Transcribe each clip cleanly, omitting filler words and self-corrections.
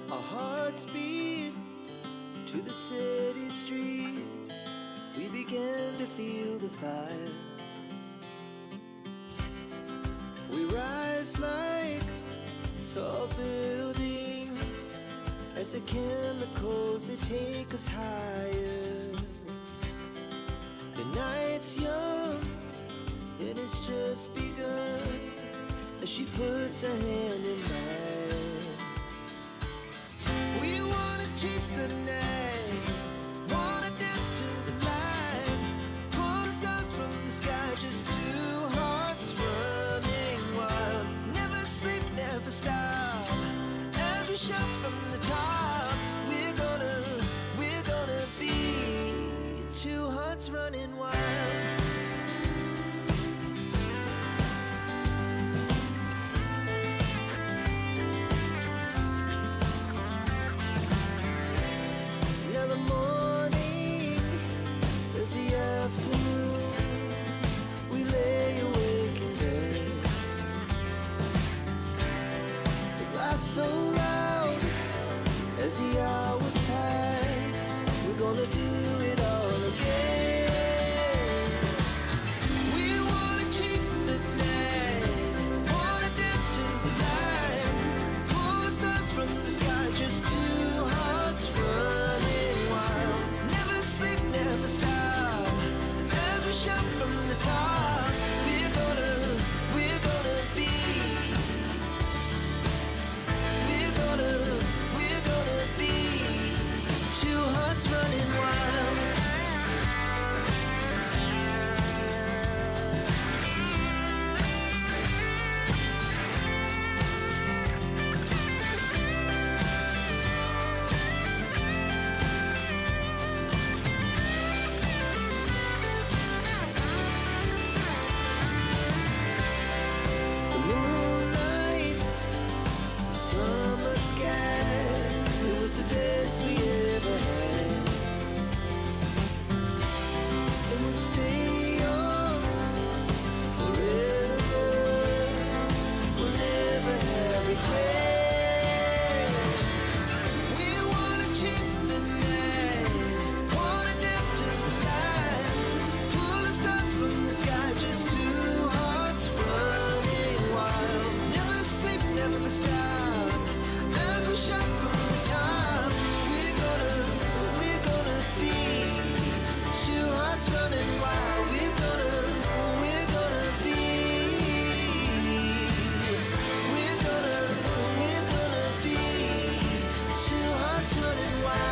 Our hearts beat to the city streets. We began to feel the fire. We rise like tall buildings as the chemicals, they take us higher. The night's young and it's just begun as she puts her hand in mine. We wanna chase the night, wanna dance to the light, pull the stars from the sky, just two hearts running wild. Never sleep, never stop, as we shout from the top. We're gonna be two hearts running wild. Now the morning is the afternoon. We lay awake in bed. The laugh so loud as the hours pass. We're gonna do it all again. We wanna chase the night, wanna dance to the light, pull the stars from the sky, just two hearts running wild. Never sleep, never stop, as we shout from the top. We're gonna be, we're gonna be two hearts running wild. The moonlight, summer sky, it was the best we ever had. And we'll stay on forever. We'll never have regrets. We wanna chase the night, wanna dance to the light, pull the stars from the sky, just two hearts running wild. Never sleep, never stop, as we shout from the top. We're gonna be two hearts running wild. We're gonna be, we're gonna be two hearts running wild.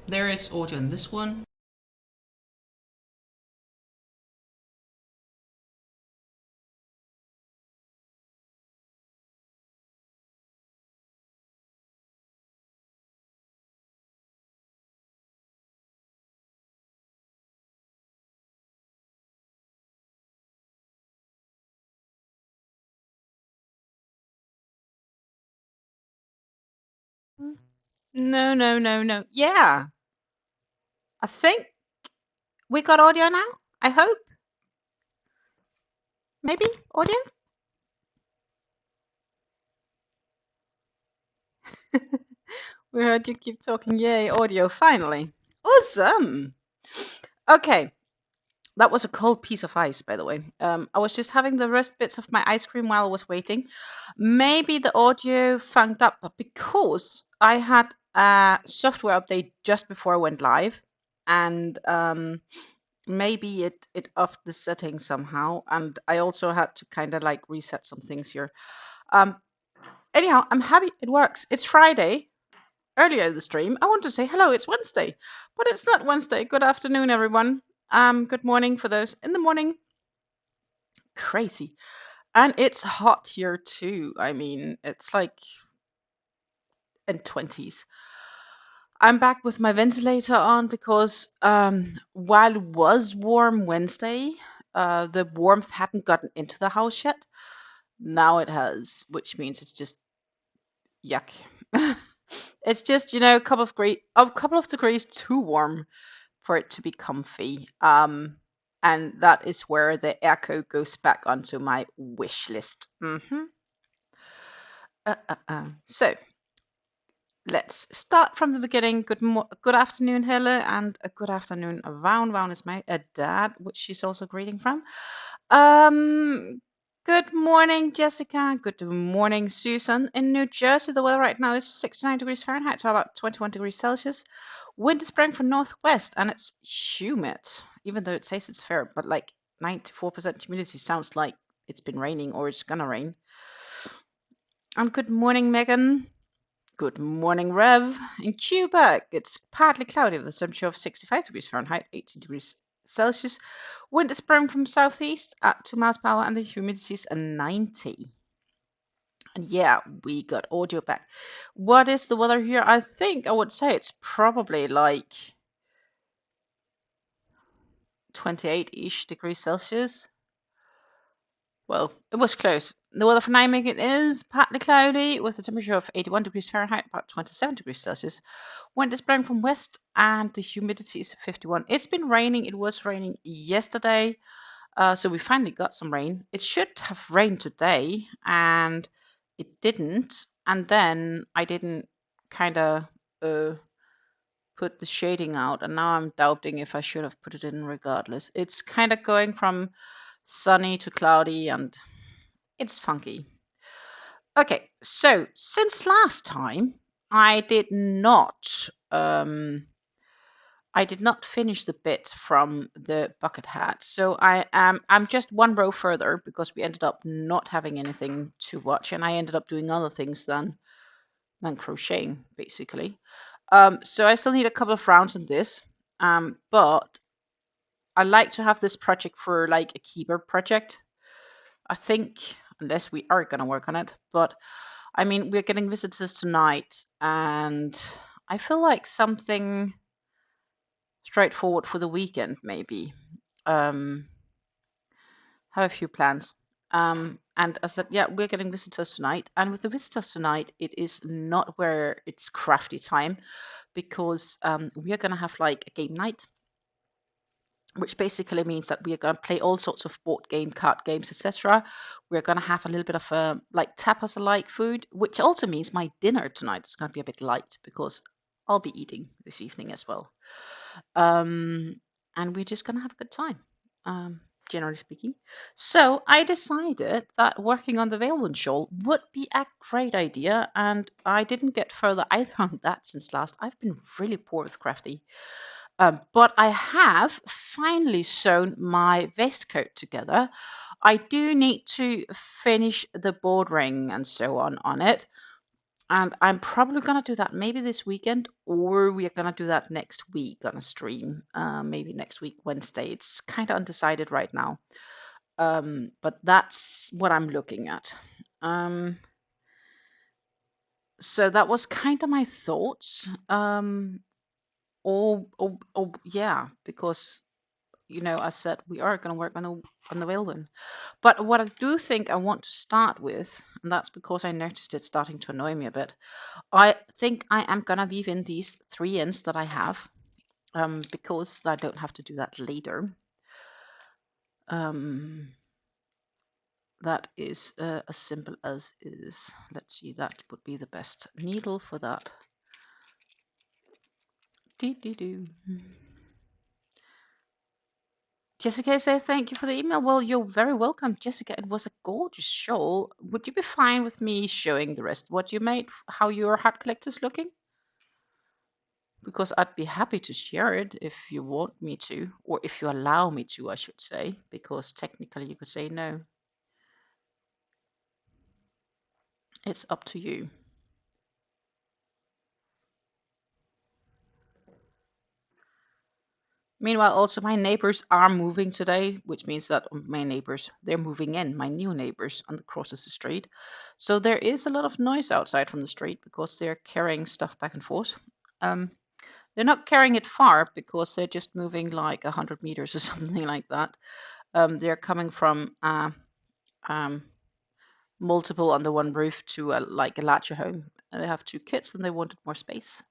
There is audio on this one. No, no, no, no. Yeah, I think we got audio now. I hope. Maybe audio? We heard you keep talking. Yay, audio, finally. Awesome. Okay, that was a cold piece of ice, by the way. I was just having the rest bits of my ice cream while I was waiting. Maybe the audio funked up because I had a software update just before I went live, and maybe it offed the setting somehow, and I also had to kind of like reset some things here. Anyhow, I'm happy it works. It's Friday. Earlier in the stream, I want to say hello. It's Wednesday, but it's not Wednesday. Good afternoon, everyone. Good morning for those in the morning. Crazy, and it's hot here too. I mean, it's like in 20s. I'm back with my ventilator on because while it was warm Wednesday, the warmth hadn't gotten into the house yet. Now it has, which means it's just yuck. It's just, a couple of degrees too warm for it to be comfy. And that is where the echo goes back onto my wish list. So let's start from the beginning. Good afternoon, Helle, and a good afternoon, Vaun. Vaun is my dad, which she's also greeting from. Good morning, Jessica. Good morning, Susan. In New Jersey, the weather right now is 69 degrees Fahrenheit, so about 21 degrees Celsius. Wind is spraying from northwest, and it's humid, even though it says it's fair, but like 94% humidity sounds like it's been raining or it's gonna rain. And good morning, Megan. Good morning, Rev. In Quebec, it's partly cloudy with a temperature of 65 degrees Fahrenheit, 18 degrees Celsius. Wind is blowing from southeast at 2 miles per hour, and the humidity is 90. And yeah, we got audio back. What is the weather here? I think I would say it's probably like 28-ish degrees Celsius. Well, it was close. The weather for Nijmegen is partly cloudy with a temperature of 81 degrees Fahrenheit, about 27 degrees Celsius. Wind is blowing from west and the humidity is 51. It's been raining. It was raining yesterday, so we finally got some rain. It should have rained today, and it didn't. And then I didn't kind of put the shading out, and now I'm doubting if I should have put it in regardless. It's kind of going from sunny to cloudy, and it's funky. Okay, so since last time, I did not finish the bit from the bucket hat. So I'm just one row further because we ended up not having anything to watch, and I ended up doing other things than crocheting basically. So I still need a couple of rounds in this, but I like to have this project for like a keyboard project. I think, unless we are going to work on it. But I mean, we're getting visitors tonight, and I feel like something straightforward for the weekend, maybe. Have a few plans. And I said, yeah, we're getting visitors tonight. And with the visitors tonight, it is not where it's crafty time, because we are going to have like a game night, which basically means that we are going to play all sorts of board game, card games, etc. We're going to have a little bit of like tapas-alike food, which also means my dinner tonight is going to be a bit light because I'll be eating this evening as well. And we're just going to have a good time, generally speaking. So I decided that working on the Veilwyn Shawl would be a great idea, and I didn't get further either on that since last. I've been really poor with crafty. But I have finally sewn my waistcoat together. I do need to finish the bordering and so on it. And I'm probably going to do that maybe this weekend, or we are going to do that next week on a stream. Maybe next week, Wednesday. It's kind of undecided right now. But that's what I'm looking at. So that was kind of my thoughts. Yeah, because I said we are going to work on the Veilwyn. But what I do think I want to start with, and that's because I noticed it starting to annoy me a bit. I think I am gonna weave in these 3 ends that I have, because I don't have to do that later. That is as simple as is. Let's see, that would be the best needle for that. Doo-doo-doo. Jessica says, thank you for the email. Well, you're very welcome, Jessica. It was a gorgeous shawl. Would you be fine with me showing the rest what you made, how your hat collector's looking? Because I'd be happy to share it if you want me to, or if you allow me to, I should say, because technically you could say no. It's up to you. Meanwhile, also my neighbors are moving today, which means that my neighbors, they're moving in, my new neighbors across the street. So there is a lot of noise outside from the street because they're carrying stuff back and forth. They're not carrying it far because they're just moving like 100 meters or something like that. They're coming from multiple under one roof to like a larger home. And they have 2 kids and they wanted more space.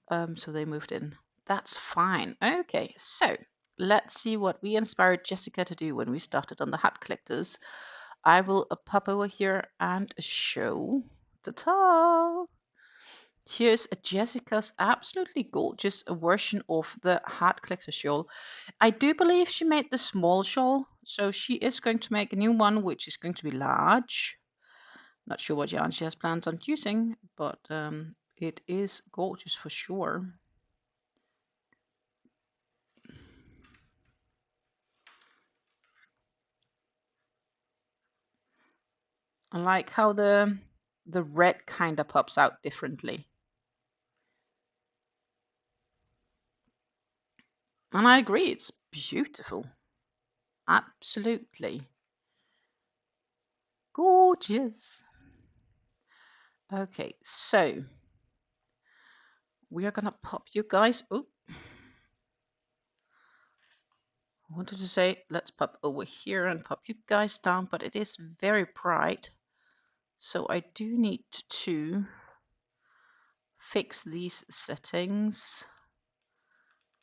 So they moved in. That's fine. Okay, so let's see what we inspired Jessica to do when we started on the hat collectors. I will pop over here and show. Ta-ta! Here's Jessica's absolutely gorgeous version of the hat collector shawl. I do believe she made the small shawl, so she is going to make a new one, which is going to be large. Not sure what yarn she has plans on using, but it is gorgeous for sure. I like how the red kind of pops out differently. And I agree, it's beautiful. Absolutely. Gorgeous. Okay, so we are gonna pop you guys. Oh, I wanted to say let's pop over here and pop you guys down, but it is very bright. So I do need to fix these settings,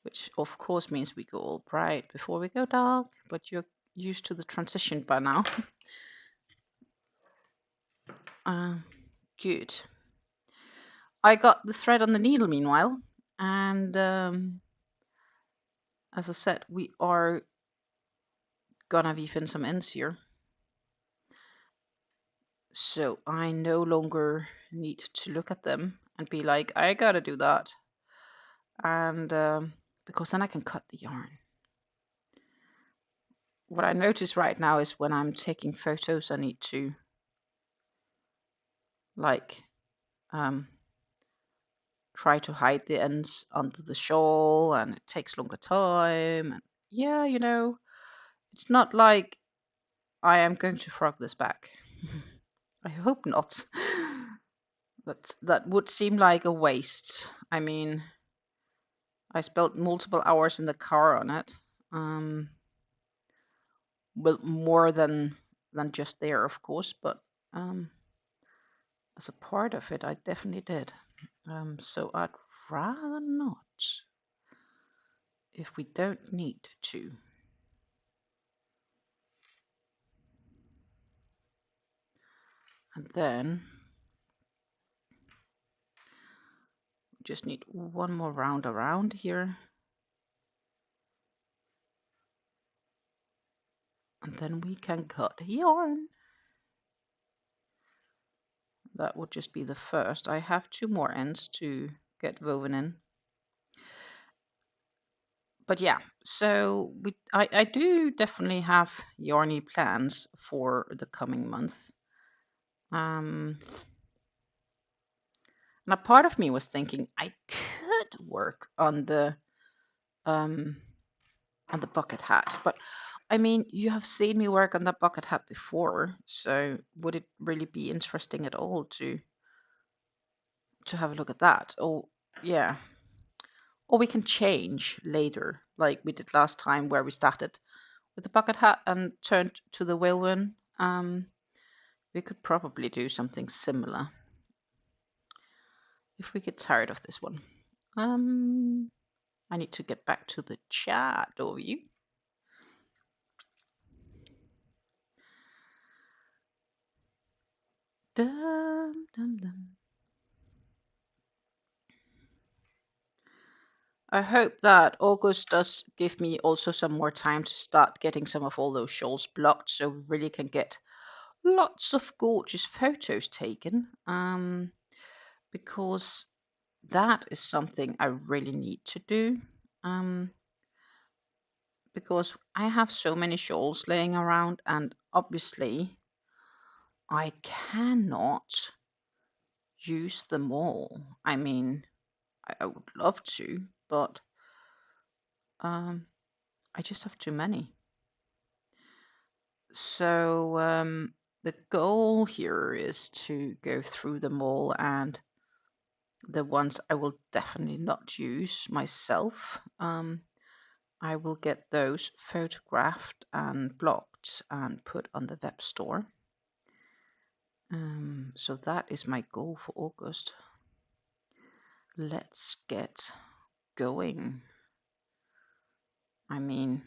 which of course means we go all bright before we go dark, but you're used to the transition by now. Good. I got the thread on the needle meanwhile, and as I said, we are gonna weave in some ends here. So I no longer need to look at them and be like, I gotta do that. And because then I can cut the yarn. What I notice right now is when I'm taking photos, I need to like try to hide the ends under the shawl, and it takes longer time. And yeah, you know, it's not like I am going to frog this back. I hope not. That would seem like a waste. I mean, I spent multiple hours in the car on it. Well, more than just there, of course, but as a part of it, I definitely did. So I'd rather not, if we don't need to. And then we just need one more round around here. And then we can cut yarn. That would just be the first. I have 2 more ends to get woven in. But yeah, so I do definitely have yarny plans for the coming month. And a part of me was thinking I could work on the bucket hat, but I mean, you have seen me work on the bucket hat before, so would it really be interesting at all to have a look at that? Oh, yeah. Or we can change later, like we did last time, where we started with the bucket hat and turned to the Veilwyn We could probably do something similar if we get tired of this one. I need to get back to the chat overview. Dum, dum, dum. I hope that August does give me also some more time to start getting some of all those shawls blocked, so we really can get lots of gorgeous photos taken. Because that is something I really need to do. Because I have so many shawls laying around, and obviously I cannot use them all. I mean, I would love to, but I just have too many. So the goal here is to go through them all, and the ones I will definitely not use myself, I will get those photographed and blocked and put on the web store. So that is my goal for August. Let's get going. I mean,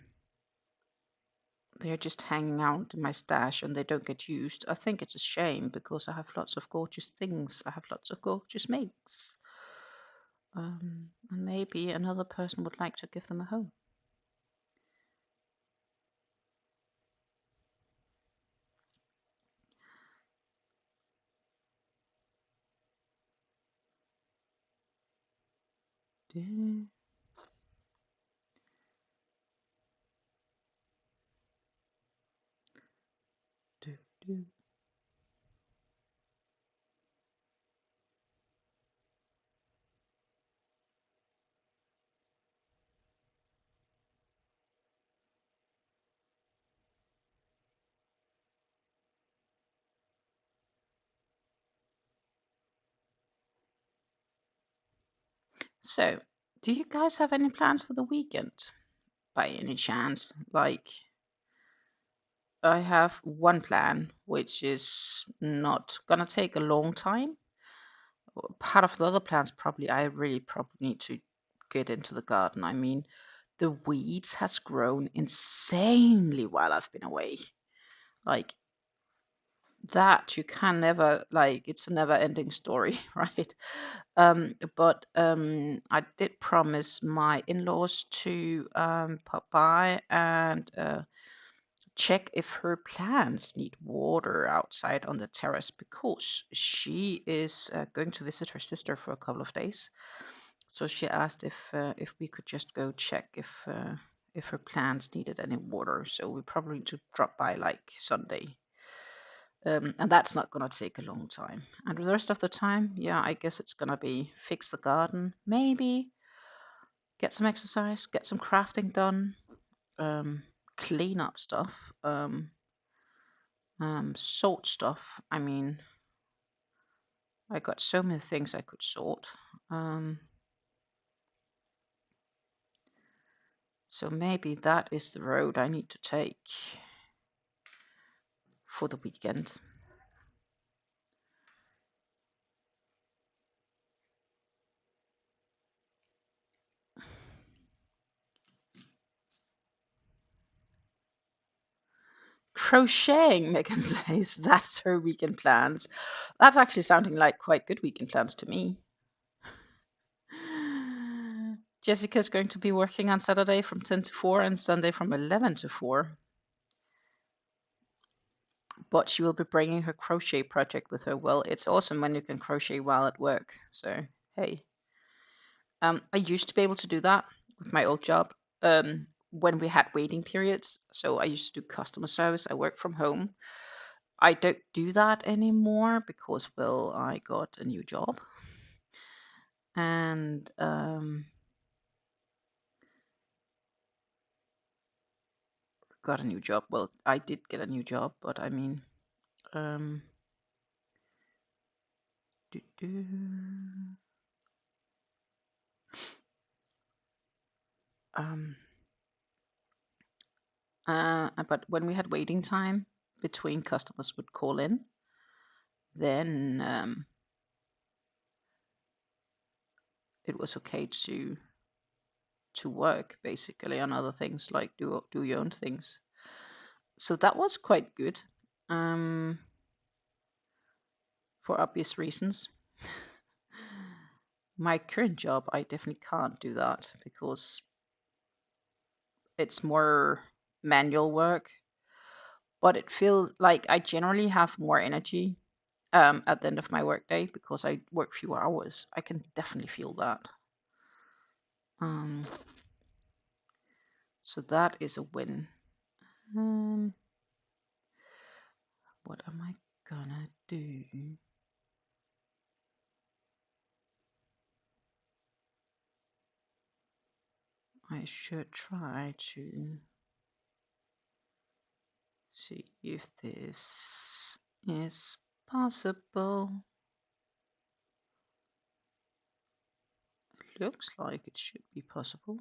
they're just hanging out in my stash and they don't get used. I think it's a shame because I have lots of gorgeous things. I have lots of gorgeous makes. And maybe another person would like to give them a home. Do, do, do. So, do you guys have any plans for the weekend by any chance? Like, I have one plan, which is not gonna take a long time. Part of the other plans, I really probably need to get into the garden. I mean, the weeds has grown insanely while I've been away. Like that, you can never like. It's a never-ending story, right? But I did promise my in-laws to pop by and check if her plants need water outside on the terrace because she is going to visit her sister for a couple of days. So she asked if we could just go check if her plants needed any water. So we probably need to drop by like Sunday. And that's not going to take a long time. And the rest of the time, yeah, I guess it's going to be fix the garden, maybe get some exercise, get some crafting done, clean up stuff, sort stuff. I mean, I got so many things I could sort. So maybe that is the road I need to take for the weekend. Crocheting, Megan says, that's her weekend plans. That's actually sounding like quite good weekend plans to me. Jessica's going to be working on Saturday from 10 to 4 and Sunday from 11 to 4. But she will be bringing her crochet project with her. Well, it's awesome when you can crochet while at work. So, hey. I used to be able to do that with my old job when we had waiting periods. So I used to do customer service. I work from home. I don't do that anymore because, well, I got a new job. And got a new job. Well, I did get a new job, but I mean, but when we had waiting time between customers would call in, then it was okay to work basically on other things, like do your own things. So that was quite good, for obvious reasons. My current job, I definitely can't do that because it's more manual work, but it feels like I generally have more energy at the end of my workday because I work fewer hours. I can definitely feel that. So that is a win. What am I gonna do? I should try to see if this is possible. It looks like it should be possible.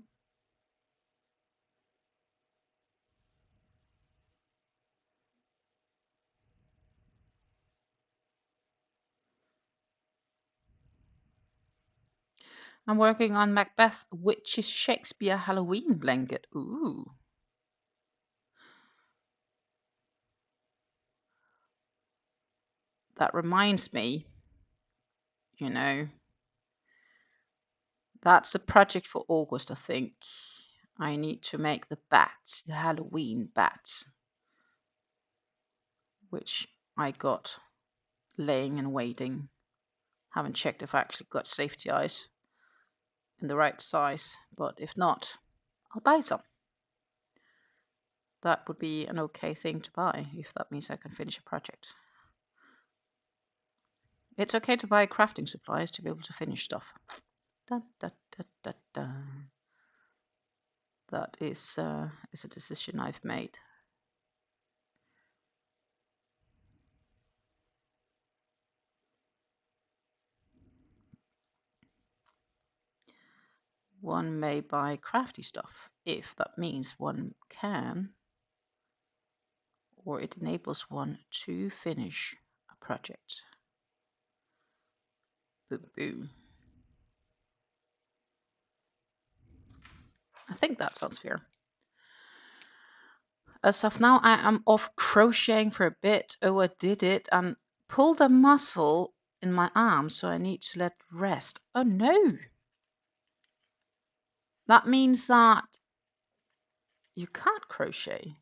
I'm working on Macbeth, which is Shakespeare Halloween blanket. Ooh. That reminds me, you know, that's a project for August, I think. I need to make the bats, the Halloween bats, which I got laying and waiting. Haven't checked if I actually got safety eyes in the right size, but if not, I'll buy some. That would be an okay thing to buy if that means I can finish a project. It's okay to buy crafting supplies to be able to finish stuff. Dun, dun, dun, dun, dun. That is a decision I've made. One may buy crafty stuff if that means one can, or it enables one to finish a project. Boom, boom. I think that sounds fair. As of now, I am off crocheting for a bit. Oh, I did it and pulled a muscle in my arm, so I need to let rest. Oh no! That means that you can't crochet.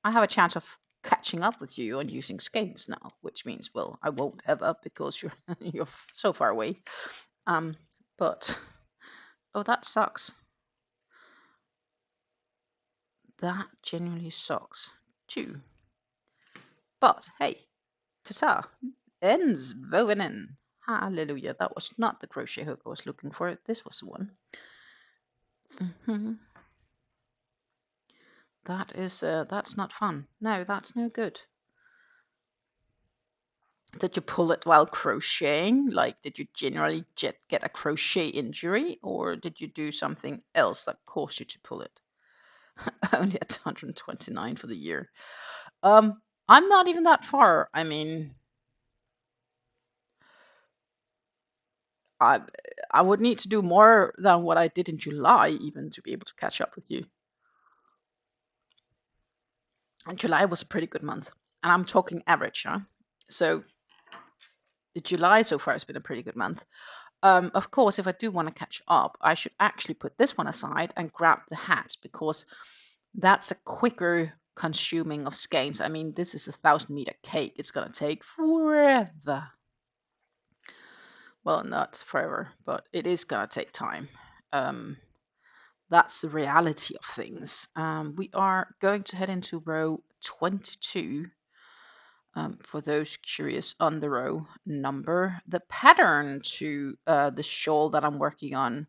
I have a chance of catching up with you on using skeins now, which means, well, I won't ever because you're you're so far away. But oh, that sucks. That genuinely sucks too. But hey, ta-ta! Ends woven in. Hallelujah! That was not the crochet hook I was looking for. This was the one. That is that's not fun. No, that's no good. Did you pull it while crocheting? Like, did you generally get a crochet injury, or did you do something else that caused you to pull it? Only at 129 for the year. I'm not even that far. I mean, I would need to do more than what I did in July even to be able to catch up with you. And July was a pretty good month, and I'm talking average, huh? So July so far has been a pretty good month. Of course, if I do want to catch up, I should actually put this one aside and grab the hat because that's a quicker consuming of skeins. I mean, this is a 1,000-meter cake. It's going to take forever. Well, not forever, but it is going to take time. That's the reality of things. We are going to head into row 22. For those curious on the row number, the pattern to the shawl that I'm working on,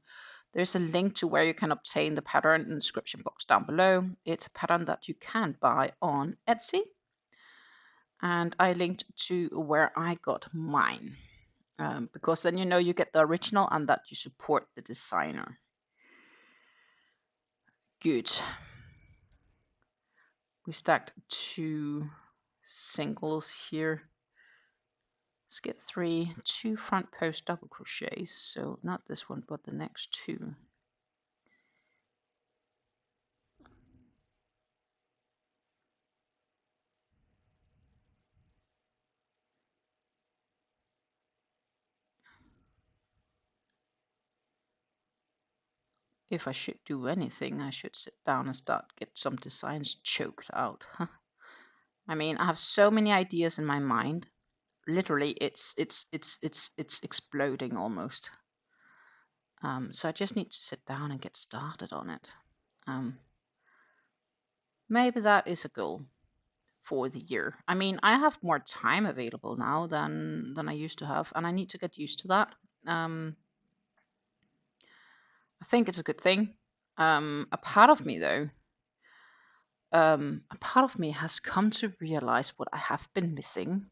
there's a link to where you can obtain the pattern in the description box down below. It's a pattern that you can buy on Etsy. And I linked to where I got mine. Because then you know you get the original and that you support the designer. Good. We stacked 2 singles here. skip 3, 2 front post double crochets, so not this one but the next 2. If I should do anything, I should sit down and get some designs choked out. I mean, I have so many ideas in my mind. Literally, it's exploding almost. So I just need to sit down and get started on it. Maybe that is a goal for the year. I mean, I have more time available now than I used to have, and I need to get used to that. I think it's a good thing. A part of me, though, a part of me has come to realize what I have been missing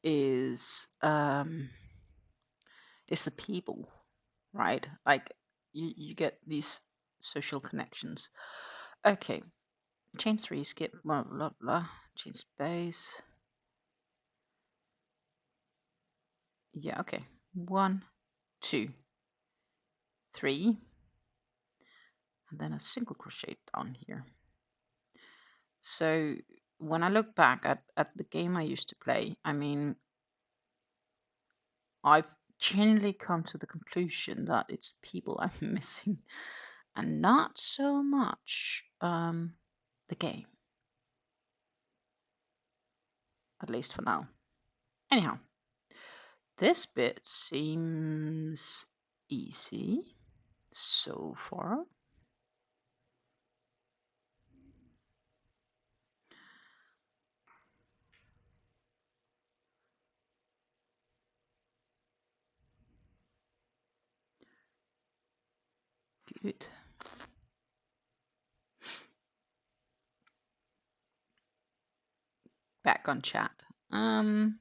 is the people, right? Like you get these social connections. Okay, chain 3, skip blah blah blah, chain space. Yeah, okay. 1, 2, 3, and then a single crochet down here. So when I look back at the game I used to play, I mean, I've generally come to the conclusion that it's people I'm missing and not so much the game, at least for now. Anyhow, this bit seems easy so far. Good. Back on chat. I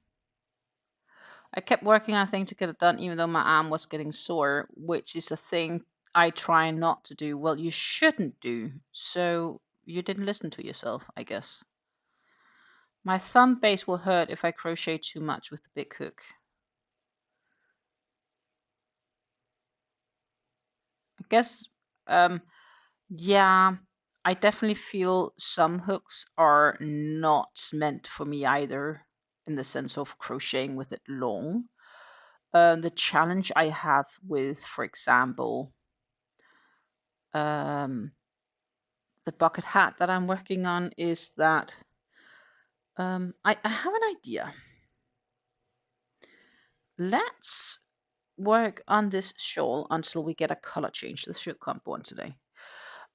kept working on a thing to get it done, even though my arm was getting sore, which is a thing I try not to do. Well, you shouldn't do. So you didn't listen to yourself, I guess. My thumb base will hurt if I crochet too much with the big hook. I guess, yeah, I definitely feel some hooks are not meant for me either, in the sense of crocheting with it long. The challenge I have with, for example, the bucket hat that I'm working on is that I have an idea. Let's work on this shawl until we get a color change. This should come on today.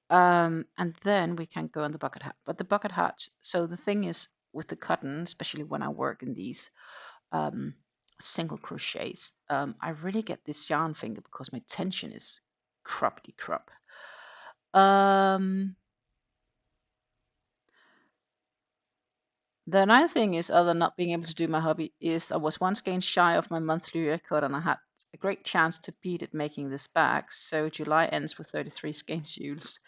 And then we can go on the bucket hat. But the bucket hat, so the thing is with the cotton, especially when I work in these single crochets, I really get this yarn finger because my tension is cruppity crup. The nice thing is, other than not being able to do my hobby, is I was once gained shy of my monthly record and I had a great chance to beat it making this bag. So July ends with 33 skeins used.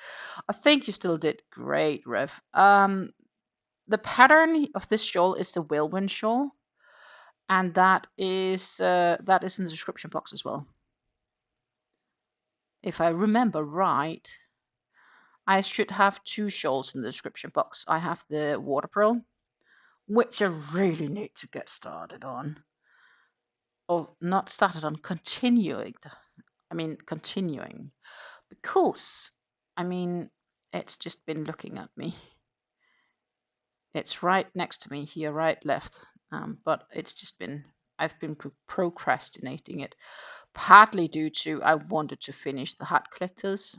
I think you still did great, Rev. The pattern of this shawl is the Veilwyn Shawl, and that is in the description box as well. If I remember right, I should have 2 shawls in the description box. I have the water pearl, which I really need to get started on. Or not started on, continuing. Continuing. Because, it's just been looking at me. It's right next to me here, right, left. But it's just been, I've been procrastinating it. Partly due to I wanted to finish the hat collectors.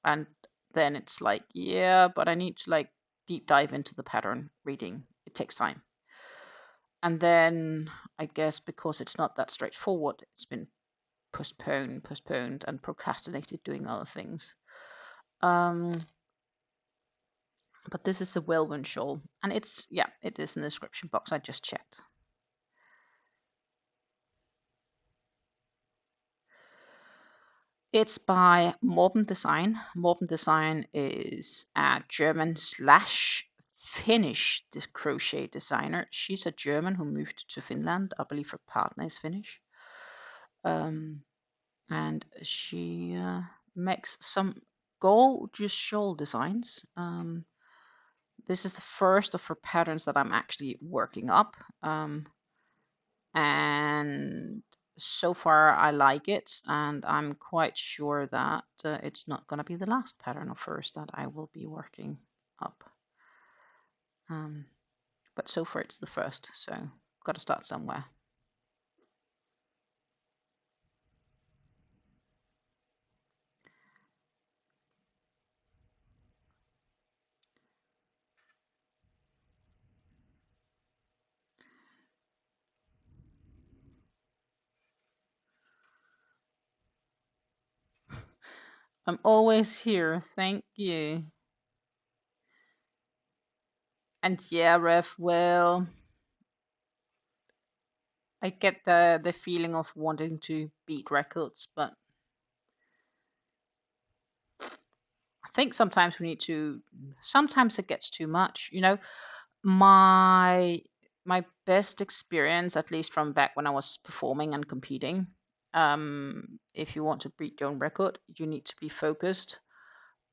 And then it's like, yeah, but I need to deep dive into the pattern reading. It takes time. And then I guess because it's not that straightforward, it's been postponed, and procrastinated doing other things. But this is the Veilwyn Shawl, and it is in the description box. I just checked. It's by Morben Design. Morben Design is a German / Finnish crochet designer. She's a German who moved to Finland. I believe her partner is Finnish. And she makes some gorgeous shawl designs. This is the first of her patterns that I'm actually working up. And so far I like it, and I'm quite sure that it's not going to be the last pattern of hers that I will be working up. But so far it's the first, so got to start somewhere. I'm always here, thank you. And yeah, Rev, well, I get the feeling of wanting to beat records, but I think sometimes we need to. Sometimes it gets too much, you know. My best experience, at least from back when I was performing and competing, if you want to beat your own record, you need to be focused,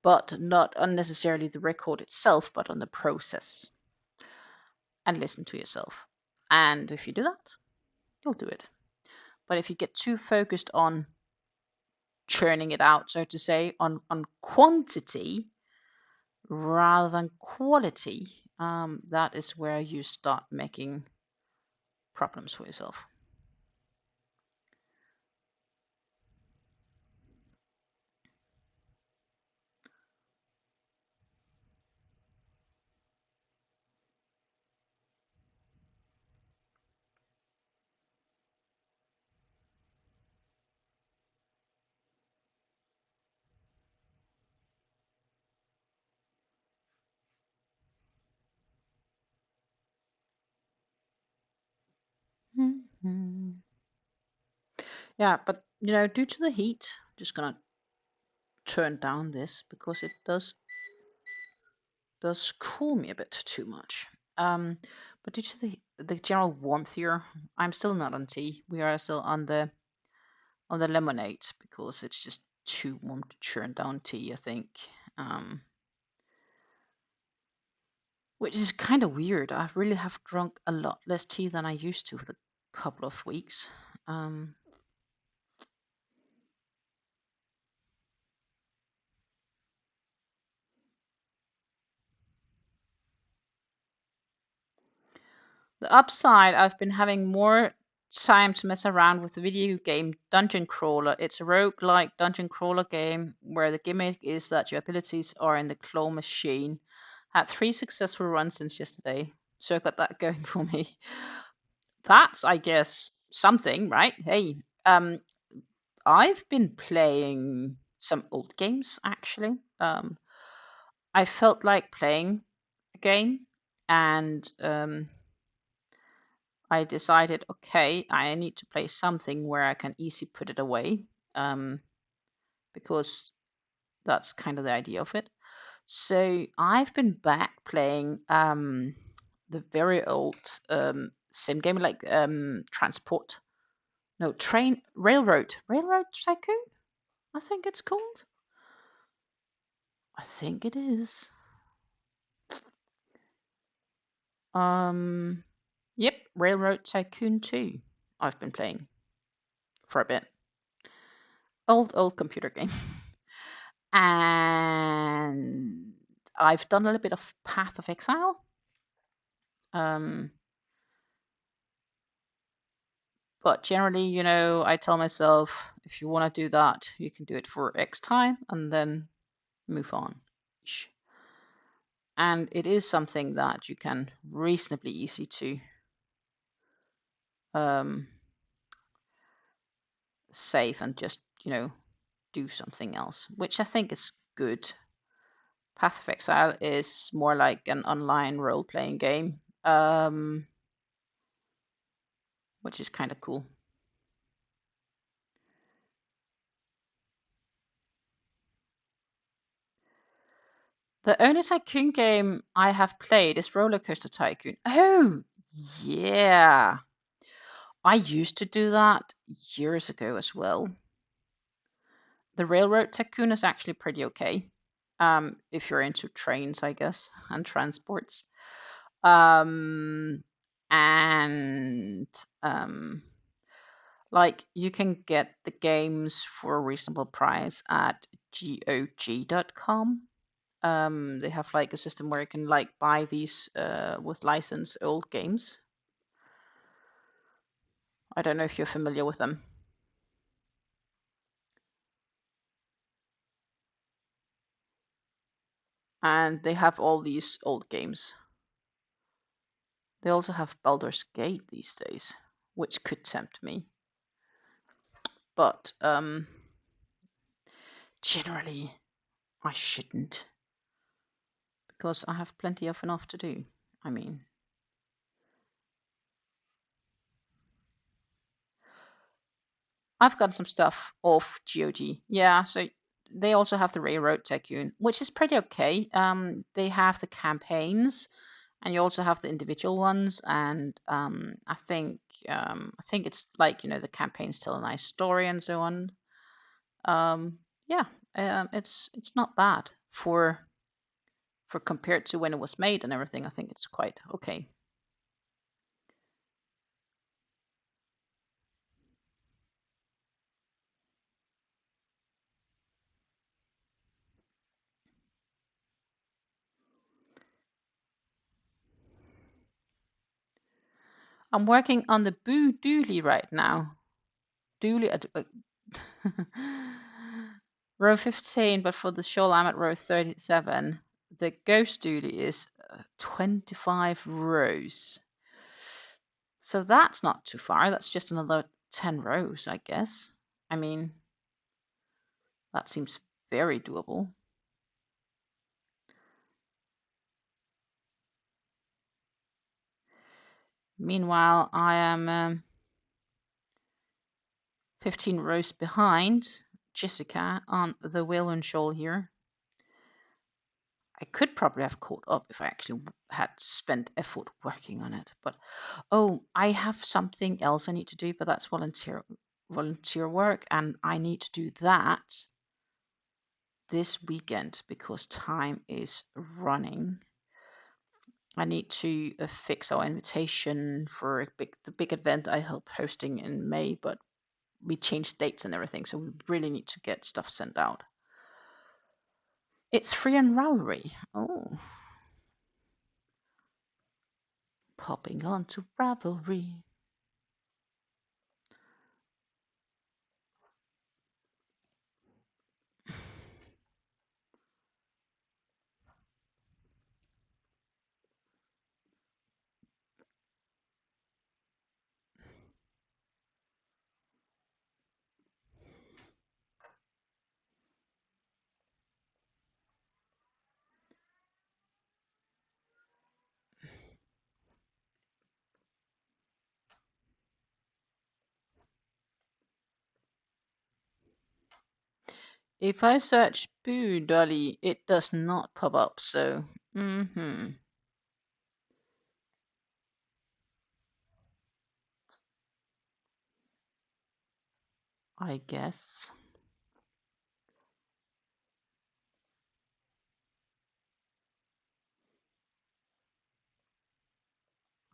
but not unnecessarily the record itself, but on the process, and listen to yourself. And if you do that, you'll do it. But if you get too focused on churning it out, so to say, on quantity rather than quality, that is where you start making problems for yourself. Mm-hmm. Yeah, but you know, due to the heat, I'm just gonna turn down this because it does cool me a bit too much. But due to the general warmth here, I'm still not on tea. We are still on the lemonade because it's just too warm to churn down tea, I think. Which is kind of weird. I really have drunk a lot less tea than I used to for the couple of weeks. The upside, I've been having more time to mess around with the video game Dungeon Crawler. It's a roguelike dungeon crawler game where the gimmick is that your abilities are in the claw machine. Had 3 successful runs since yesterday, so I got that going for me. That's, I guess, something, right? Hey, I've been playing some old games actually. I felt like playing a game, and I decided, okay, I need to play something where I can easily put it away, because that's kind of the idea of it. So I've been back playing the very old sim game, like Railroad Tycoon, I think it's called. I think it is. Yep, Railroad Tycoon 2. I've been playing for a bit. Old computer game. And I've done a little bit of Path of Exile. But generally, you know, I tell myself, if you want to do that, you can do it for X time and then move on. And it is something that you can reasonably easy to save and just, you know, do something else, which I think is good. Path of Exile is more like an online role-playing game, which is kind of cool. The only tycoon game I have played is Roller Coaster Tycoon. Oh, yeah. I used to do that years ago as well. The Railroad Tycoon is actually pretty okay. If you're into trains, I guess, and transports. And like you can get the games for a reasonable price at GOG.com. They have like a system where you can like buy these with license old games. I don't know if you're familiar with them. And they have all these old games. They also have Baldur's Gate these days, which could tempt me. But generally, I shouldn't. Because I have plenty of enough to do. I mean, I've got some stuff off GOG. Yeah, so they also have the Railroad Tycoon, which is pretty okay. They have the campaigns, and you also have the individual ones. And I think it's like the campaigns tell a nice story and so on. Yeah, it's not bad for compared to when it was made and everything. I think it's quite okay. I'm working on the Boo Dooley right now. Dooley at row 15, but for the shawl I'm at row 37. The Ghost Dooley is 25 rows. So that's not too far. That's just another 10 rows, I guess. I mean, that seems very doable. Meanwhile, I am 15 rows behind Jessica on the Veilwyn Shawl here. I could probably have caught up if I actually had spent effort working on it. But oh, I have something else I need to do, but that's volunteer work, and I need to do that this weekend because time is running. I need to fix our invitation for the big event I help hosting in May, but we changed dates and everything, so we really need to get stuff sent out. It's free on Ravelry. Oh. Popping on to Ravelry. If I search Boo Dolly, it does not pop up, so I guess.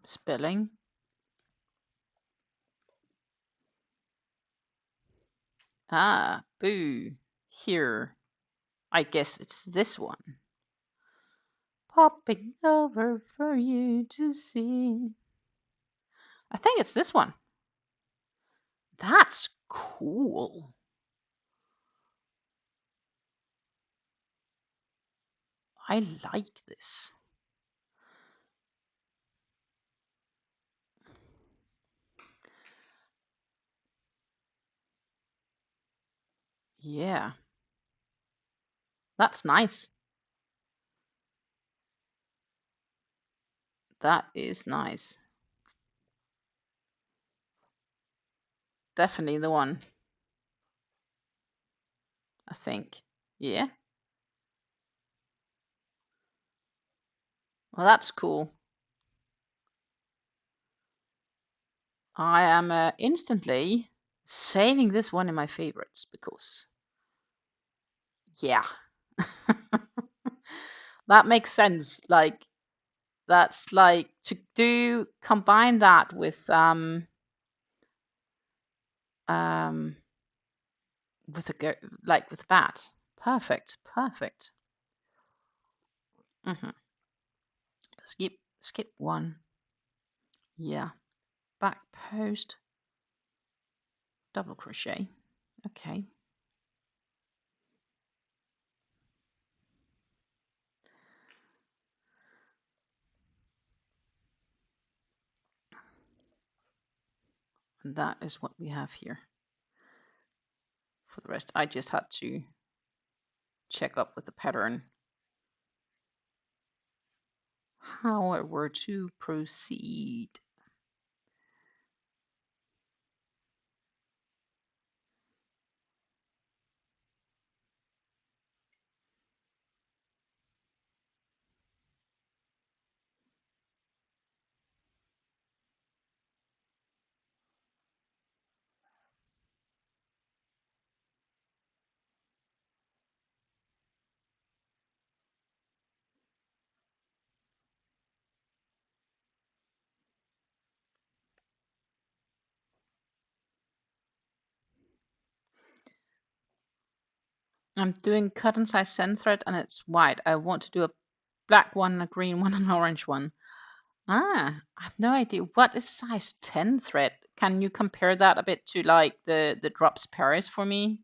Spelling. Ah, Boo. Here. I guess it's this one. Popping over for you to see. I think it's this one. That's cool. I like this. Yeah. That's nice. That is nice. Definitely the one. I think. Yeah. Well, that's cool. I am instantly saving this one in my favorites because, yeah, that makes sense. Like, that's like to combine that um with like with that. Perfect, perfect. Skip one. Yeah, back post, double crochet. Okay. And that is what we have here. For the rest, I just had to check up with the pattern how I were to proceed. I'm doing cotton size 10 thread and it's white. I want to do a black one, a green one, and an orange one. Ah, I have no idea. What is size 10 thread? Can you compare that a bit to like the drops Paris for me,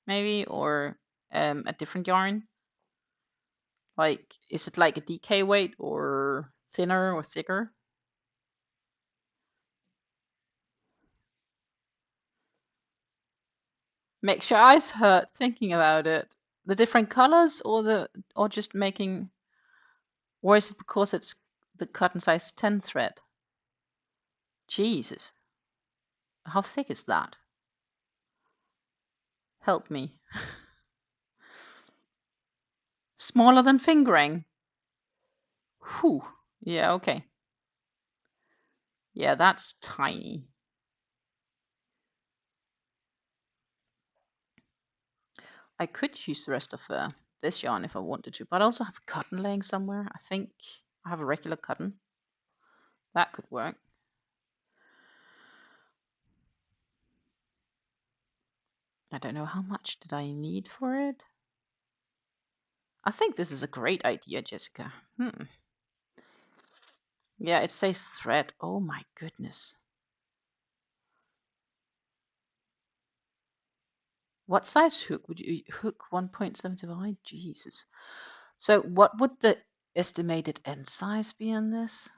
maybe, or a different yarn? Like, is it like a DK weight or thinner or thicker? Makes your eyes hurt thinking about it. The different colors or just making, or is it because it's the cotton size 10 thread? Jesus, how thick is that? Help me. Smaller than fingering. Whew. Yeah, okay. Yeah, that's tiny. I could use the rest of this yarn if I wanted to, but I also have cotton laying somewhere. I think I have a regular cotton. That could work. I don't know how much did I need for it. I think this is a great idea, Jessica. Yeah, it says thread. Oh my goodness. What size hook would you hook 1.75? Jesus. So what would the estimated end size be on this?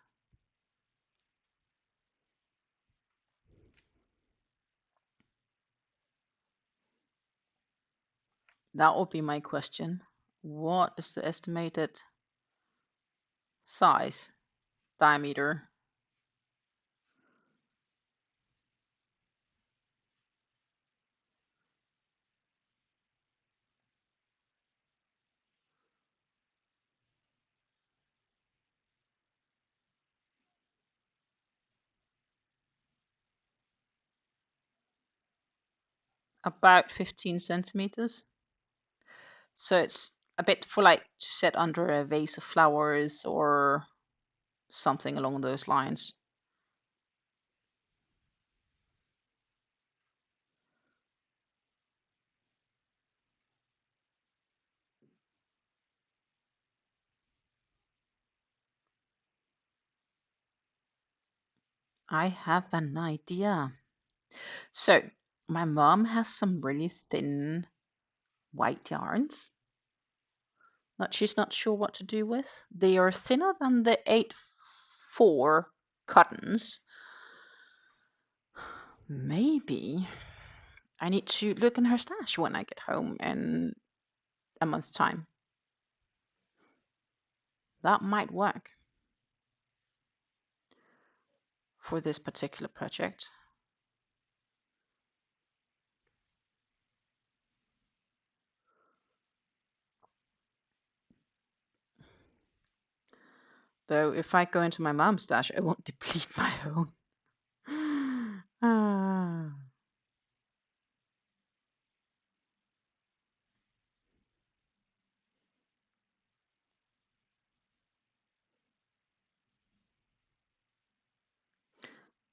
That would be my question. What is the estimated size, diameter? About 15 centimeters. So it's a bit for like to set under a vase of flowers or something along those lines. I have an idea. So my mom has some really thin white yarns that she's not sure what to do with. They are thinner than the 8/4 cottons. Maybe I need to look in her stash when I get home in a month's time. That might work for this particular project. Though if I go into my mom's stash, I won't deplete my own. Ah.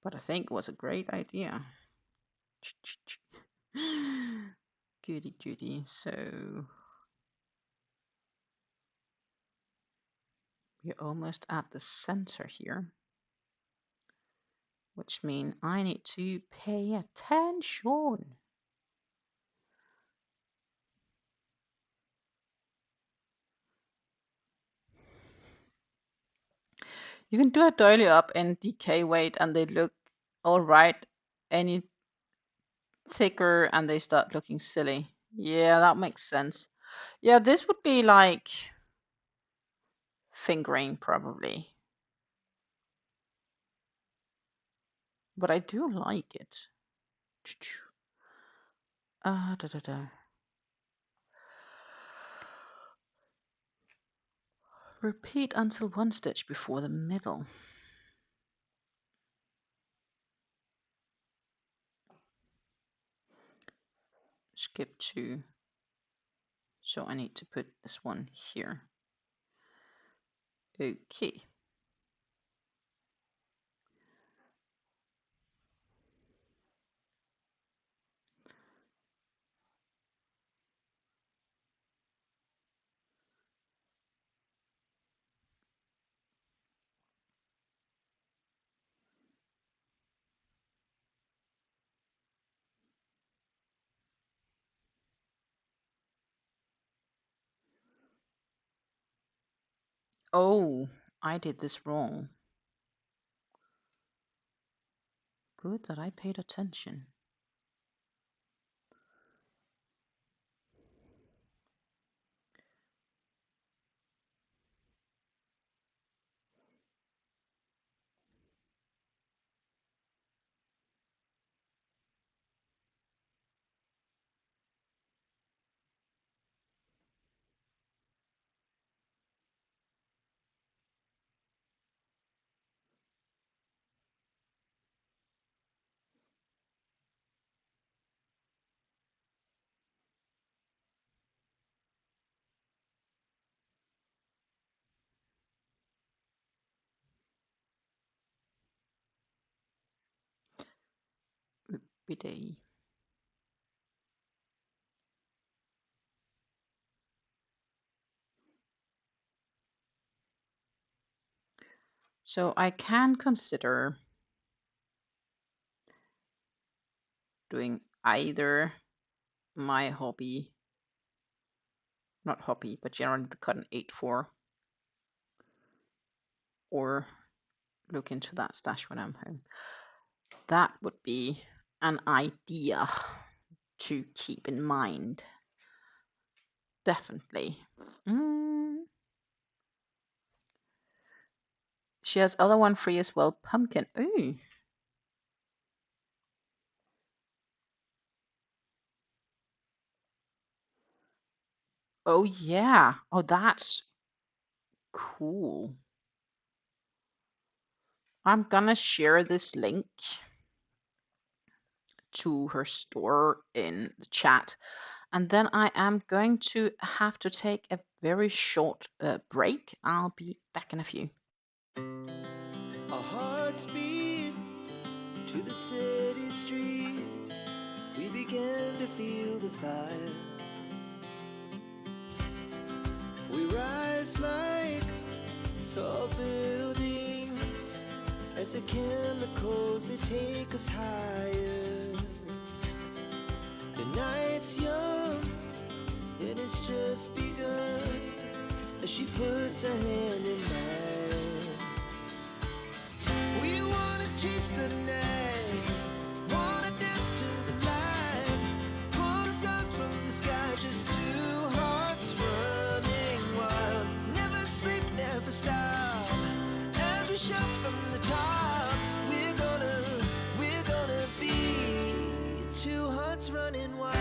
But I think it was a great idea. Goody goody. So we're almost at the center here, which means I need to pay attention. You can do a doily up in DK weight and they look all right. Any thicker and they start looking silly. Yeah, that makes sense. Yeah, this would be like fingering probably. But I do like it. Da, da, da. Repeat until one stitch before the middle. Skip 2. So I need to put this one here. Okay. Oh, I did this wrong. Good that I paid attention. Bidet. So I can consider doing either my hobby, not hobby, but generally the cotton 8-4, or look into that stash when I'm home. That would be an idea to keep in mind. Definitely. She has other one free as well. Pumpkin. Ooh. Oh yeah. Oh, that's cool. I'm gonna share this link to her store in the chat. And then I am going to have to take a very short break. I'll be back in a few. Our hearts beat to the city streets. We began to feel the fire. We rise like tall buildings as the chemicals, they take us higher. The night's young and it's just begun as she puts her hand in mine. We wanna chase the night, wanna dance to the light, pull the stars from the sky, just two hearts running wild. Never sleep, never stop, as we shout from the top. We're gonna be two hearts running wild.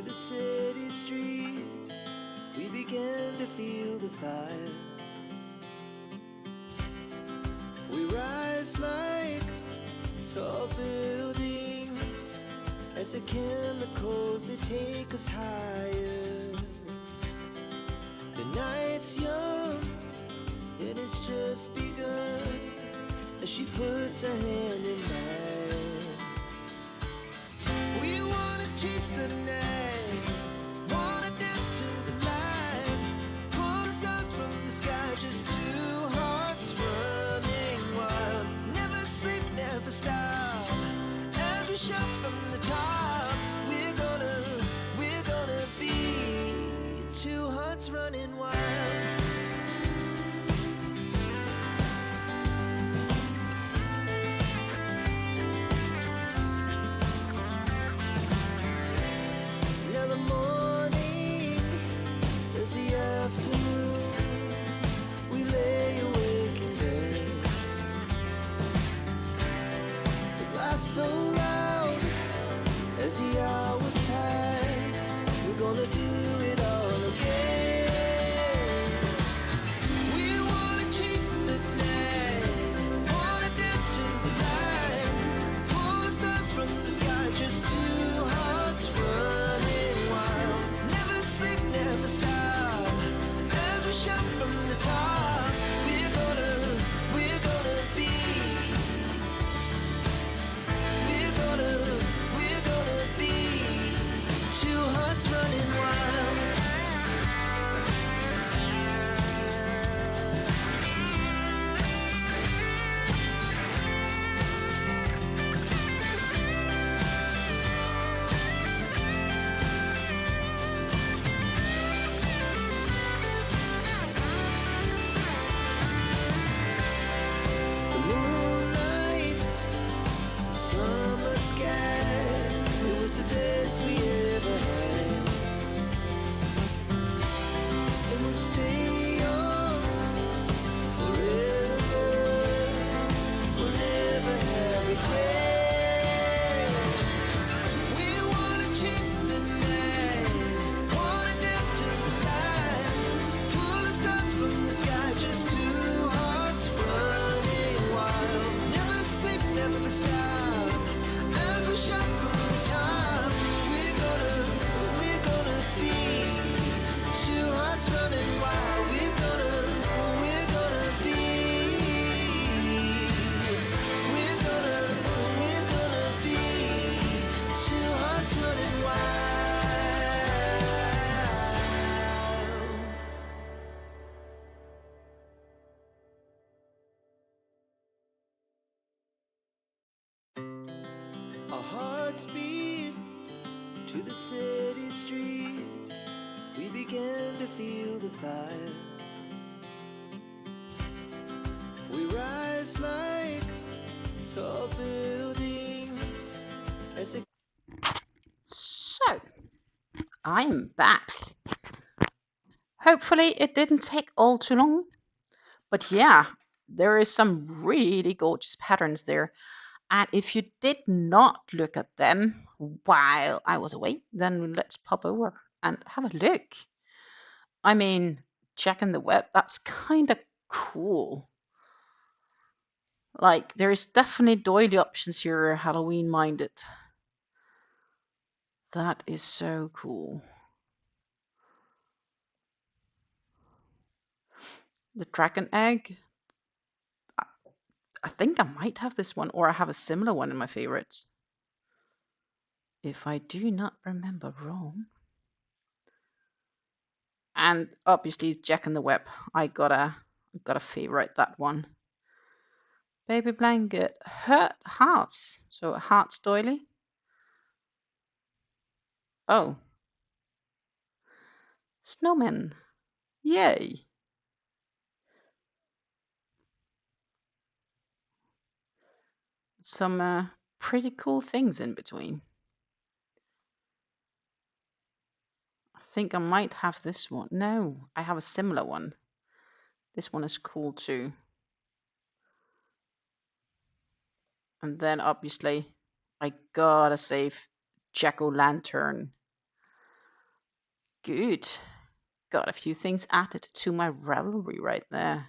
the city streets, we began to feel the fire. We rise like tall buildings as the chemicals, they take us higher. The night's young and it's just begun as she puts her hand in mine. We wanna chase the night, wanna dance to the light, pull the stars from the sky, just two hearts running wild. Never sleep, never stop, as we shout from the top. We're gonna be two hearts running wild. Now the morning is the afternoon. We lay awake in bed. The laughs so loud as the hours pass. We're gonna do it all again. We wanna chase the night, wanna dance to the light, pull the stars from the sky, just two hearts running wild. Never sleep, never stop, as we shout from the top. We're gonna be, we're gonna be two hearts running wild. The moonlight, summer sky, it was the best we ever had. And we'll stay on forever. We'll never have regrets. We wanna chase the night, wanna dance to the light, pull the stars from the sky, just two hearts running wild. Never sleep, never stop, as we shout from the top. We're gonna be two hearts running wild. We're gonna be, we're gonna be two hearts running wild. Our hearts beat to the city streets. We began to feel the fire. We rise like tall buildings as the So, I'm back. Hopefully it didn't take all too long. But yeah, there is some really gorgeous patterns there. And if you did not look at them while I was away, then let's pop over and have a look. I mean, checking the web, that's kind of cool. Like, there is definitely doily options here, Halloween minded. That is so cool. The dragon egg. I think I might have this one, or I have a similar one in my favorites. If I do not remember wrong. And obviously Jack in the Web. I gotta favorite that one. Baby blanket, hearts. So hearts doily. Oh. Snowman. Yay. Some pretty cool things in between. I think I might have this one. No, I have a similar one. This one is cool too. And then obviously I gotta save Jack-o'-lantern. Good. Got a few things added to my Ravelry right there.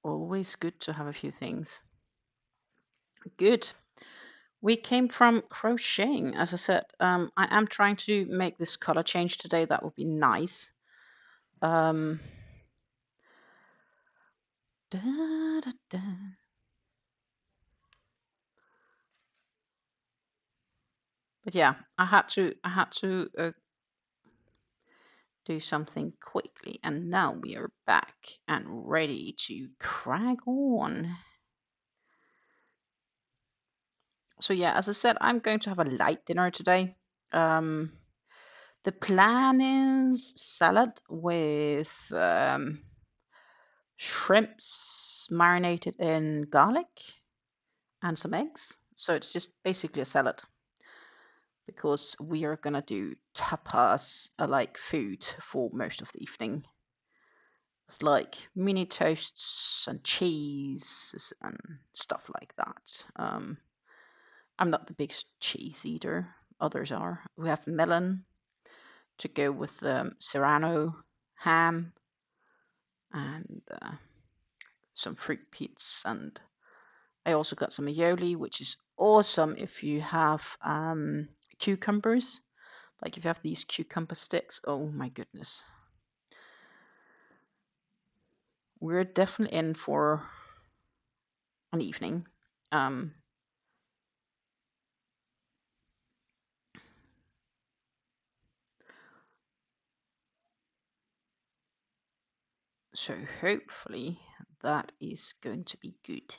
Always good to have a few things. Good. We came from crocheting, as I said. I am trying to make this color change today. That would be nice. Da, da, da. But yeah, I had to do something quickly, and now we are back and ready to crack on. So yeah, as I said, I'm going to have a light dinner today. The plan is salad with shrimps marinated in garlic and some eggs. So it's just basically a salad because we are gonna do tapas like food for most of the evening. It's like mini toasts and cheese and stuff like that. I'm not the biggest cheese eater. Others are. We have melon to go with serrano ham and some fruit pits, and I also got some aioli, which is awesome if you have cucumbers. Like if you have these cucumber sticks, oh my goodness. We're definitely in for an evening. So hopefully that is going to be good.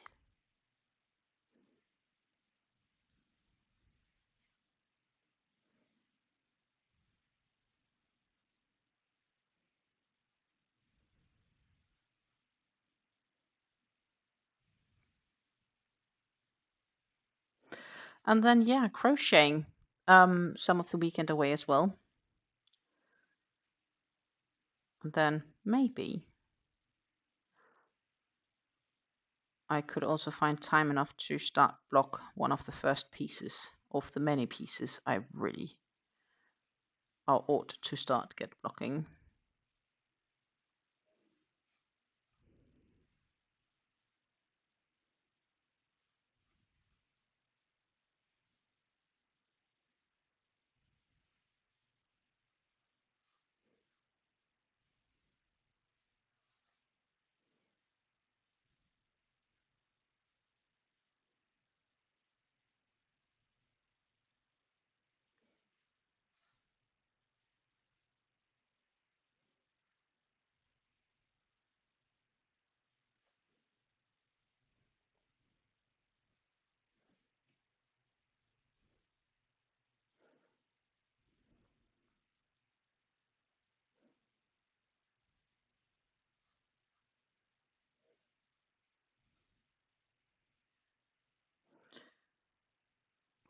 And then yeah, crocheting some of the weekend away as well. And then maybe I could also find time enough to start block one of the first pieces of the many pieces I really ought to start get blocking.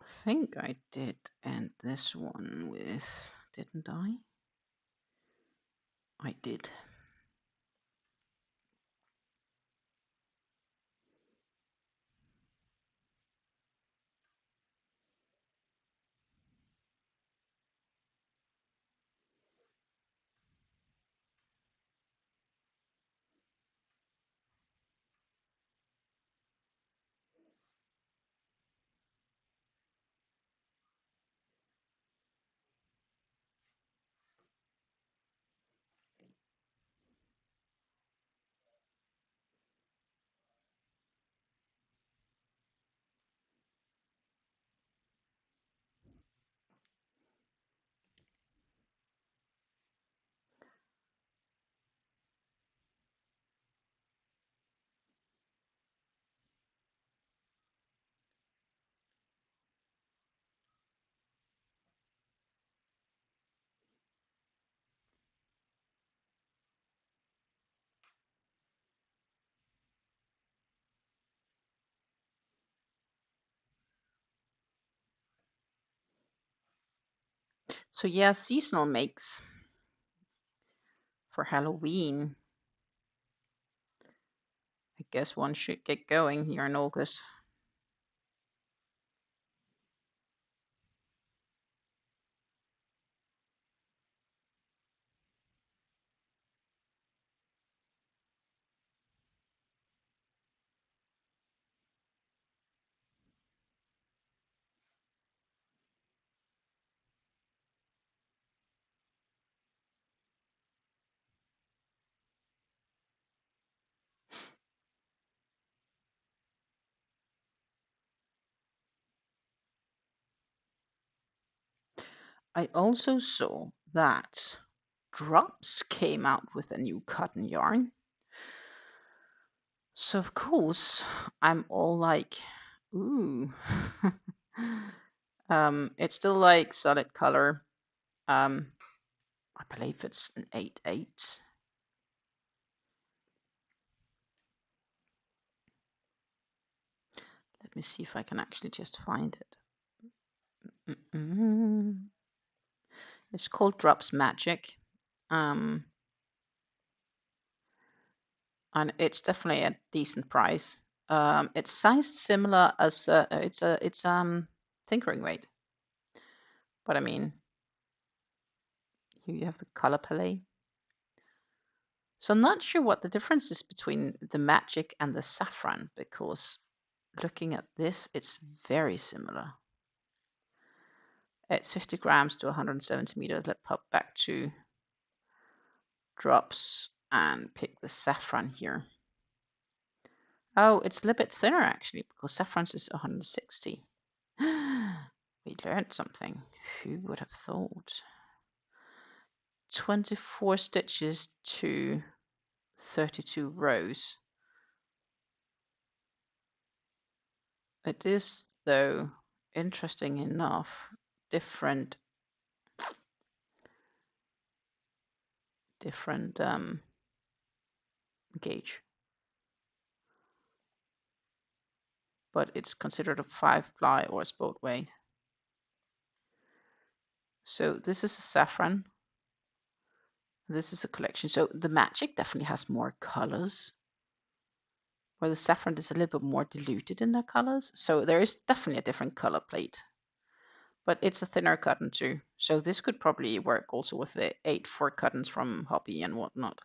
I think I did end this one with, didn't I? I did. So yeah, seasonal makes for Halloween. guess one should get going here in August. I also saw that Drops came out with a new cotton yarn. So of course I'm all like, ooh. It's still like solid color. I believe it's an 8/8. Let me see if I can actually just find it. It's called Drops Magic. And it's definitely a decent price. It's sized similar as it's tinkering weight. But I mean, here you have the color palette. So I'm not sure what the difference is between the Magic and the Saffron, because looking at this, it's very similar. It's 50 grams to 170 meters. Let's pop back to Drops and pick the Saffron here. Oh, it's a little bit thinner actually, because Saffron's is 160. We learned something. Who would have thought? 24 stitches to 32 rows. It is, though, interesting enough, different gauge. But it's considered a 5-ply or a sport weight. So this is a Saffron. This is a collection. So the Magic definitely has more colors, where the Saffron is a little bit more diluted in their colors. So there is definitely a different color plate. But it's a thinner cotton too. So this could probably work also with the 8/4 cottons from Hobby and whatnot.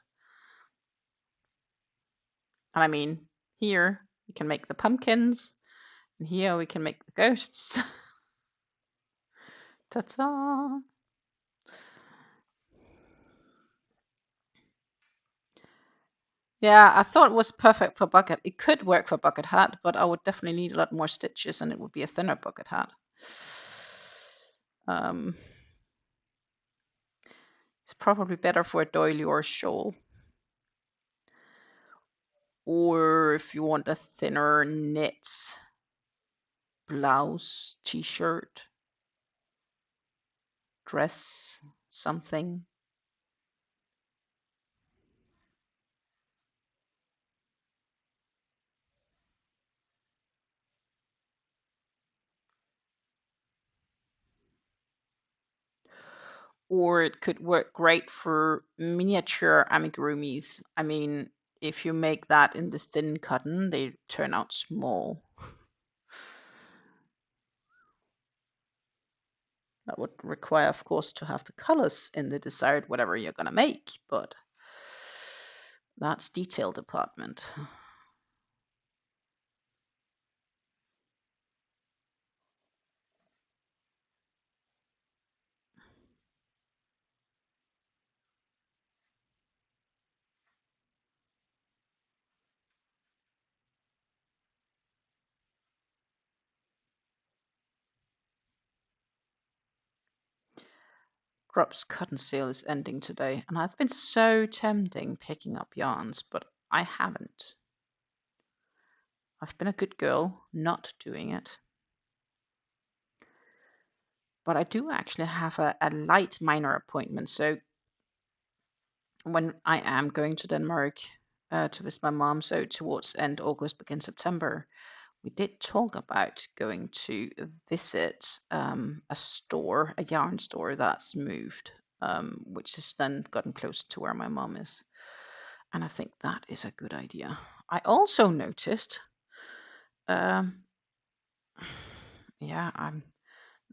And I mean, here we can make the pumpkins, and here we can make the ghosts. Ta-ta! Yeah, I thought it was perfect for bucket. It could work for bucket hat, but I would definitely need a lot more stitches, and it would be a thinner bucket hat. It's probably better for a doily or a shawl. Or if you want a thinner knit blouse, t-shirt, dress, something. Or it could work great for miniature amigurumis. I mean, if you make that in this thin cotton, they turn out small. That would require, of course, to have the colors in the desired whatever you're going to make, but that's detail department. Drops cotton sale is ending today, and I've been so tempting picking up yarns, but I haven't. I've been a good girl not doing it. But I do actually have a light minor appointment. So when I am going to Denmark to visit my mom, so towards end August, begin September, we did talk about going to visit a store, a yarn store that's moved, which has then gotten closer to where my mom is. And I think that is a good idea. I also noticed, yeah,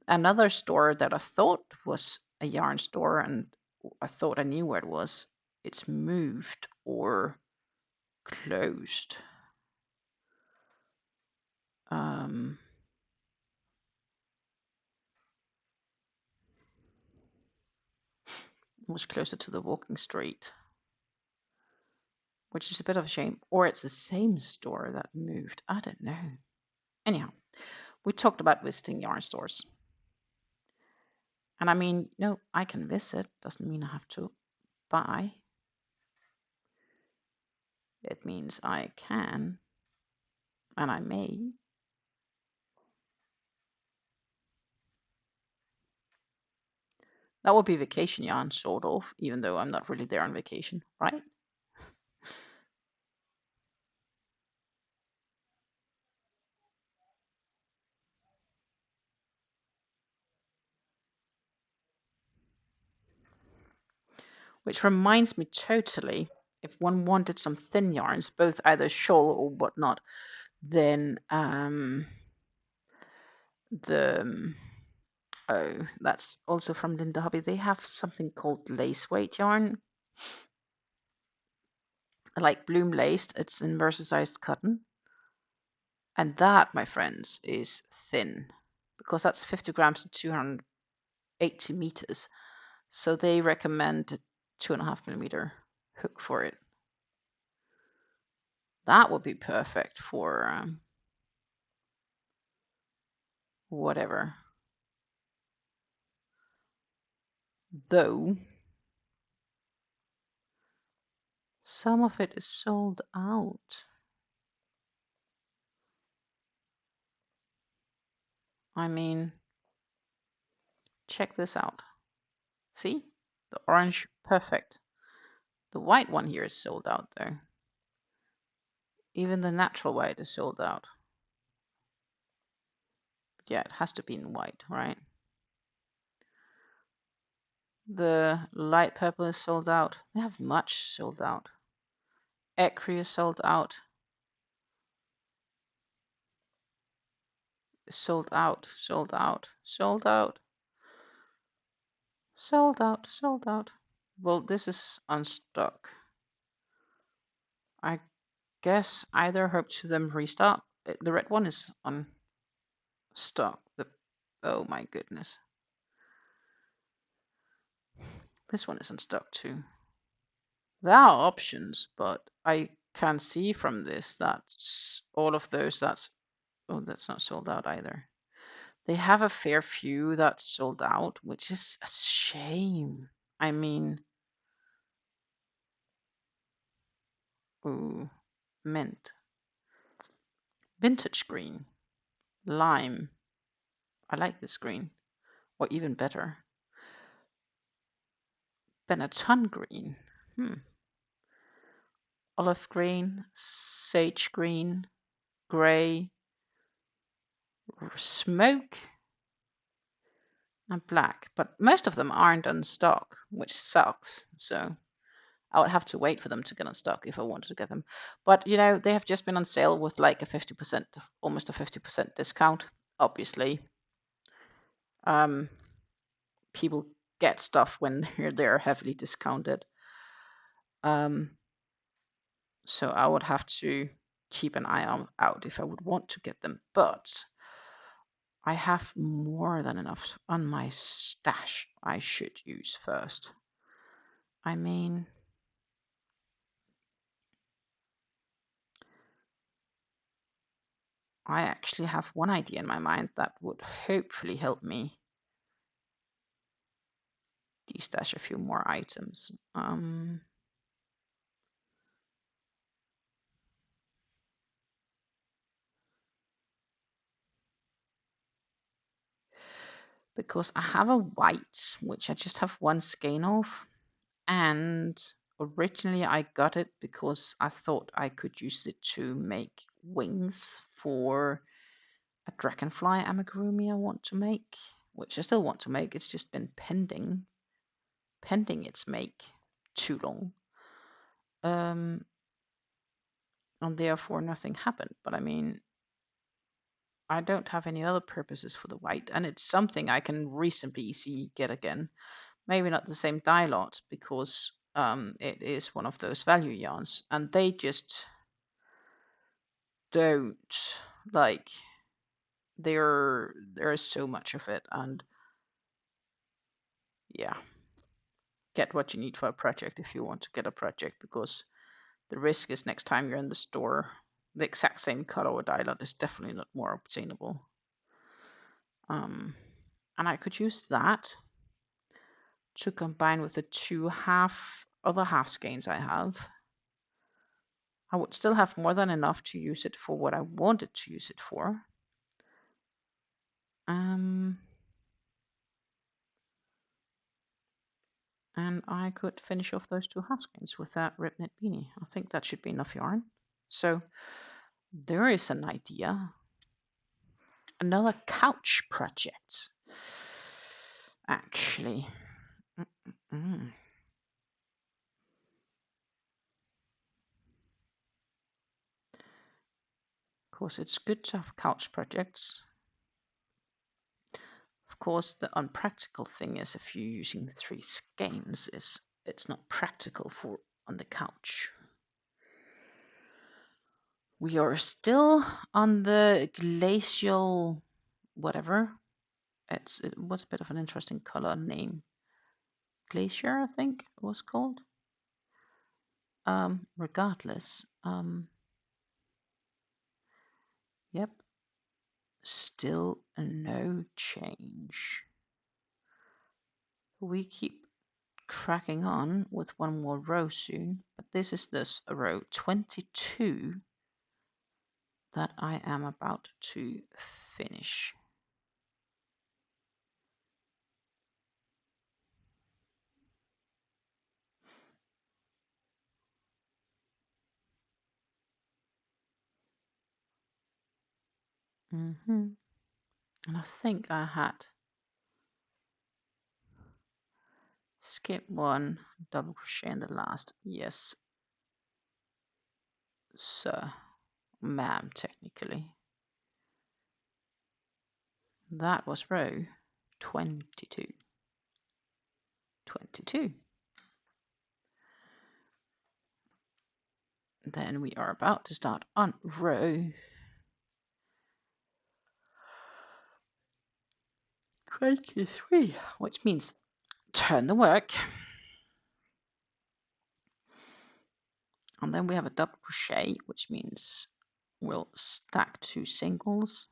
another store that I thought was a yarn store, and I thought I knew where it was. It's moved or closed. It was closer to the walking street, which is a bit of a shame. Or it's the same store that moved. I don't know. Anyhow, we talked about visiting yarn stores. And I mean, no, I can visit. Doesn't mean I have to buy. It means I can, and I may. That would be vacation yarn, sort of, even though I'm not really there on vacation, right? Which reminds me totally, if one wanted some thin yarns, both either shawl or whatnot, then that's also from Linda Hobby. They have something called lace weight yarn, like bloom laced. It's in versicized cotton, and that, my friends, is thin because that's 50 grams to 280 meters. So they recommend a 2.5 millimeter hook for it. That would be perfect for whatever. Though some of it is sold out. I mean, check this out. See? The orange, perfect. The white one here is sold out though. Even the natural white is sold out. But yeah, it has to be in white, right? The light purple is sold out. They have much sold out. Ecru is sold out. Sold out, sold out, sold out. Sold out, sold out. Well, this is on stock. I guess either hope to them restock. The red one is on stock. Oh my goodness. This one is in stock too. There are options, but I can see from this that all of those that's not sold out either. They have a fair few that's sold out, which is a shame. I mean, ooh, mint, vintage green, lime. I like this green, or even better, Benetton green. Olive green, sage green, grey, smoke, and black. But most of them aren't on stock, which sucks. So I would have to wait for them to get on stock if I wanted to get them. But you know, they have just been on sale with like a 50%, almost a 50% discount. Obviously, people get stuff when they're heavily discounted. So I would have to keep an eye out if I would want to get them. But I have more than enough on my stash I should use first. I mean, I actually have one idea in my mind that would hopefully help me destash a few more items. Because I have a white, which I just have one skein of, and originally I got it because I thought I could use it to make wings for a dragonfly amigurumi I want to make, which I still want to make. It's just been pending its make too long. and therefore nothing happened. But I mean, I don't have any other purposes for the white, and it's something I can reasonably easily get again. Maybe not the same dye lot, because it is one of those value yarns, and they just don't like. There is so much of it, and yeah, get what you need for a project if you want to get a project, because the risk is next time you're in the store, the exact same color or dye lot is definitely not more obtainable. And I could use that to combine with the two other half skeins I have. I would still have more than enough to use it for what I wanted to use it for. And I could finish off those two half skeins with that rib knit beanie. I think that should be enough yarn. So there is an idea. Another couch project, actually. Of course, it's good to have couch projects. Of course, the unpractical thing is if you're using the 3 skeins, it's not practical for on the couch. We are still on the glacial whatever. It was a bit of an interesting color name. Glacier, I think it was called. Regardless, yep, still no change. We keep cracking on with one more row soon, but this is row 22 that I am about to finish. And I think I had skip one, double crochet in the last. Yes, sir, ma'am, technically. That was row 22. 22. Then we are about to start on row 23, which means turn the work. And then we have a double crochet, which means we'll stack 2 singles.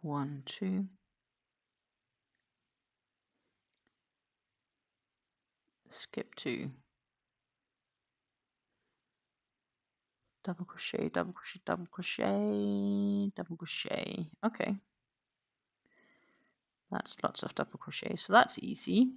One, two. Skip 2. Double crochet, double crochet, double crochet, double crochet. Okay. That's lots of double crochet, so that's easy.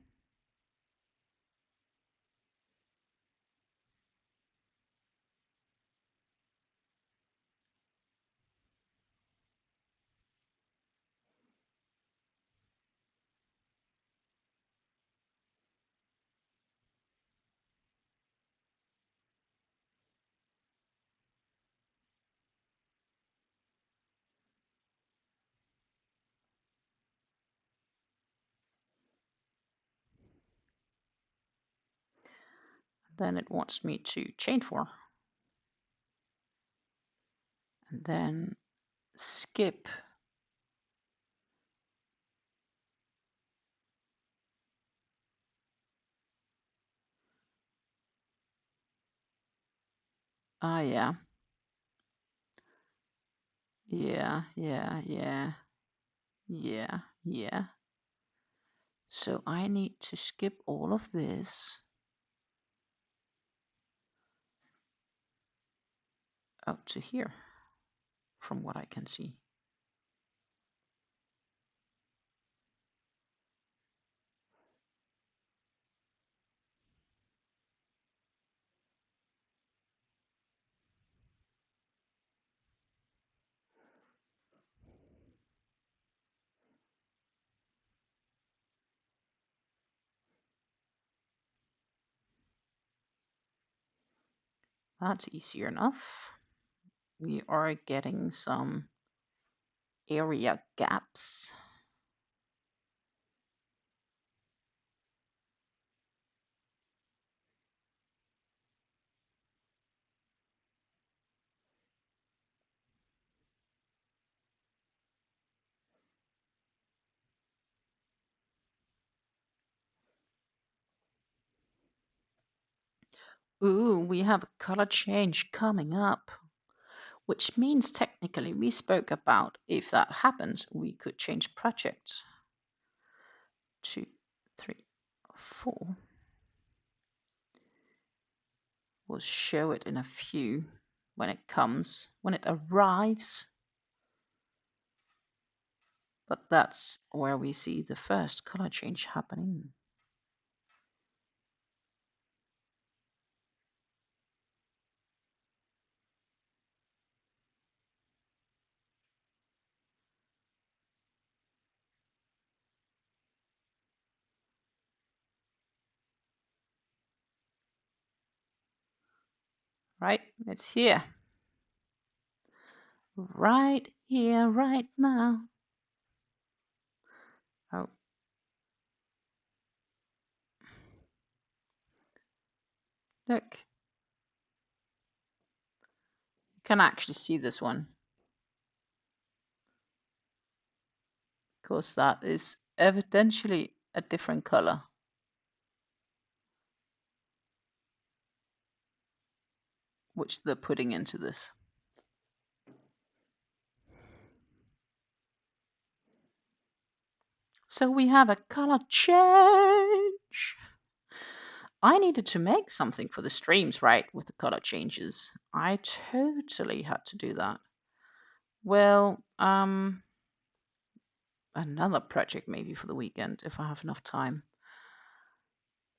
Then it wants me to chain 4. And then skip. Ah, yeah. Yeah. So I need to skip all of this out to here, from what I can see. That's easier enough. We are getting some area gaps. Ooh, we have a color change coming up, which means technically we spoke about if that happens, we could change projects. 2, 3, 4. We'll show it in a few when it comes, when it arrives. But that's where we see the first color change happening. Right, it's here. Right here, right now. Oh. Look. You can actually see this one. Because that is evidentially a different color. Which they're putting into this. So we have a color change. I needed to make something for the streams, right, with the color changes. I totally had to do that. Well, another project maybe for the weekend if I have enough time.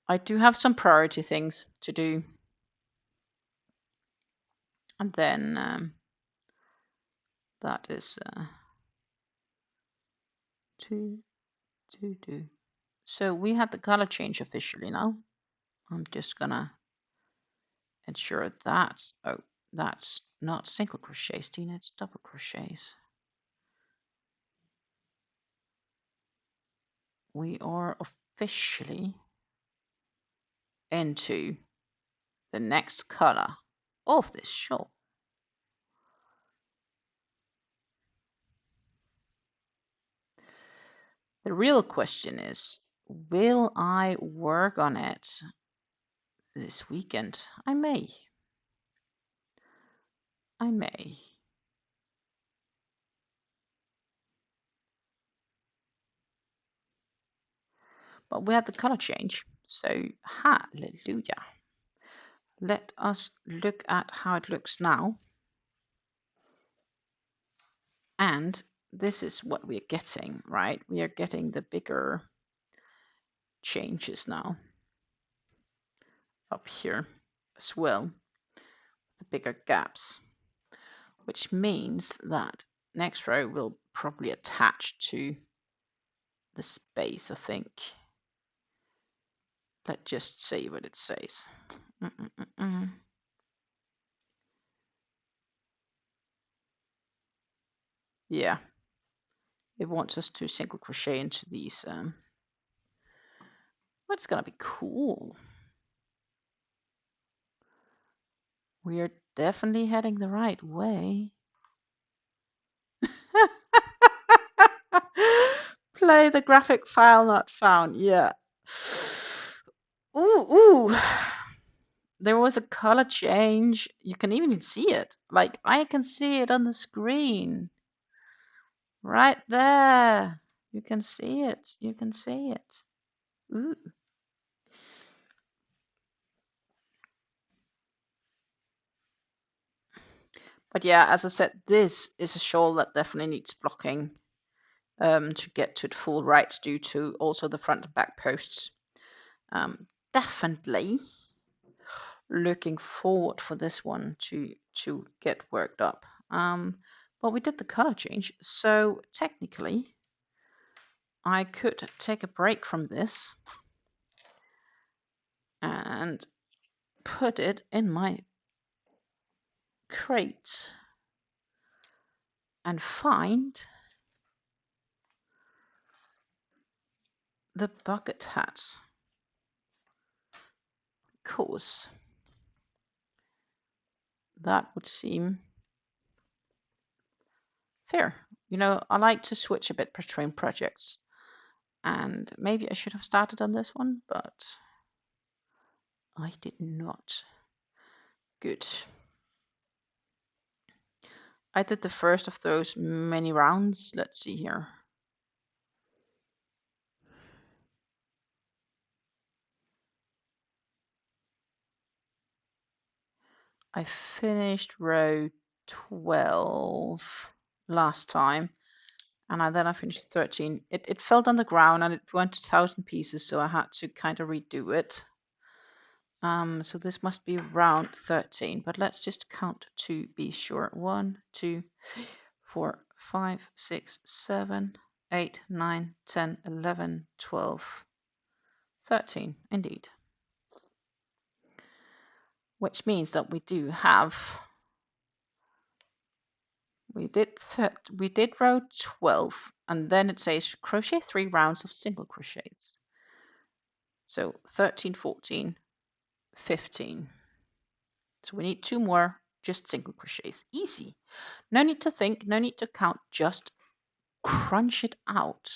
I do have some priority things to do. And then that is to do. So we had the color change officially now. I'm just gonna ensure that's, oh, that's not single crochets, Tina, it's double crochets. We are officially into the next color of this shawl. The real question is, will I work on it this weekend? I may. I may. But we had the color change, so hallelujah. Let us look at how it looks now. And this is what we're getting, right? We are getting the bigger changes now up here as well, the bigger gaps, which means that next row will probably attach to the space, I think. Let's just see what it says. Yeah, it wants us to single crochet into these. It's gonna be cool. We are definitely heading the right way. Play the graphic file not found. Yeah. Ooh. There was a color change. You can even see it. Like, I can see it on the screen. Right there. You can see it. You can see it. Ooh. But yeah, as I said, this is a shawl that definitely needs blocking to get to the full right due to also the front and back posts. Definitely looking forward for this one to get worked up. But we did the color change, so technically I could take a break from this and put it in my crate and find the bucket hat, because that would seem fair. You know, I like to switch a bit between projects, and maybe I should have started on this one, but I did not. Good. I did the first of those many rounds. Let's see here. I finished row 12 last time, and then I finished 13. It fell on the ground and it went to 1,000 pieces, so I had to kind of redo it. So this must be round 13, but let's just count to be sure. 1, 2, 3, 4, 5, 6, 7, 8, 9, 10, 11, 12, 13, indeed. Which means that we do have, we did row 12, and then it says crochet 3 rounds of single crochets. So 13, 14, 15. So we need 2 more just single crochets. Easy. No need to think, no need to count, just crunch it out.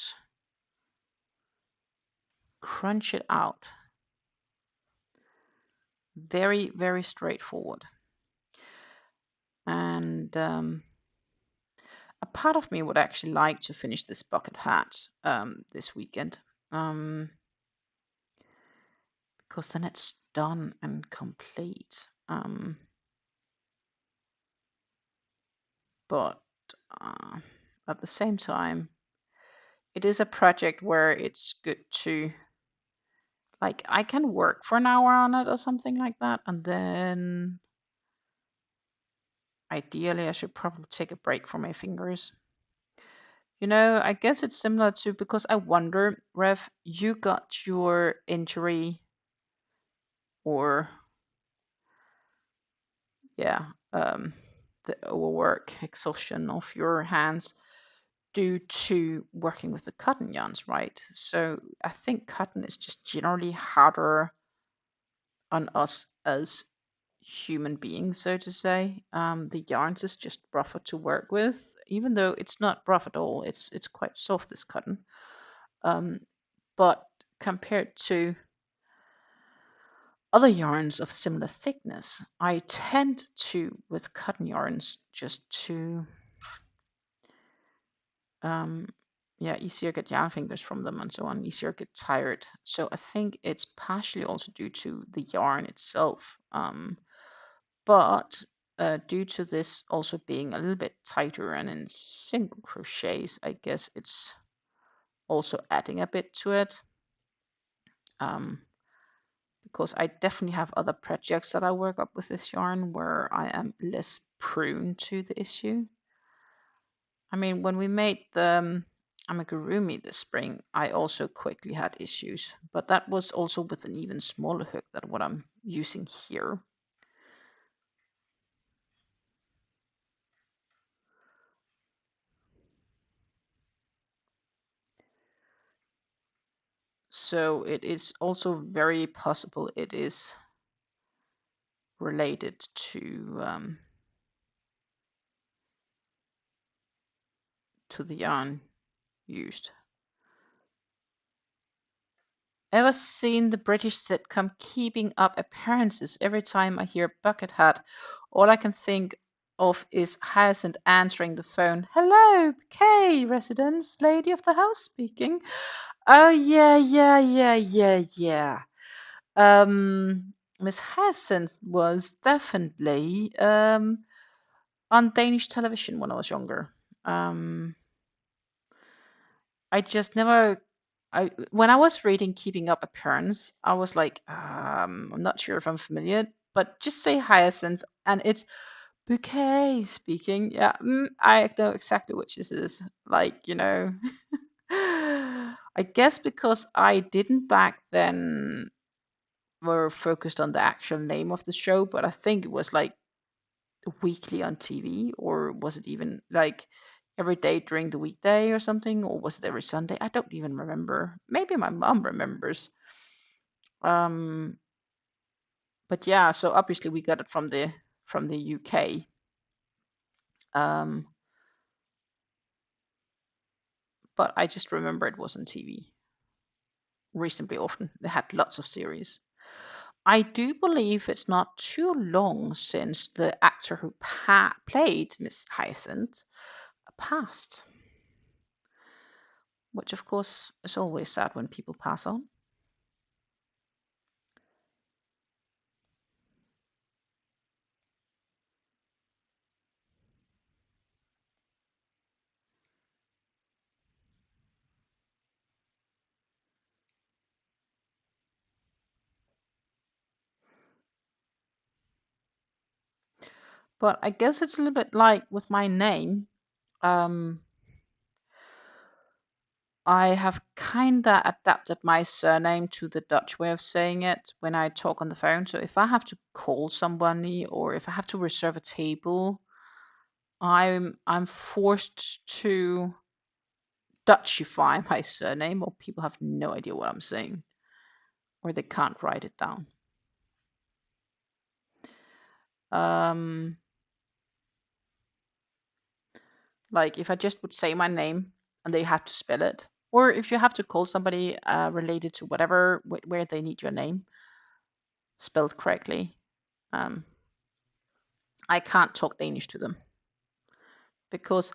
Crunch it out. Very, very straightforward. And a part of me would actually like to finish this bucket hat this weekend. Because then it's done and complete. But at the same time, it is a project where it's good to, like, I can work for an hour on it or something like that, and then ideally I should probably take a break from my fingers. You know, I guess it's similar to, because I wonder, Rev, you got your injury or the overwork, exhaustion of your hands due to working with the cotton yarns, right? So I think cotton is just generally harder on us as human beings, so to say. The yarns is just rougher to work with, even though it's not rough at all. It's quite soft, this cotton. But compared to other yarns of similar thickness, I tend to, with cotton yarns, just to easier get yarn fingers from them and so on, easier get tired. So I think it's partially also due to the yarn itself. But due to this also being a little bit tighter and in single crochets, I guess it's also adding a bit to it. Because I definitely have other projects that I work up with this yarn where I am less prone to the issue. I mean, when we made the amigurumi this spring, I also quickly had issues, but that was also with an even smaller hook than what I'm using here. So it is also very possible it is related to the yarn used. Ever seen the British sitcom Keeping Up Appearances? Every time I hear bucket hat, all I can think of is Hyacinth answering the phone. Hello, Kay, residence, lady of the house speaking. Oh yeah. Miss Hyacinth was definitely on Danish television when I was younger. I just never. When I was reading Keeping Up Appearance, I was like, I'm not sure if I'm familiar, but just say Hyacinth, and it's Bouquet speaking. Yeah, I know exactly which this is. Like, you know, I guess because I didn't back then were focused on the actual name of the show, but I think it was like weekly on TV, or was it even like every day during the weekday or something, or was it every Sunday? I don't even remember. Maybe my mom remembers. Um, but yeah, so obviously we got it from the UK. But I just remember it was on TV reasonably often. They had lots of series. I do believe it's not too long since the actor who played Miss Hyacinth passed, which of course is always sad when people pass on. But I guess it's a little bit like with my name. I have kinda adapted my surname to the Dutch way of saying it when I talk on the phone. So if I have to call somebody or if I have to reserve a table, I'm forced to Dutchify my surname, or people have no idea what I'm saying, or they can't write it down. Like if I just would say my name and they have to spell it, or if you have to call somebody related to whatever where they need your name spelled correctly, I can't talk Danish to them because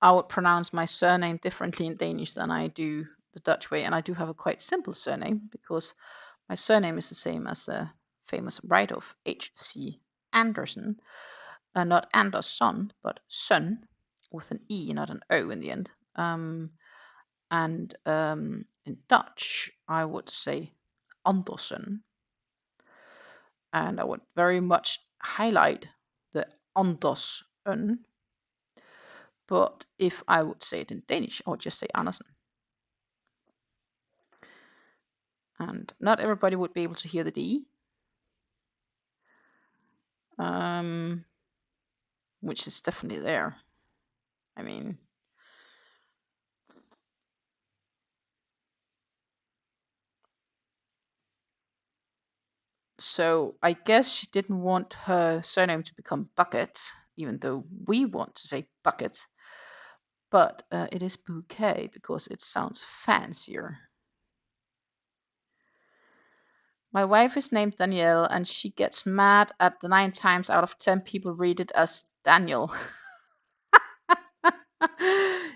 I would pronounce my surname differently in Danish than I do the Dutch way, and I do have a quite simple surname because my surname is the same as the famous writer of H.C. Andersen, not Andersson, but son with an E, not an O in the end. And in Dutch, I would say Andersen, and I would very much highlight the Andersen. But if I would say it in Danish, I would just say Andersen. And not everybody would be able to hear the D, which is definitely there. I mean, so I guess she didn't want her surname to become Bucket, even though we want to say Bucket. But it is Bouquet because it sounds fancier. My wife is named Danielle, and she gets mad at the 9 times out of 10 people read it as Daniel.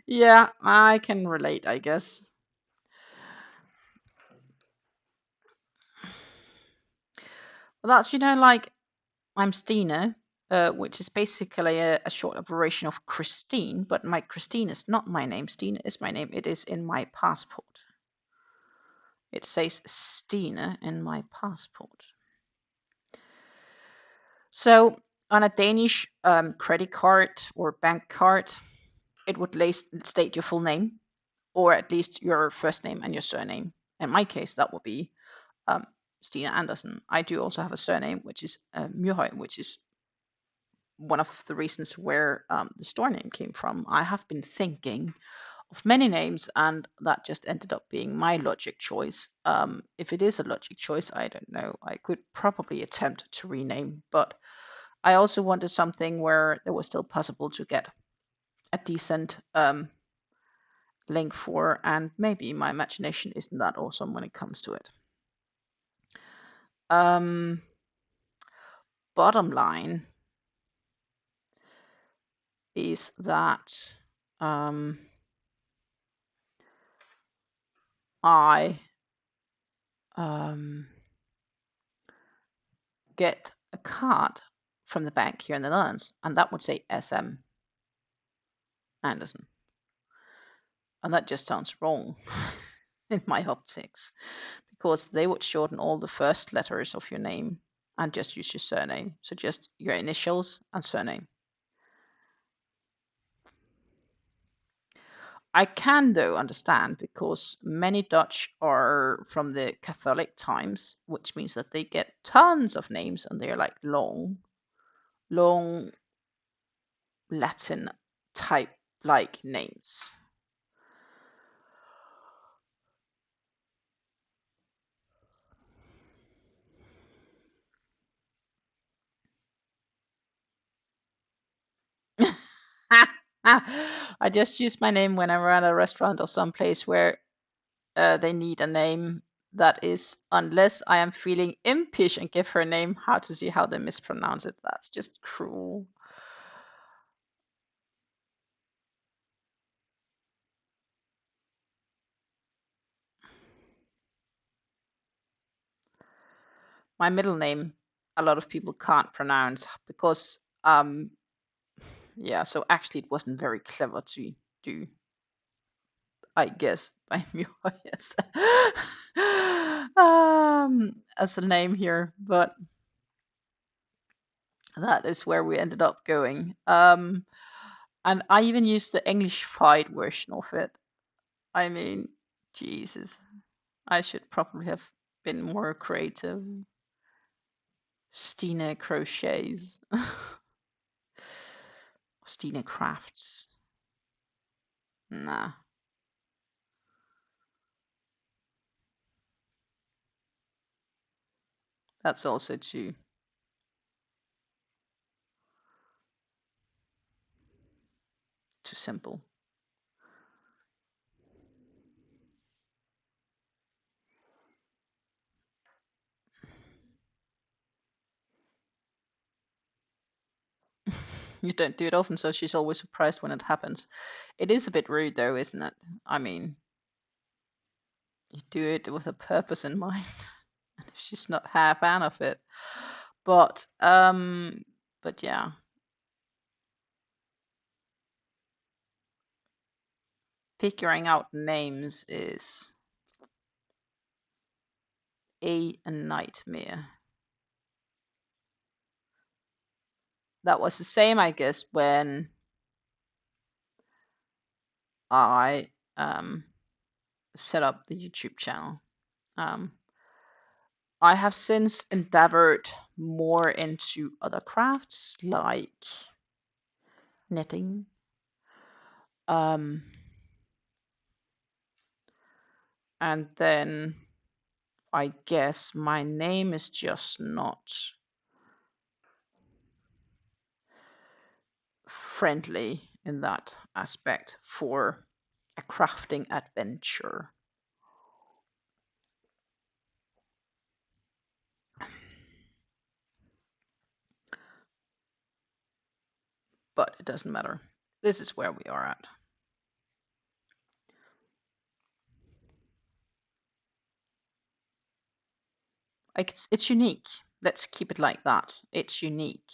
Yeah, I can relate, I guess. Well, that's, like I'm Stina, which is basically a short abbreviation of Christine, but my Christine is not my name. Stina is my name. It is in my passport. It says Stina in my passport. So on a Danish credit card or bank card, it would state your full name, or at least your first name and your surname. In my case, that would be Stina Andersen. I do also have a surname, which is Myrhøj, which is one of the reasons where the store name came from. I have been thinking of many names, and that just ended up being my logic choice. If it is a logic choice, I don't know. I could probably attempt to rename, but I also wanted something where it was still possible to get a decent link for, and maybe my imagination isn't that awesome when it comes to it. Bottom line is that I get a card from the bank here in the Netherlands, and that would say SM Andersen. And that just sounds wrong in my optics, because they would shorten all the first letters of your name and just use your surname. So just your initials and surname. I can, though, understand, because many Dutch are from the Catholic times, which means that they get tons of names and they're like long Latin type like names. I just use my name when I'm at a restaurant or someplace where they need a name that is, unless I am feeling impish and give her a name, how to see how they mispronounce it. That's just cruel. My middle name, a lot of people can't pronounce because, yeah, so actually it wasn't very clever to do, I guess, by MyWorldofCrochet as a name here, but that is where we ended up going. And I even used the English-fied version of it. I mean, Jesus, I should probably have been more creative. Stina Crochets. Stina Crafts. Nah. That's also too simple. You don't do it often, so she's always surprised when it happens. It is a bit rude though, isn't it? I mean, you do it with a purpose in mind. And if she's not a fan of it. But yeah. Figuring out names is a nightmare. That was the same, I guess, when I set up the YouTube channel. I have since endeavored more into other crafts like knitting. And then I guess my name is just not friendly in that aspect for a crafting adventure. But it doesn't matter. This is where we are at. Like it's unique. Let's keep it like that. It's unique.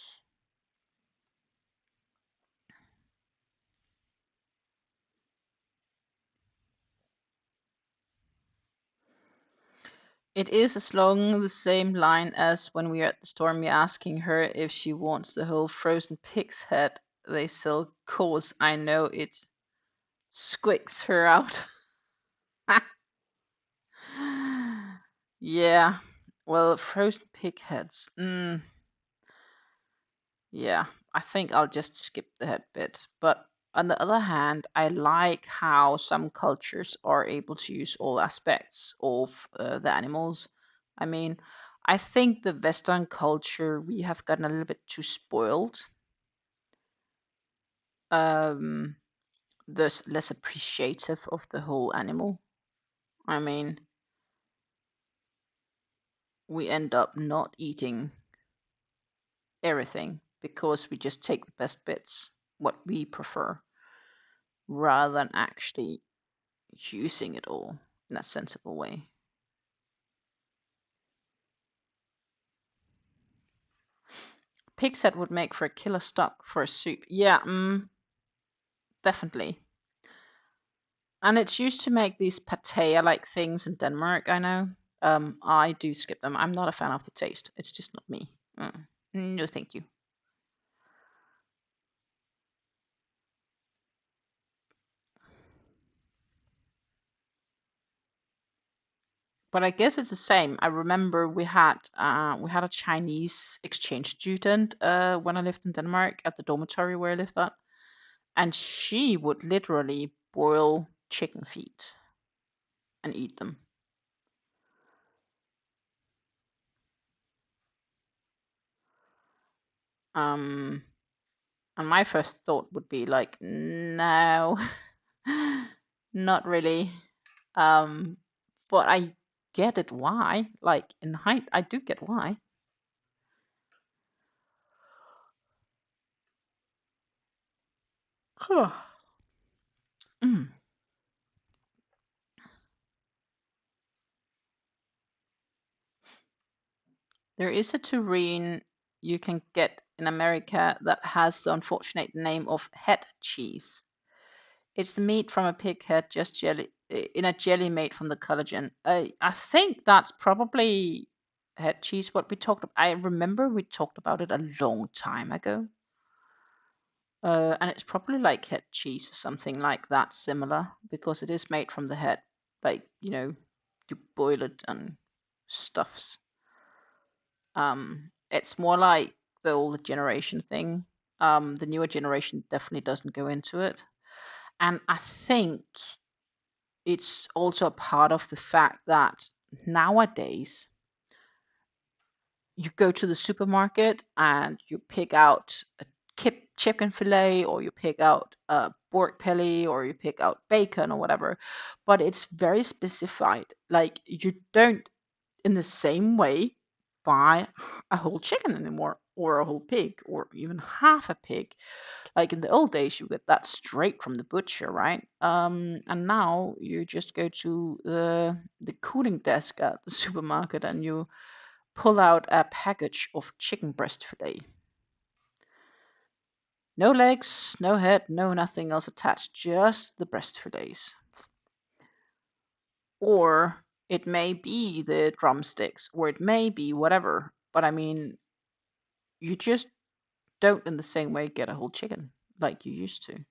It is along the same line as when we are at the store, me asking her if she wants the whole frozen pig's head they sell, cause I know it squicks her out. Yeah, well, frozen pig heads. Yeah, I think I'll just skip the head bit. But on the other hand, I like how some cultures are able to use all aspects of the animals. I mean, I think the Western culture, we have gotten a little bit too spoiled. There's less appreciative of the whole animal. I mean, we end up not eating everything because we just take the best bits, what we prefer, rather than actually using it all in a sensible way. Pig's head would make for a killer stock for a soup. Yeah, definitely. And it's used to make these paella-like things in Denmark, I know. I do skip them. I'm not a fan of the taste. It's just not me. No, thank you. But I guess it's the same. I remember we had a Chinese exchange student when I lived in Denmark at the dormitory where I lived at. And she would literally boil chicken feet and eat them. And my first thought would be like, no, not really. But I get it why. Like in height, I do get why. Mm. There is a terrine you can get in America that has the unfortunate name of head cheese. It's the meat from a pig head, just jelly in a jelly made from the collagen. I think that's probably head cheese. What we talked about. I remember we talked about it a long time ago. And it's probably like head cheese or something like that, similar, because it is made from the head. Like, you boil it and stuffs. It's more like the older generation thing. The newer generation definitely doesn't go into it. And I think it's also a part of the fact that nowadays you go to the supermarket and you pick out a chicken fillet, or you pick out a pork belly, or you pick out bacon or whatever, but it's very specified. Like you don't in the same way buy a whole chicken anymore, or a whole pig, or even half a pig. Like in the old days, you get that straight from the butcher, right? And now you just go to the cooling desk at the supermarket and you pull out a package of chicken breast fillet. No legs, no head, no nothing else attached, just the breast fillets. Or it may be the drumsticks, or it may be whatever. But I mean, you just don't in the same way get a whole chicken like you used to.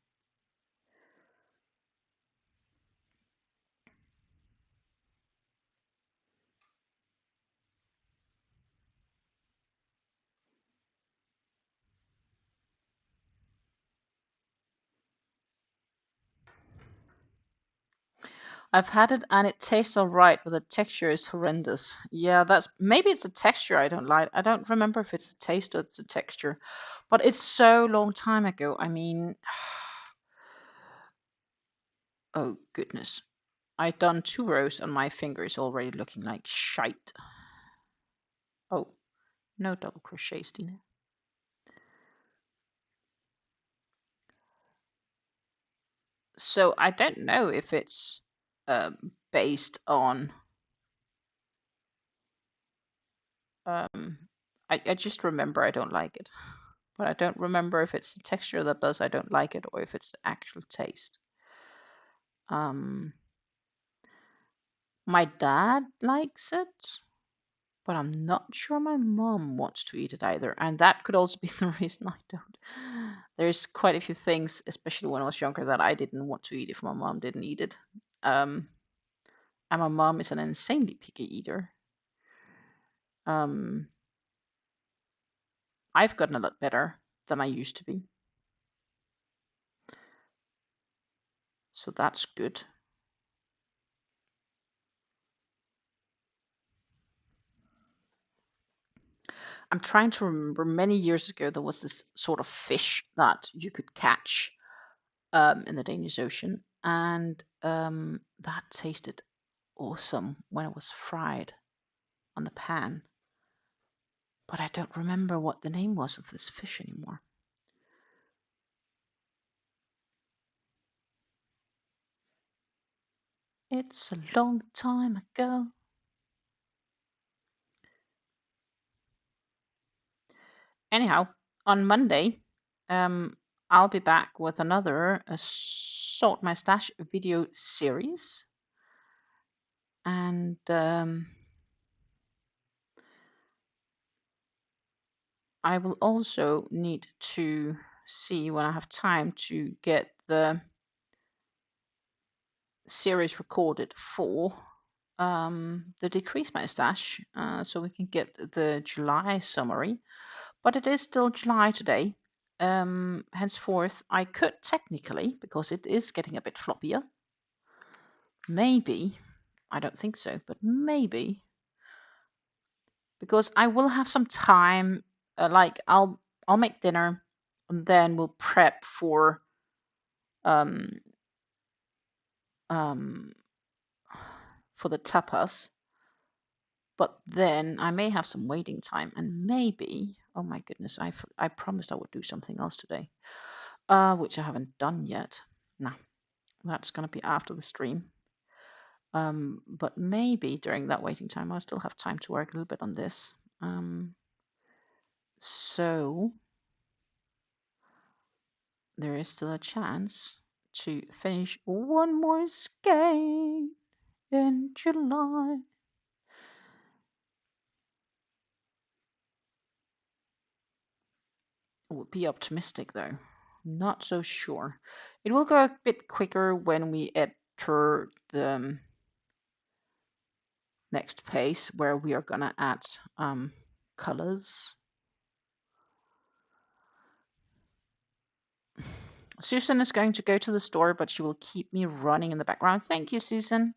I've had it and it tastes all right, but the texture is horrendous. Yeah, that's maybe it's the texture I don't like. I don't remember if it's the taste or it's the texture, but it's so long time ago. I mean, oh goodness. I've done 2 rows and my finger is already looking like shite. Oh, no double crochet, Stina. So I don't know if it's based on I just remember I don't like it, but I don't remember if it's the texture that does I don't like it, or if it's the actual taste. My dad likes it, but I'm not sure my mom wants to eat it either, and that could also be the reason I don't. There's quite a few things, especially when I was younger, that I didn't want to eat if my mom didn't eat it. And my mom is an insanely picky eater. I've gotten a lot better than I used to be, so that's good. I'm trying to remember, many years ago there was this sort of fish that you could catch in the Danish Ocean, and that tasted awesome when it was fried on the pan. But I don't remember what the name was of this fish anymore. It's a long time ago. Anyhow, on Monday, I'll be back with another Sort My Stash video series. And I will also need to see when I have time to get the series recorded for the Decrease My Stash, so we can get the July summary. But it is still July today, henceforth, I could technically, because it is getting a bit floppier, maybe, I don't think so, but maybe, because I will have some time, like I'll make dinner, and then we'll prep for um for the tapas. But then I may have some waiting time, and maybe, oh my goodness, I promised I would do something else today, which I haven't done yet. Nah, that's gonna be after the stream. But maybe during that waiting time, I'll still have time to work a little bit on this. So there is still a chance to finish one more skein in July. Would be optimistic though. Not so sure. It will go a bit quicker when we enter the next phase where we are gonna add colors. Susan is going to go to the store, but she will keep me running in the background. Thank you, Susan.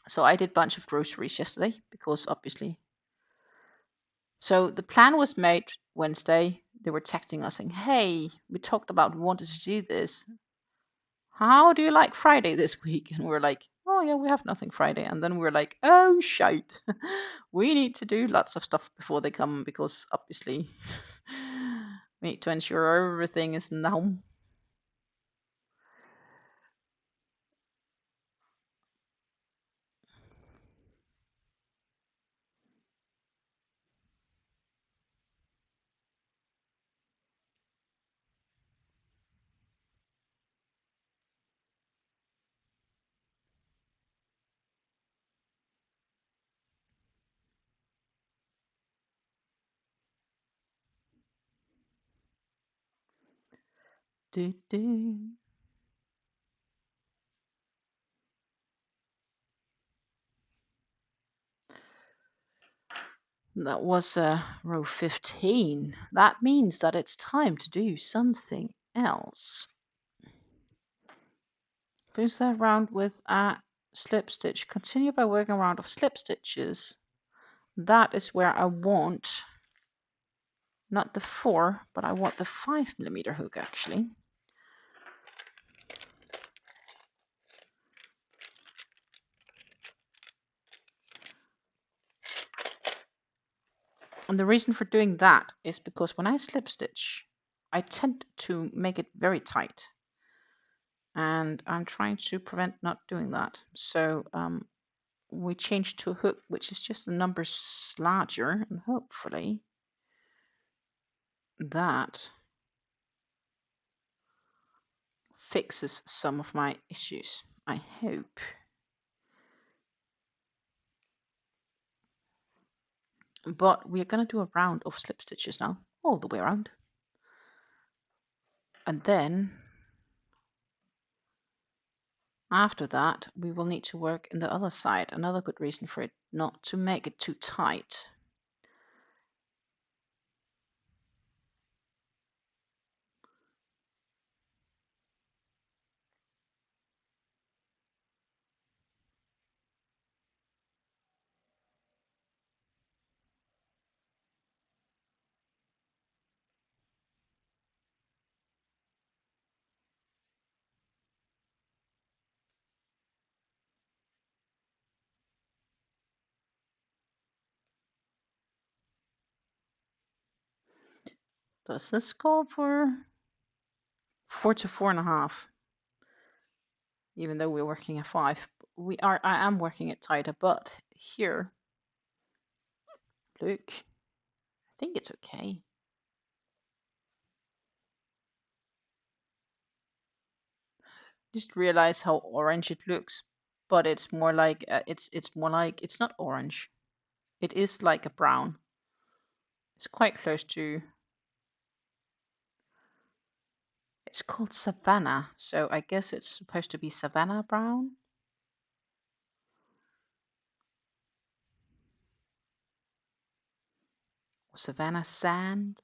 So I did a bunch of groceries yesterday because obviously. So the plan was made Wednesday. They were texting us saying, hey, we talked about we wanted to do this. How do you like Friday this week? And we're like, oh yeah, we have nothing Friday. And then we're like, oh shite. We need to do lots of stuff before they come because obviously we need to ensure everything is now. Do, do. That was row 15. That means that it's time to do something else. Finish that round with a slip stitch. Continue by working a round of slip stitches. That is where I want not the 4, but I want the 5mm hook actually. And the reason for doing that is because when I slip stitch, I tend to make it very tight. And I'm trying to prevent not doing that. So we changed to a hook, which is just the numbers larger, and hopefully that fixes some of my issues. I hope. But we're going to do a round of slip stitches now, all the way around. And then after that, we will need to work in the other side. Another good reason for it not to make it too tight. Does this call for 4 to 4.5? Even though we're working at 5, I am working it tighter, but here, look, I think it's okay. Just realize how orange it looks, but it's more like it's not orange. It is like a brown. It's quite close to. It's called Savannah, so I guess it's supposed to be Savannah brown. Savannah Sand.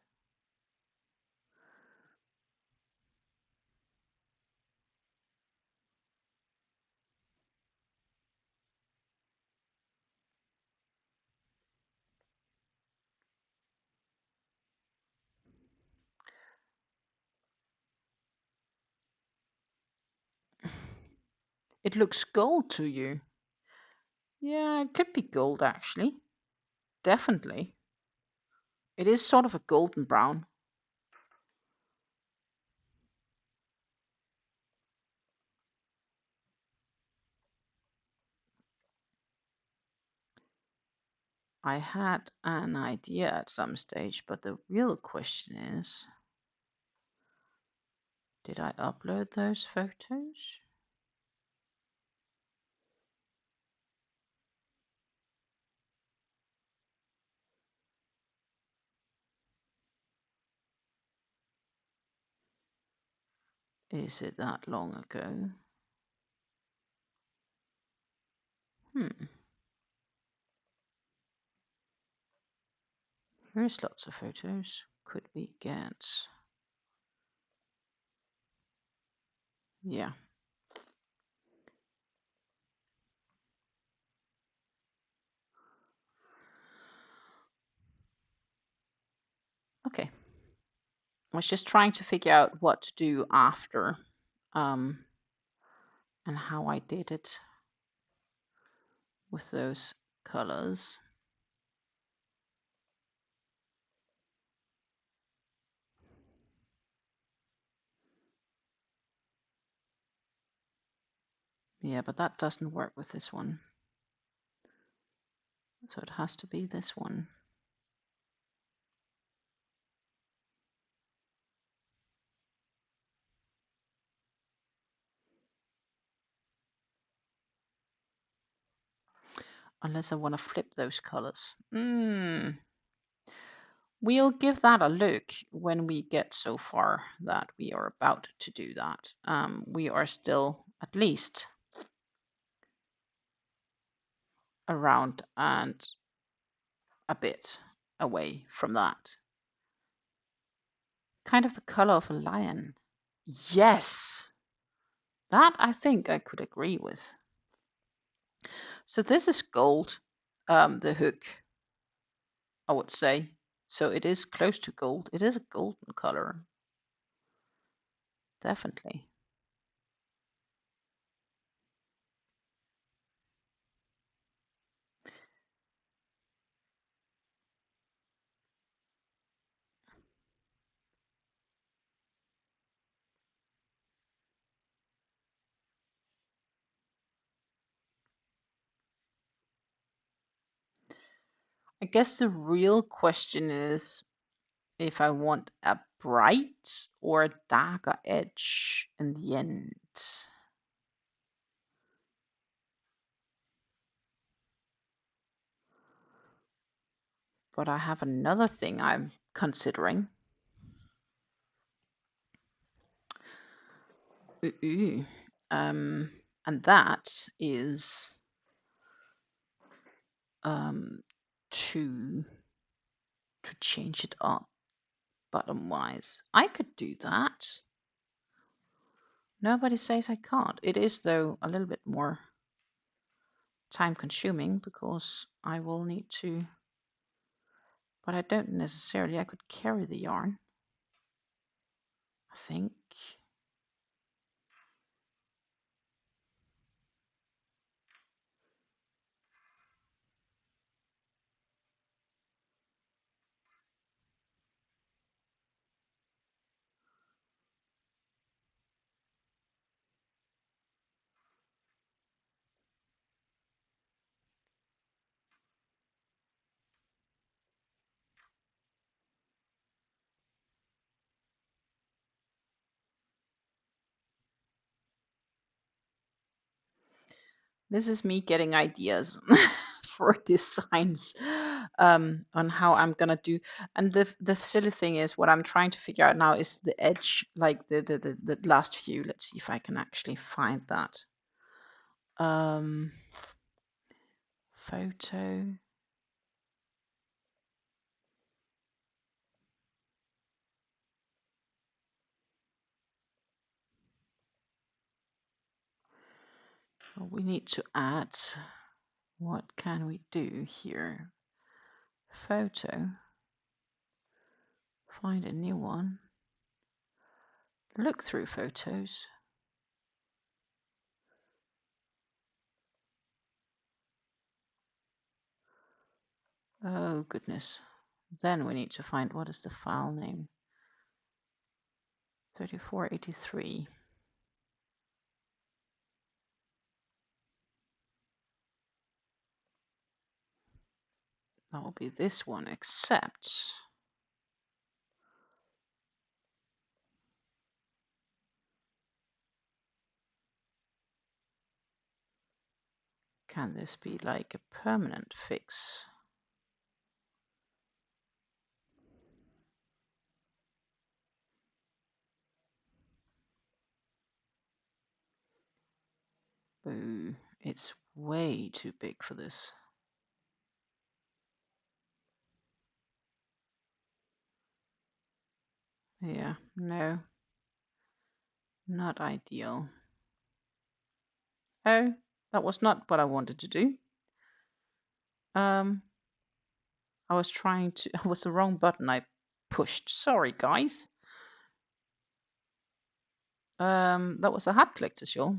It looks gold to you. Yeah, it could be gold actually. Definitely. It is sort of a golden brown. I had an idea at some stage, but the real question is, did I upload those photos? Is it that long ago? Here's lots of photos. Could we get... Yeah. Okay. I was just trying to figure out what to do after and how I did it with those colors. Yeah, but that doesn't work with this one. So it has to be this one. Unless I want to flip those colors. We'll give that a look when we get so far that we are about to do that. We are still at least around and a bit away from that. Kind of the color of a lion. Yes, that I think I could agree with. So this is gold, the hook, I would say. So it is close to gold. It is a golden color. Definitely. I guess the real question is if I want a bright or a darker edge in the end. But I have another thing I'm considering. And that is to change it up bottom wise. I could do that. Nobody says I can't. It is though a little bit more time consuming because I will need to, but I don't necessarily, I could carry the yarn, I think. This is me getting ideas for designs on how I'm gonna do. And the silly thing is, what I'm trying to figure out now is the edge, like the last few. Let's see if I can actually find that. Photo. So we need to add, what can we do here? Photo, find a new one, look through photos. Oh goodness. Then we need to find, what is the file name? 3483. That will be this one, except can this be like a permanent fix? Boo, it's way too big for this. Yeah, no, not ideal. Oh, that was not what I wanted to do. I was trying to, it was the wrong button I pushed. Sorry, guys. That was a hat collector shawl.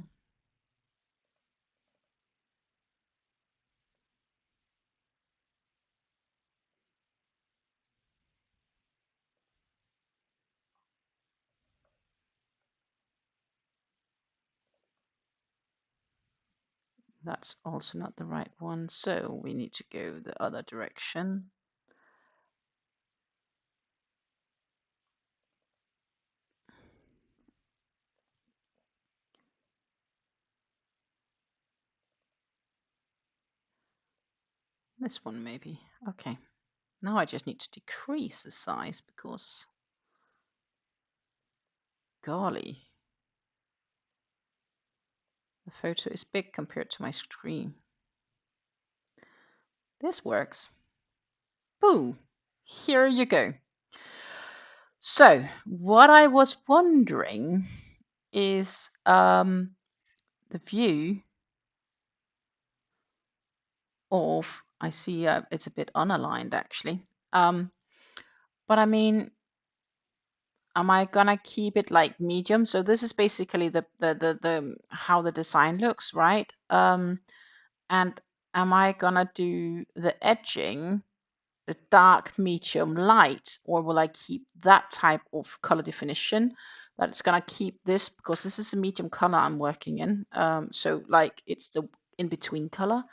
That's also not the right one, so we need to go the other direction. This one maybe. Okay. Now I just need to decrease the size because, golly, the photo is big compared to my screen. This works. Boo! Here you go. So what I was wondering is the view of, I see it's a bit unaligned actually. But I mean, am I gonna keep it like medium? So this is basically the how the design looks, right? And am I gonna do the edging, the dark, medium, light, or will I keep that type of color definition? But it's gonna keep this because this is a medium color I'm working in. So like it's the in between color,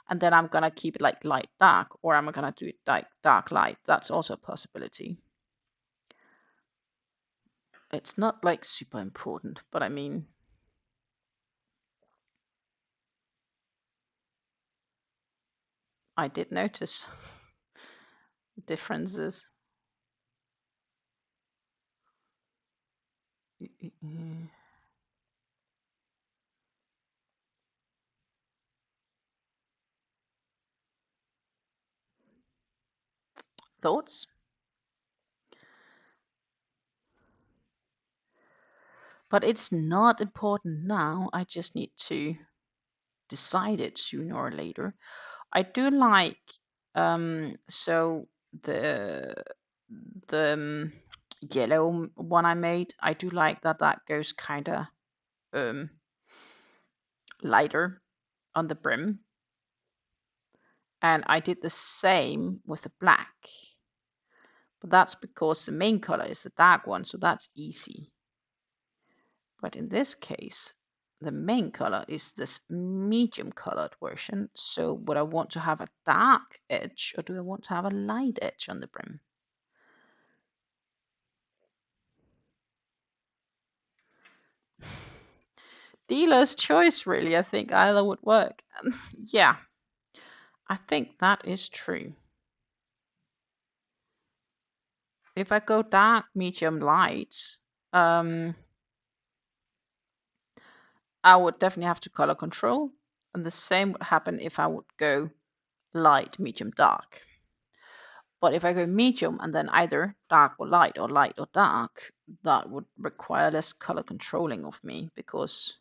and then I'm gonna keep it like light dark, or am I gonna do it like dark light? That's also a possibility. It's not like super important, but I mean, I did notice differences. Thoughts? But it's not important now. I just need to decide it sooner or later. I do like so the yellow one I made. I do like that goes kind of lighter on the brim, and I did the same with the black. But that's because the main color is the dark one, so that's easy. But in this case, the main color is this medium colored version. So would I want to have a dark edge or do I want to have a light edge on the brim? Dealer's choice, really. I think either would work. Yeah, I think that is true. If I go dark, medium, light, I would definitely have to color control. And the same would happen if I would go light, medium, dark. But if I go medium and then either dark or light or dark, that would require less color controlling of me because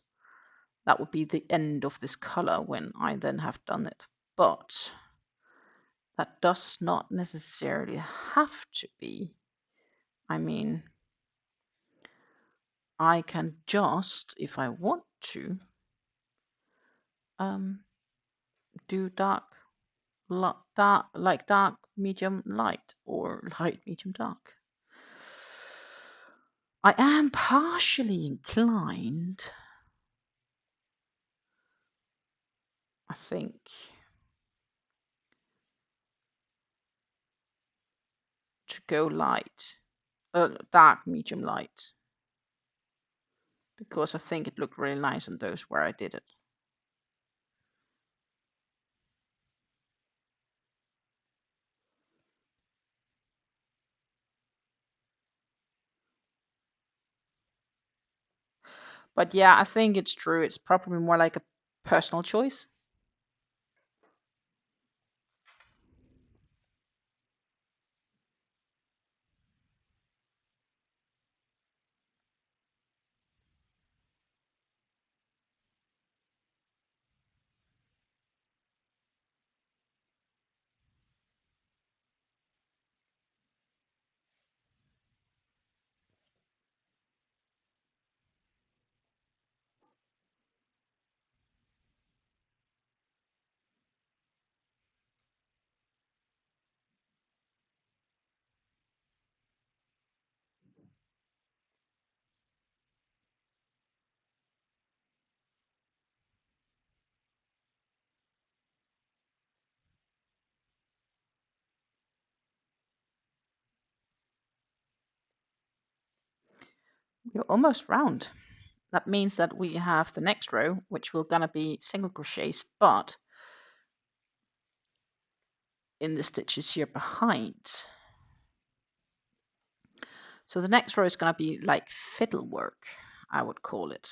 that would be the end of this color when I then have done it. But that does not necessarily have to be. I mean, I can just, if I want to, do dark, dark, medium, light, or light, medium, dark. I am partially inclined, I think, to go light, dark, medium, light, because I think it looked really nice on those where I did it. But yeah, I think it's true. It's probably more like a personal choice. We're almost round. That means that we have the next row, which will gonna be single crochets, but in the stitches here behind. So the next row is gonna be like fiddle work, I would call it.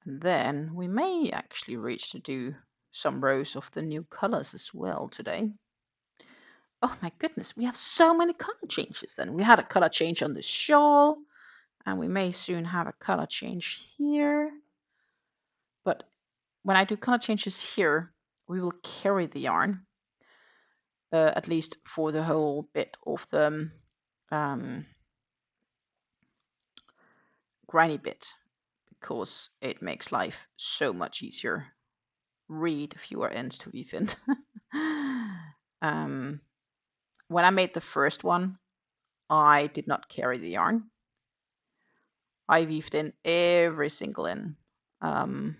And then we may actually reach to do some rows of the new colors as well today. Oh my goodness, we have so many color changes then. We had a color change on the shawl, and we may soon have a color change here. But when I do color changes here, we will carry the yarn, at least for the whole bit of the granny bit, because it makes life so much easier. Read fewer ends to weave in. When I made the first one, I did not carry the yarn. I weaved in every single end. The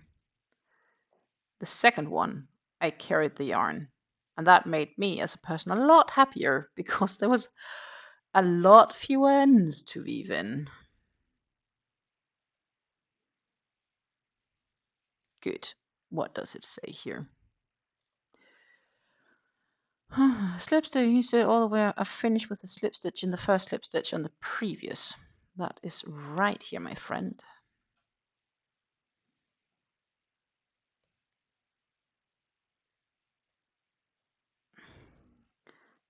second one, I carried the yarn, and that made me as a person a lot happier because there was a lot fewer ends to weave in. Good. What does it say here? Slip stitch, you said all the way I finished with the slip stitch in the first slip stitch on the previous. That is right here, my friend.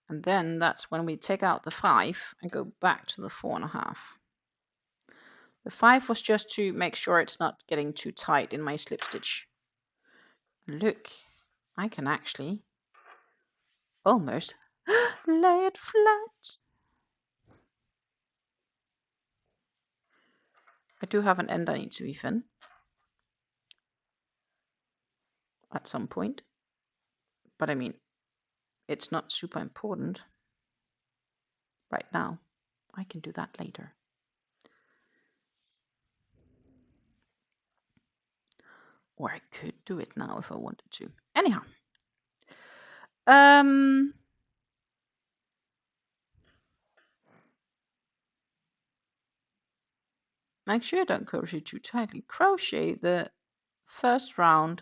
And then that's when we take out the 5 and go back to the 4.5. The 5 was just to make sure it's not getting too tight in my slip stitch. Look, I can actually almost lay it flat. I do have an end I need to weave in at some point, but I mean, it's not super important right now. I can do that later. Or I could do it now if I wanted to. Anyhow. make sure you don't crochet too tightly. Crochet the first round,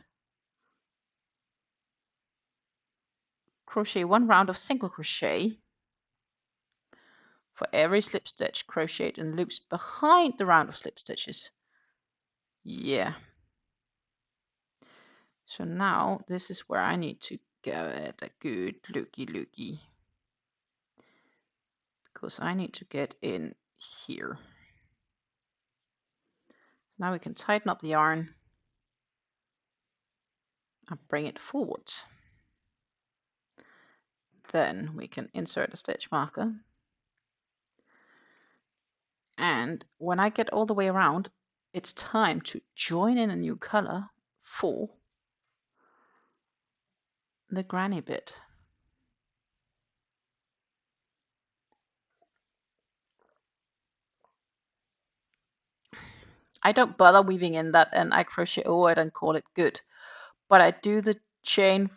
crochet 1 round of single crochet for every slip stitch crocheted in loops behind the round of slip stitches. Yeah. So now this is where I need to go at a good looky, because I need to get in here. Now we can tighten up the yarn and bring it forward. Then we can insert a stitch marker. And when I get all the way around, it's time to join in a new color for the granny bit. I don't bother weaving in that, and I crochet over it and call it good. But I do the chain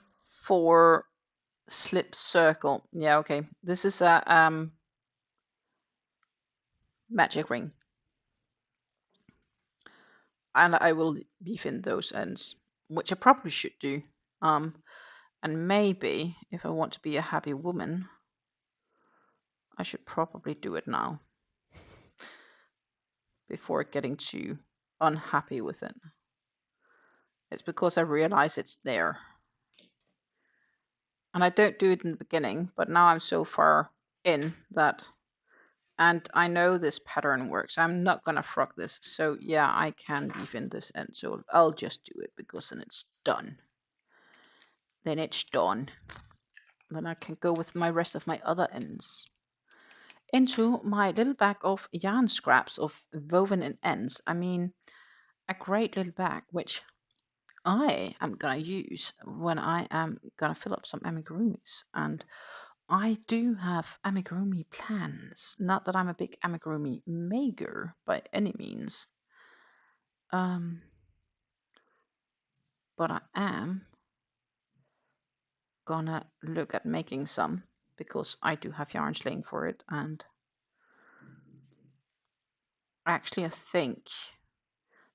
4 slip circle. Yeah, okay. This is a magic ring. And I will weave in those ends, which I probably should do. And maybe if I want to be a happy woman, I should probably do it now before getting too unhappy with it. It's because I realize it's there. And I don't do it in the beginning, but now I'm so far in that, and I know this pattern works. I'm not gonna frog this, so yeah, I can weave in this end. So I'll just do it because then it's done. Then it's done. Then I can go with my rest of my other ends into my little bag of yarn scraps of woven in ends. I mean, a great little bag which I am gonna use when I am gonna fill up some amigurumis. And I do have amigurumi plans. Not that I'm a big amigurumi maker by any means, but I am gonna look at making some because I do have yarn slaying for it. And actually I think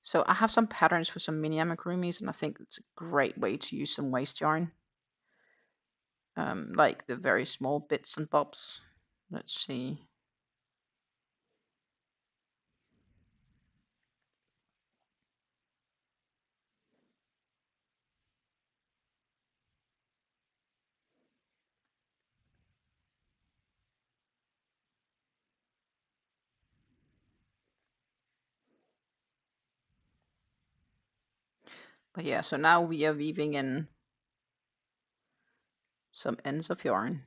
so. I have some patterns for some mini amigurumis, and I think it's a great way to use some waste yarn, like the very small bits and bobs. Let's see. But yeah, so now we are weaving in some ends of yarn.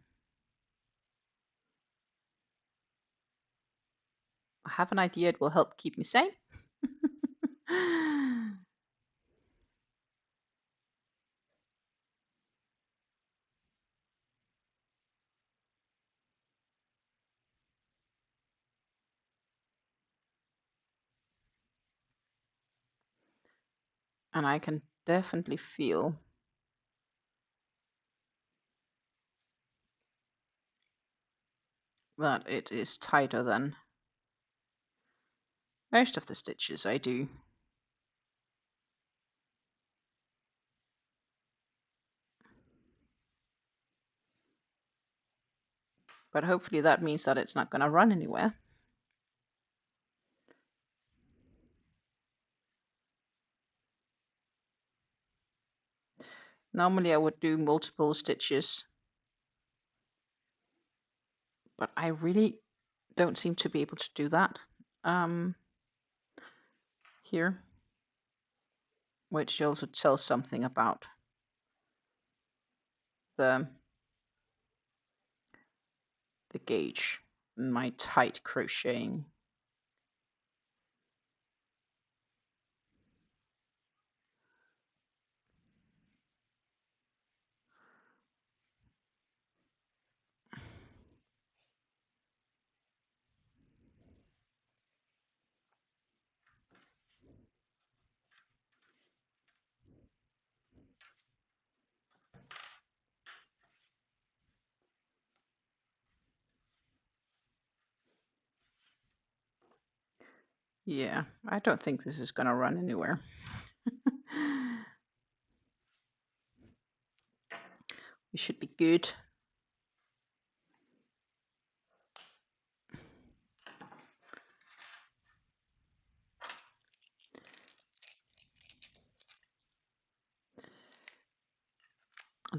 I have an idea it will help keep me sane. And I can definitely feel that it is tighter than most of the stitches I do. But hopefully that means that it's not going to run anywhere. Normally I would do multiple stitches, but I really don't seem to be able to do that here, which also tells something about the gauge in my tight crocheting. Yeah, I don't think this is gonna run anywhere. We should be good.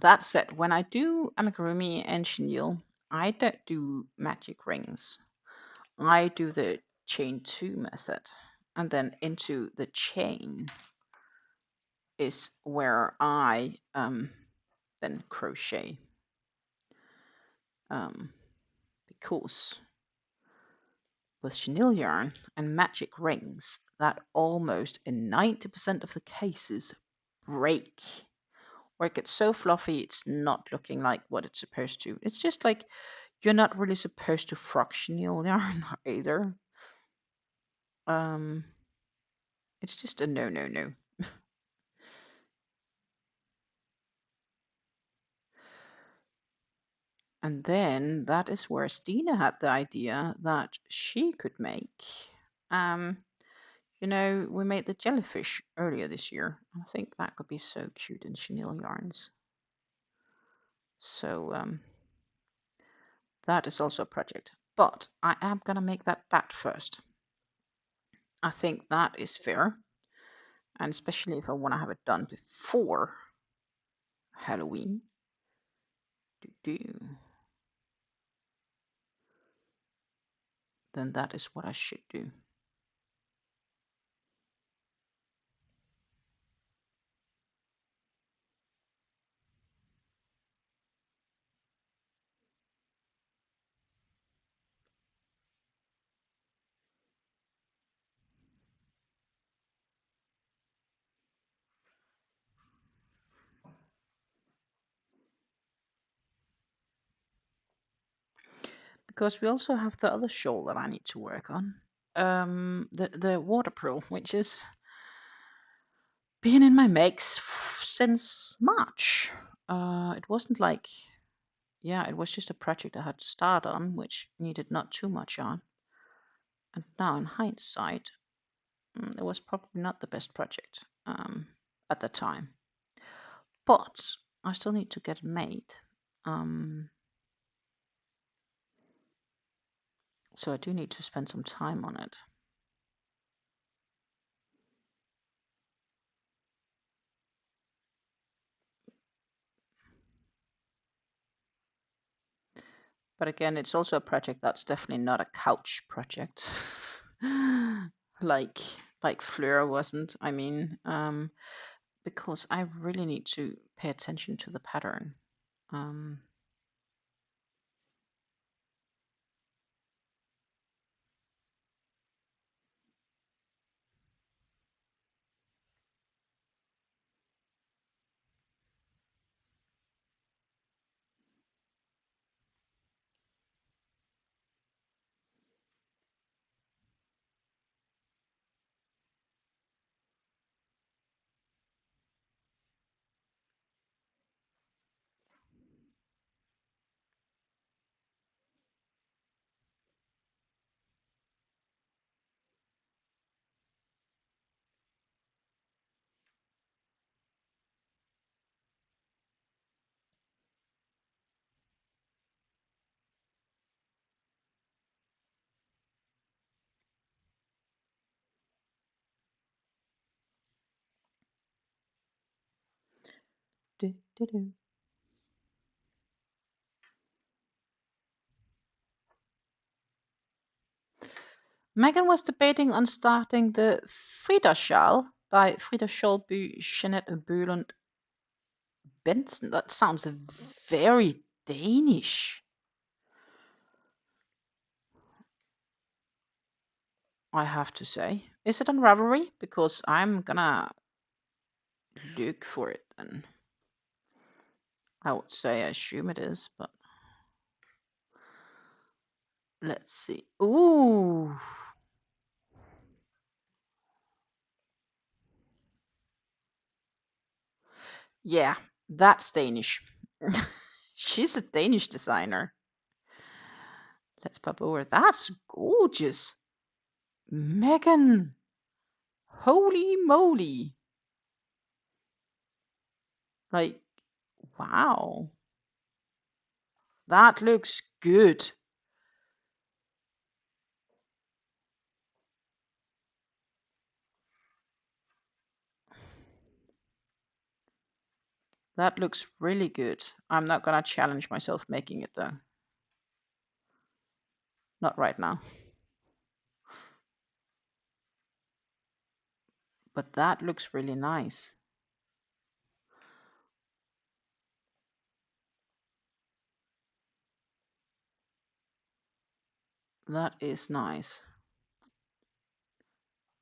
That said, when I do amigurumi and chenille, I don't do magic rings. I do the chain 2 method, and then into the chain is where I then crochet, because with chenille yarn and magic rings, that almost in 90% of the cases break, or it gets so fluffy it's not looking like what it's supposed to. It's just like you're not really supposed to frock chenille yarn either. It's just a no, no, no. And then that is where Stina had the idea that she could make. You know, we made the jellyfish earlier this year. I think that could be so cute in chenille yarns. So that is also a project. But I am going to make that bat first. I think that is fair. And especially if I want to have it done before Halloween. Then that is what I should do. Because we also have the other shawl that I need to work on. The water pearl, which is been in my makes since March. It wasn't like, yeah, it was just a project I had to start on, which needed not too much on. And now in hindsight, it was probably not the best project at the time. But I still need to get it made. So I do need to spend some time on it. But again, it's also a project that's definitely not a couch project, like Fleur wasn't. I mean, because I really need to pay attention to the pattern. Do, do, do. Megan was debating on starting the Frida Shawl by Frida Skjoldby, Jeanette Bølund Benson. That sounds very Danish, I have to say. Is it on Ravelry? Because I'm gonna look for it then. I would say I assume it is, but let's see. Ooh. Yeah, that's Danish. She's a Danish designer. Let's pop over. That's gorgeous. Megan! Holy moly! Like, wow. That looks good. That looks really good. I'm not gonna challenge myself making it though. Not right now. But that looks really nice. That is nice.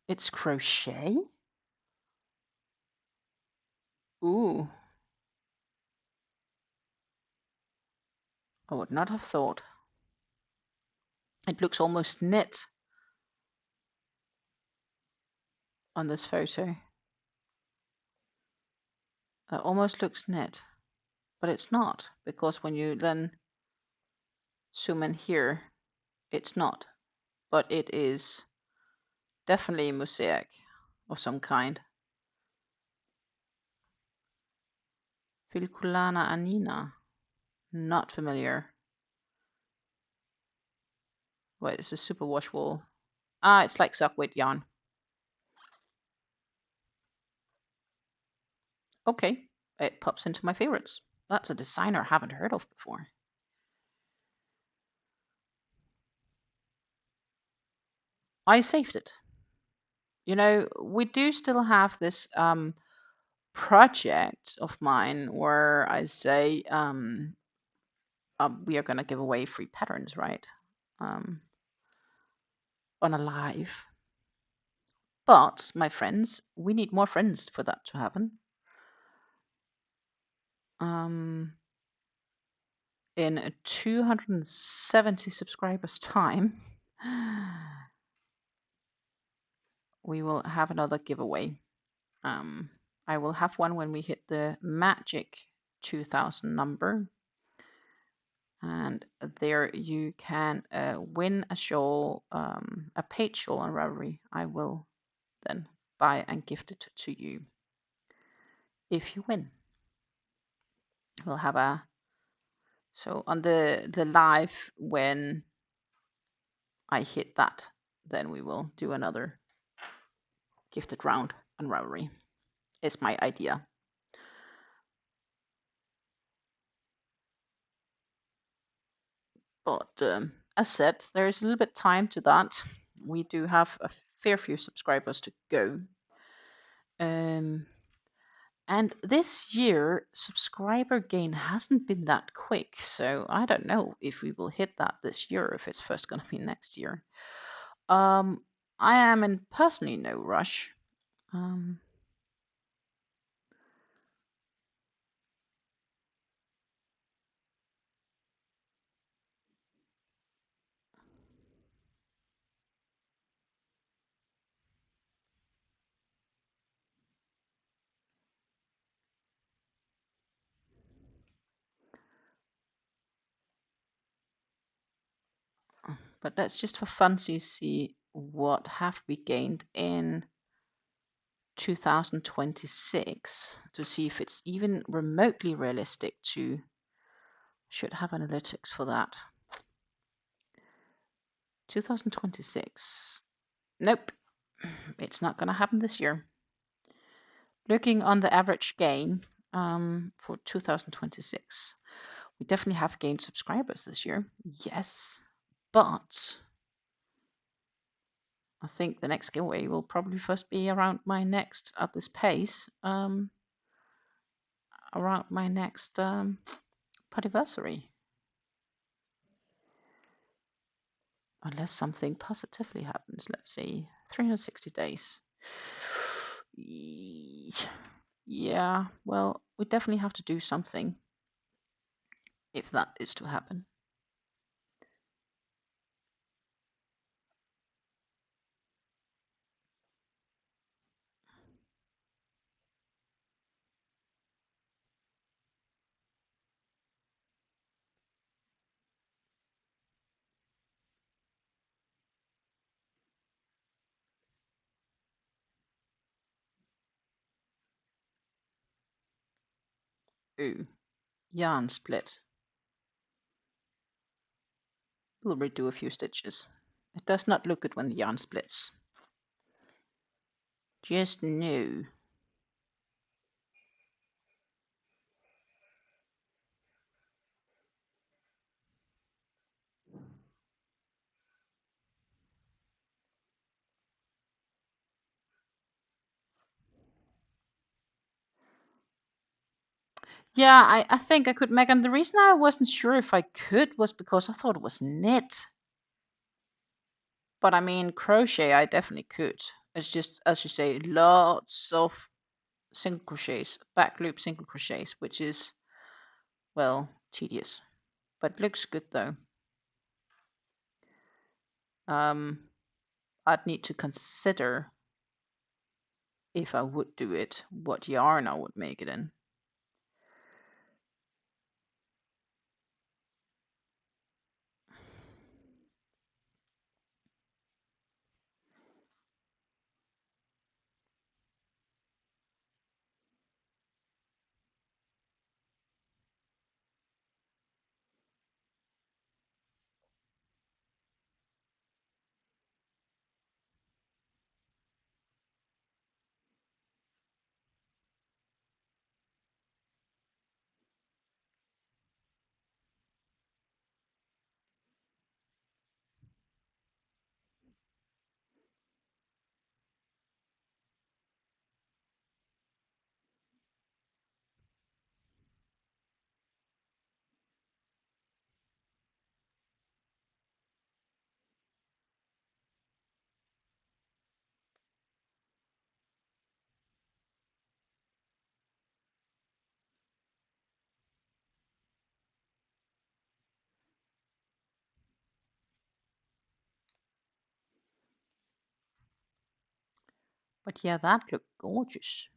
It's crochet? Ooh. I would not have thought. It looks almost knit on this photo. It almost looks knit, but it's not, because when you then zoom in here, it's not. But it is definitely a mosaic of some kind. Filculana anina. Not familiar. Wait, it's a superwash wool. Ah, it's like sock weight yarn. Okay, it pops into my favorites. That's a designer I haven't heard of before. I saved it. You know, we do still have this project of mine where I say we are going to give away free patterns, right? On a live. But, my friends, we need more friends for that to happen. In 270 subscribers time, we will have another giveaway. I will have one when we hit the magic 2000 number. And there you can win a shawl, a paid shawl on Ravelry. I will then buy and gift it to you if you win. We'll have a, so on the live, when I hit that, then we will do another gifted round on Ravelry. Is my idea. But as said, there is a little bit time to that. We do have a fair few subscribers to go. And this year, subscriber gain hasn't been that quick, so I don't know if we will hit that this year, if it's first going to be next year. I am in personally no rush. But that's just for fun, so you see what have we gained in 2026 to see if it's even remotely realistic to. Should have analytics for that. 2026. Nope, it's not going to happen this year. Looking on the average gain for 2026, we definitely have gained subscribers this year. Yes, but I think the next giveaway will probably first be around my next, at this pace, around my next podiversary. Unless something positively happens. Let's see, 360 days. Yeah, well, we definitely have to do something if that is to happen. Ooh, yarn split. We'll redo a few stitches. It does not look good when the yarn splits. Just no. Yeah, I think I could make, and the reason I wasn't sure if I could was because I thought it was knit. But I mean, crochet, I definitely could. It's just, as you say, lots of single crochets, back loop single crochets, which is, well, tedious. But looks good though. I'd need to consider, if I would do it, what yarn I would make it in. But yeah, that looked gorgeous.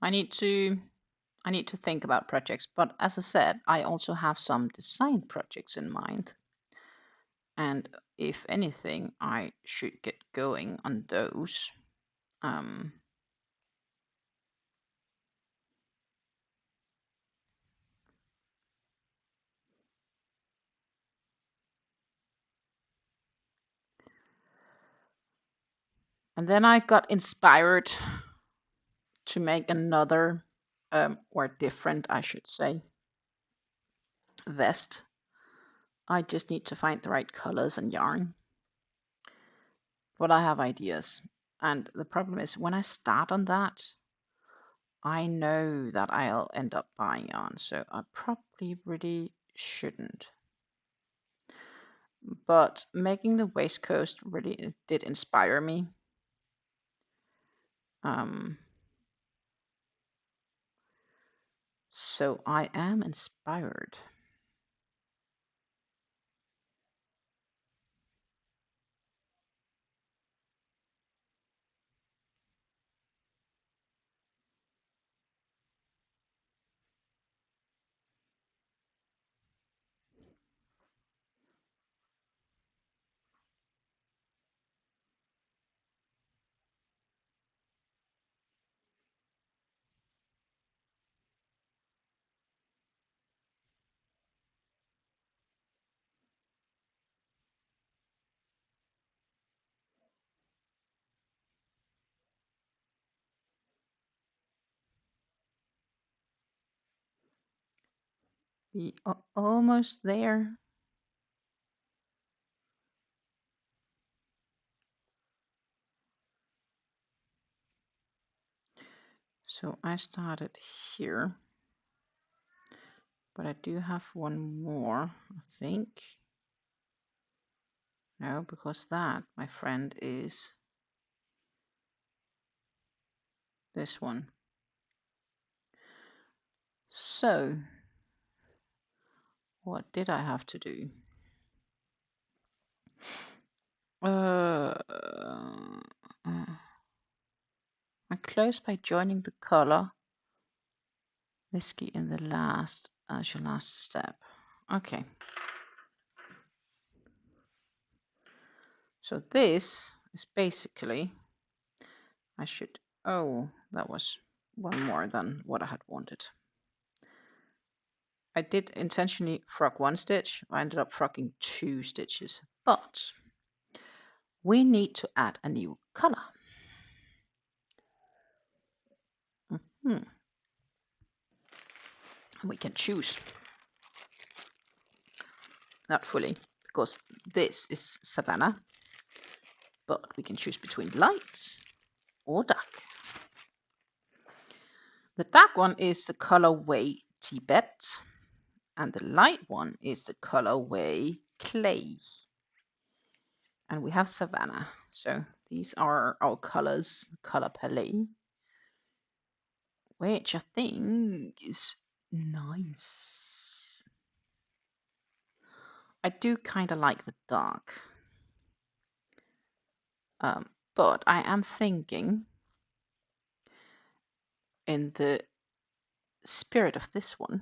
I need to think about projects, but as I said, I also have some design projects in mind. And if anything, I should get going on those. And then I got inspired to make another, or different, I should say, vest. I just need to find the right colors and yarn. But I have ideas. And the problem is, when I start on that, I know that I'll end up buying yarn, so I probably really shouldn't. But making the waistcoat really did inspire me. So I am inspired. We are almost there. So I started here, but I do have one more, I think. No, because that, my friend, is this one. So what did I have to do? I closed by joining the color whiskey in the last as your last step. Okay. So this is basically, I should, oh, that was one more than what I had wanted. I did intentionally frock 1 stitch. I ended up frocking 2 stitches, but we need to add a new color. And we can choose, not fully, because this is Savannah, but we can choose between light or dark. The dark one is the colorway Tibet, and the light one is the colorway Clay. And we have Savannah. So these are our colors, color palette, which I think is nice. I do kind of like the dark. But I am thinking, in the spirit of this one,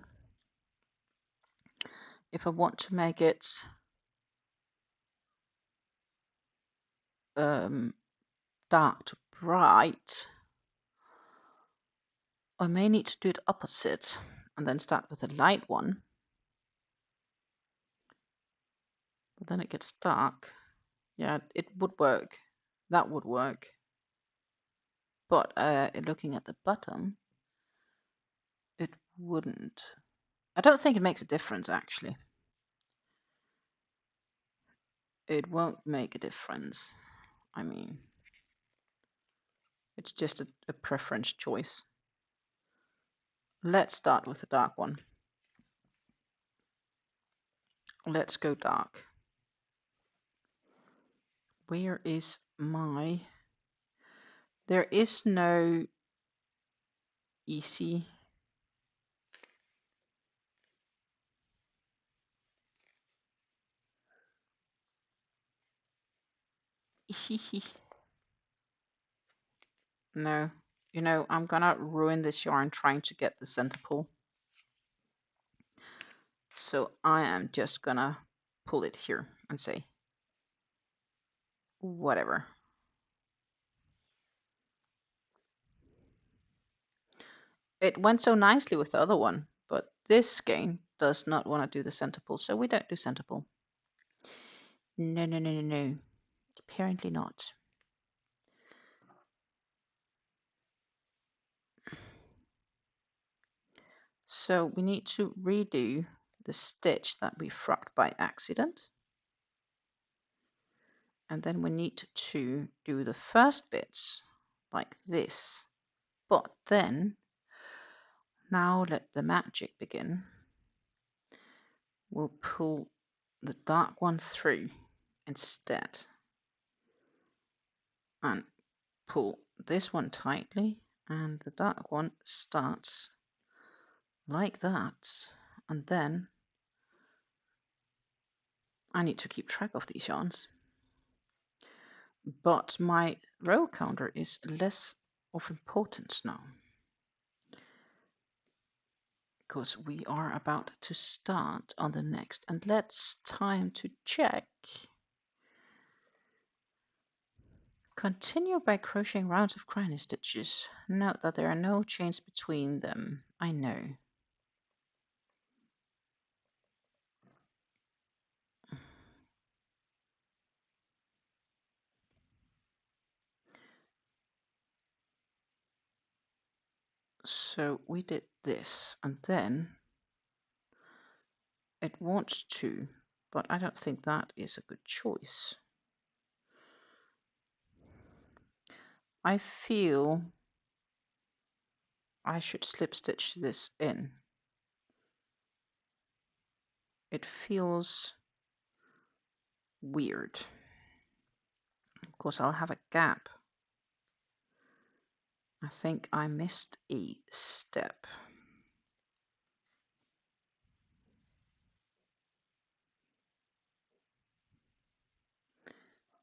if I want to make it dark to bright, I may need to do it opposite and then start with a light one. But then it gets dark. Yeah, it would work. That would work. But looking at the bottom, it wouldn't. I don't think it makes a difference, actually. It won't make a difference. I mean, it's just a preference choice. Let's start with the dark one. Let's go dark. Where is my... There is no easy... No, you know, I'm gonna ruin this yarn trying to get the center pull. So I am just gonna pull it here and say, whatever. It went so nicely with the other one, but this skein does not want to do the center pull, so we don't do center pull. No, no, no, no, no. Apparently not. So we need to redo the stitch that we frocked by accident. And then we need to do the first bits like this. But then, now let the magic begin. We'll pull the dark one through instead. And pull this one tightly. And the dark one starts like that. And then I need to keep track of these yarns. But my row counter is less of importance now, because we are about to start on the next, and let's time to check. Continue by crocheting rounds of granny stitches. Note that there are no chains between them. I know. So we did this, and then it wants to, but I don't think that is a good choice. I feel I should slip stitch this in. It feels weird. Of course, I'll have a gap. I think I missed a step.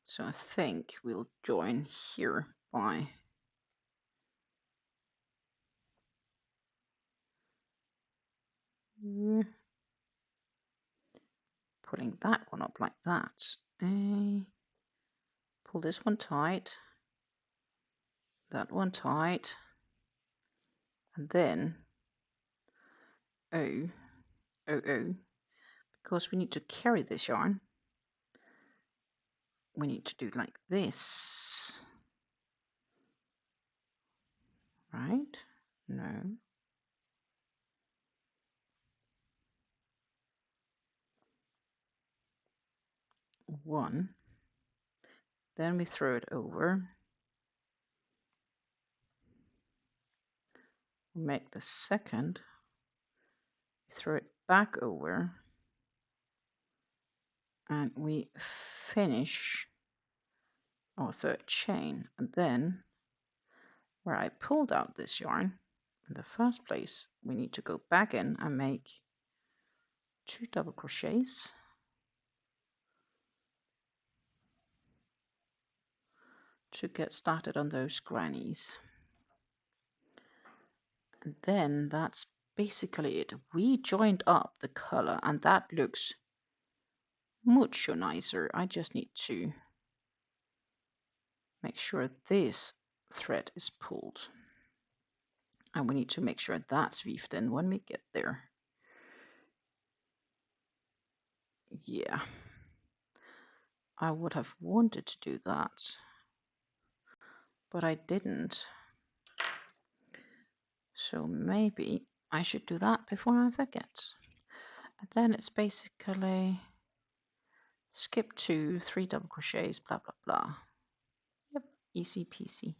So I think we'll join here by putting that one up like that. Pull this one tight, that one tight, And then oh, because we need to carry this yarn, we need to do like this, right? No. One. Then we throw it over. Make the second. Throw it back over. And we finish our third chain. And then where I pulled out this yarn in the first place, we need to go back in and make 2 double crochets to get started on those grannies. And then that's basically it. We joined up the color and that looks much nicer. I just need to make sure this thread is pulled. And we need to make sure that's weaved in when we get there. Yeah. I would have wanted to do that, but I didn't. So maybe I should do that before I forget. And then it's basically skip 2, 3 double crochets, blah, blah, blah. Yep, easy peasy.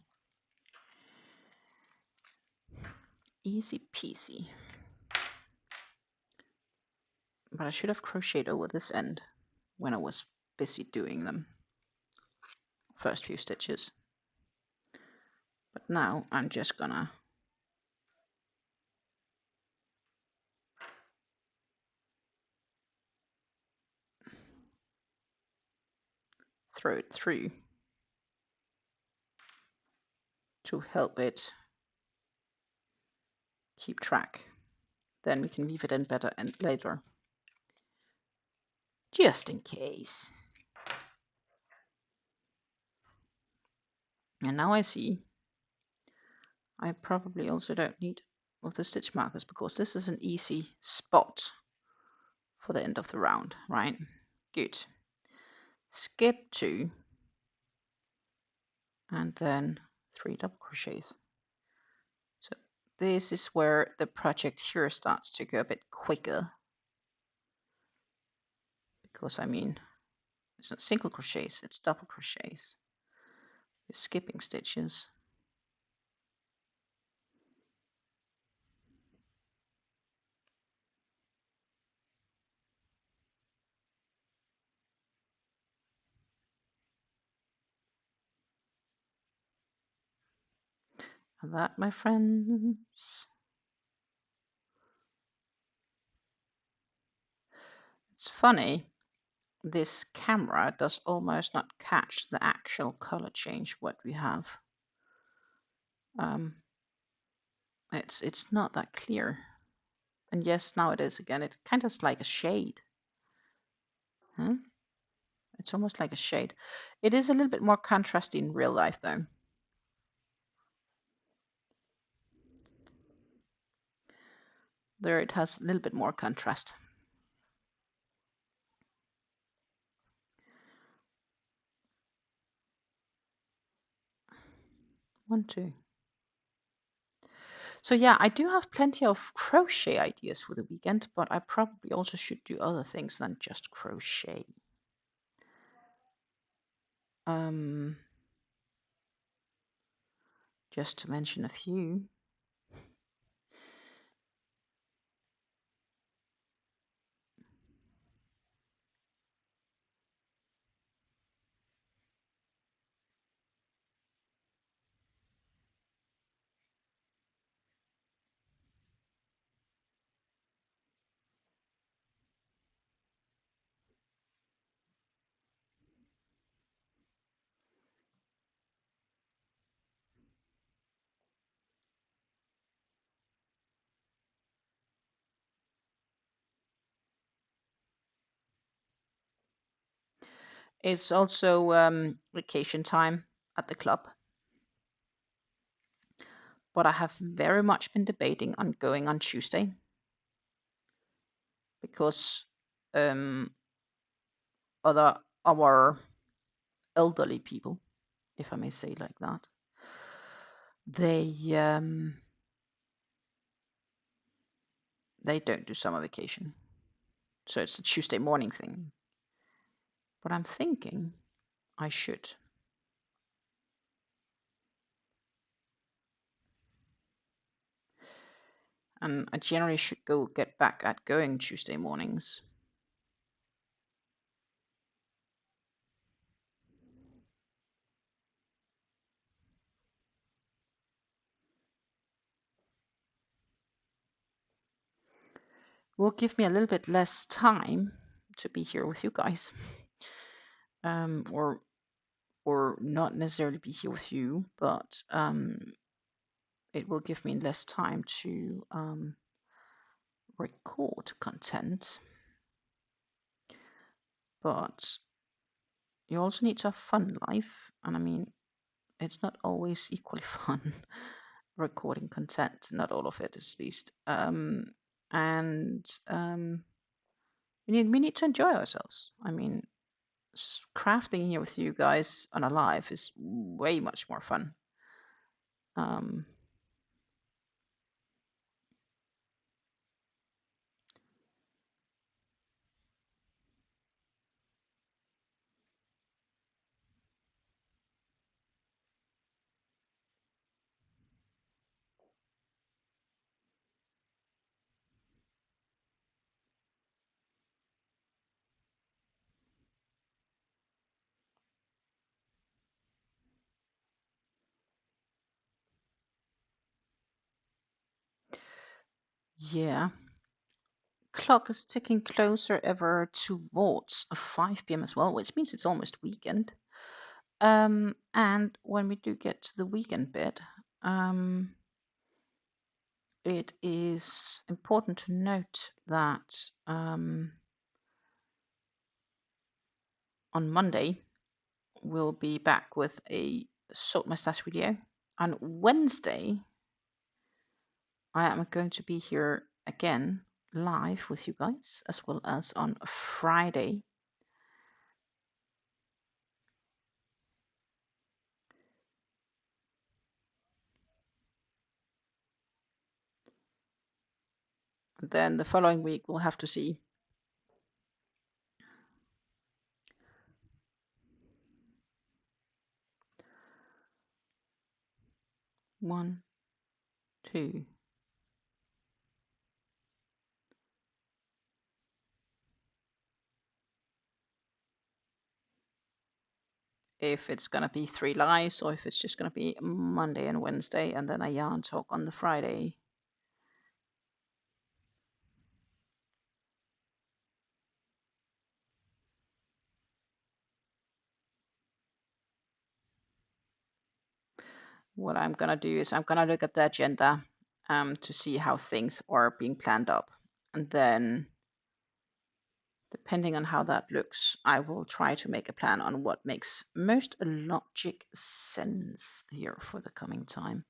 Easy peasy. But I should have crocheted over this end when I was busy doing them. First few stitches. But now I'm just gonna throw it through to help it keep track. Then we can weave it in better and later. Just in case. And now I see I probably also don't need of the stitch markers because this is an easy spot for the end of the round, right? Good. Skip 2 and then 3 double crochets. So this is where the project here starts to go a bit quicker, because I mean it's not single crochets, it's double crochets. We're skipping stitches. And that, my friends, it's funny, this camera does almost not catch the actual color change what we have. It's not that clear. And yes, now it is again. It kind of is like a shade. Huh? It's almost like a shade. It is a little bit more contrasty in real life though. There it has a little bit more contrast. 1, 2. So yeah, I do have plenty of crochet ideas for the weekend, but I probably also should do other things than just crochet. Just to mention a few. It's also vacation time at the club. but I have very much been debating on going on Tuesday because our elderly people, if I may say like that, they don't do summer vacation, so it's a Tuesday morning thing. But I'm thinking I should. And I generally should get back at going Tuesday mornings. Will give me a little bit less time to be here with you guys, or not necessarily be here with you, but it will give me less time to record content. But you also need to have fun in life, and I mean, it's not always equally fun recording content. Not all of it, at least. We need to enjoy ourselves. I mean, crafting here with you guys on a live is way much more fun. Yeah. Clock is ticking closer ever towards 5 p.m. as well, which means it's almost weekend. And when we do get to the weekend bit, it is important to note that on Monday we'll be back with a Salt My Stash video. On Wednesday, I am going to be here again live with you guys, as well as on Friday. Then the following week we'll have to see. One, two. If it's gonna be 3 lives, or if it's just gonna be Monday and Wednesday, and then a yarn talk on the Friday. What I'm gonna do is I'm gonna look at the agenda to see how things are being planned up, and then depending on how that looks, I will try to make a plan on what makes most logic sense here for the coming time.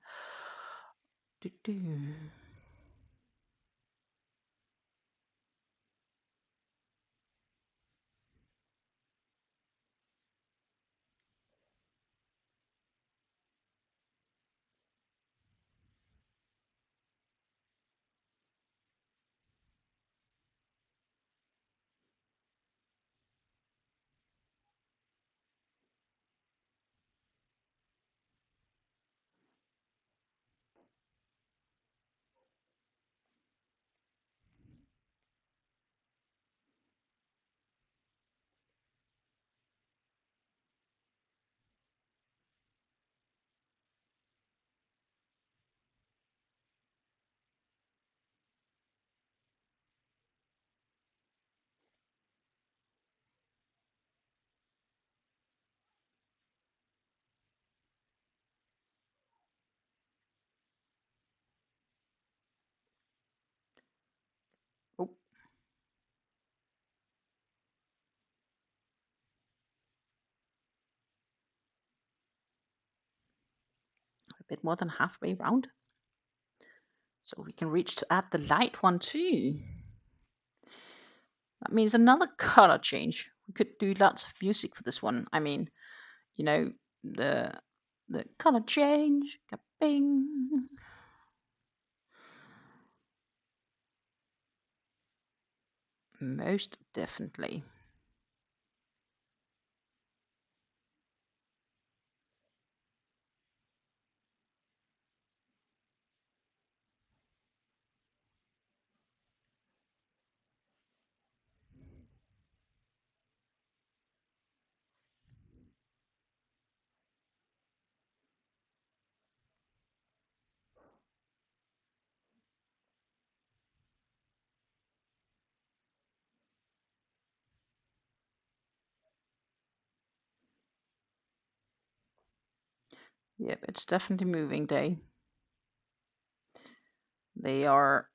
Oh. A bit more than halfway round. So we can reach to add the light one too. That means another color change. We could do lots of music for this one. I mean, you know, the color change. Bing. Most definitely. Yep, it's definitely moving day. They are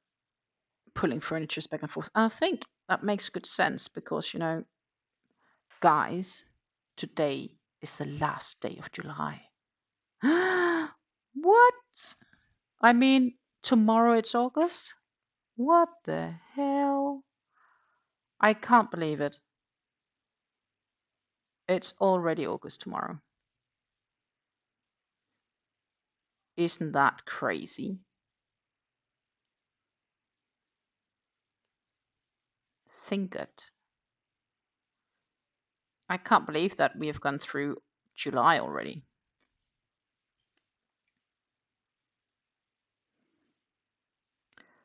pulling furnitures back and forth. I think that makes good sense because, you know, guys, today is the last day of July. What? I mean, tomorrow it's August? What the hell? I can't believe it. It's already August tomorrow. Isn't that crazy? Think it. I can't believe that we have gone through July already.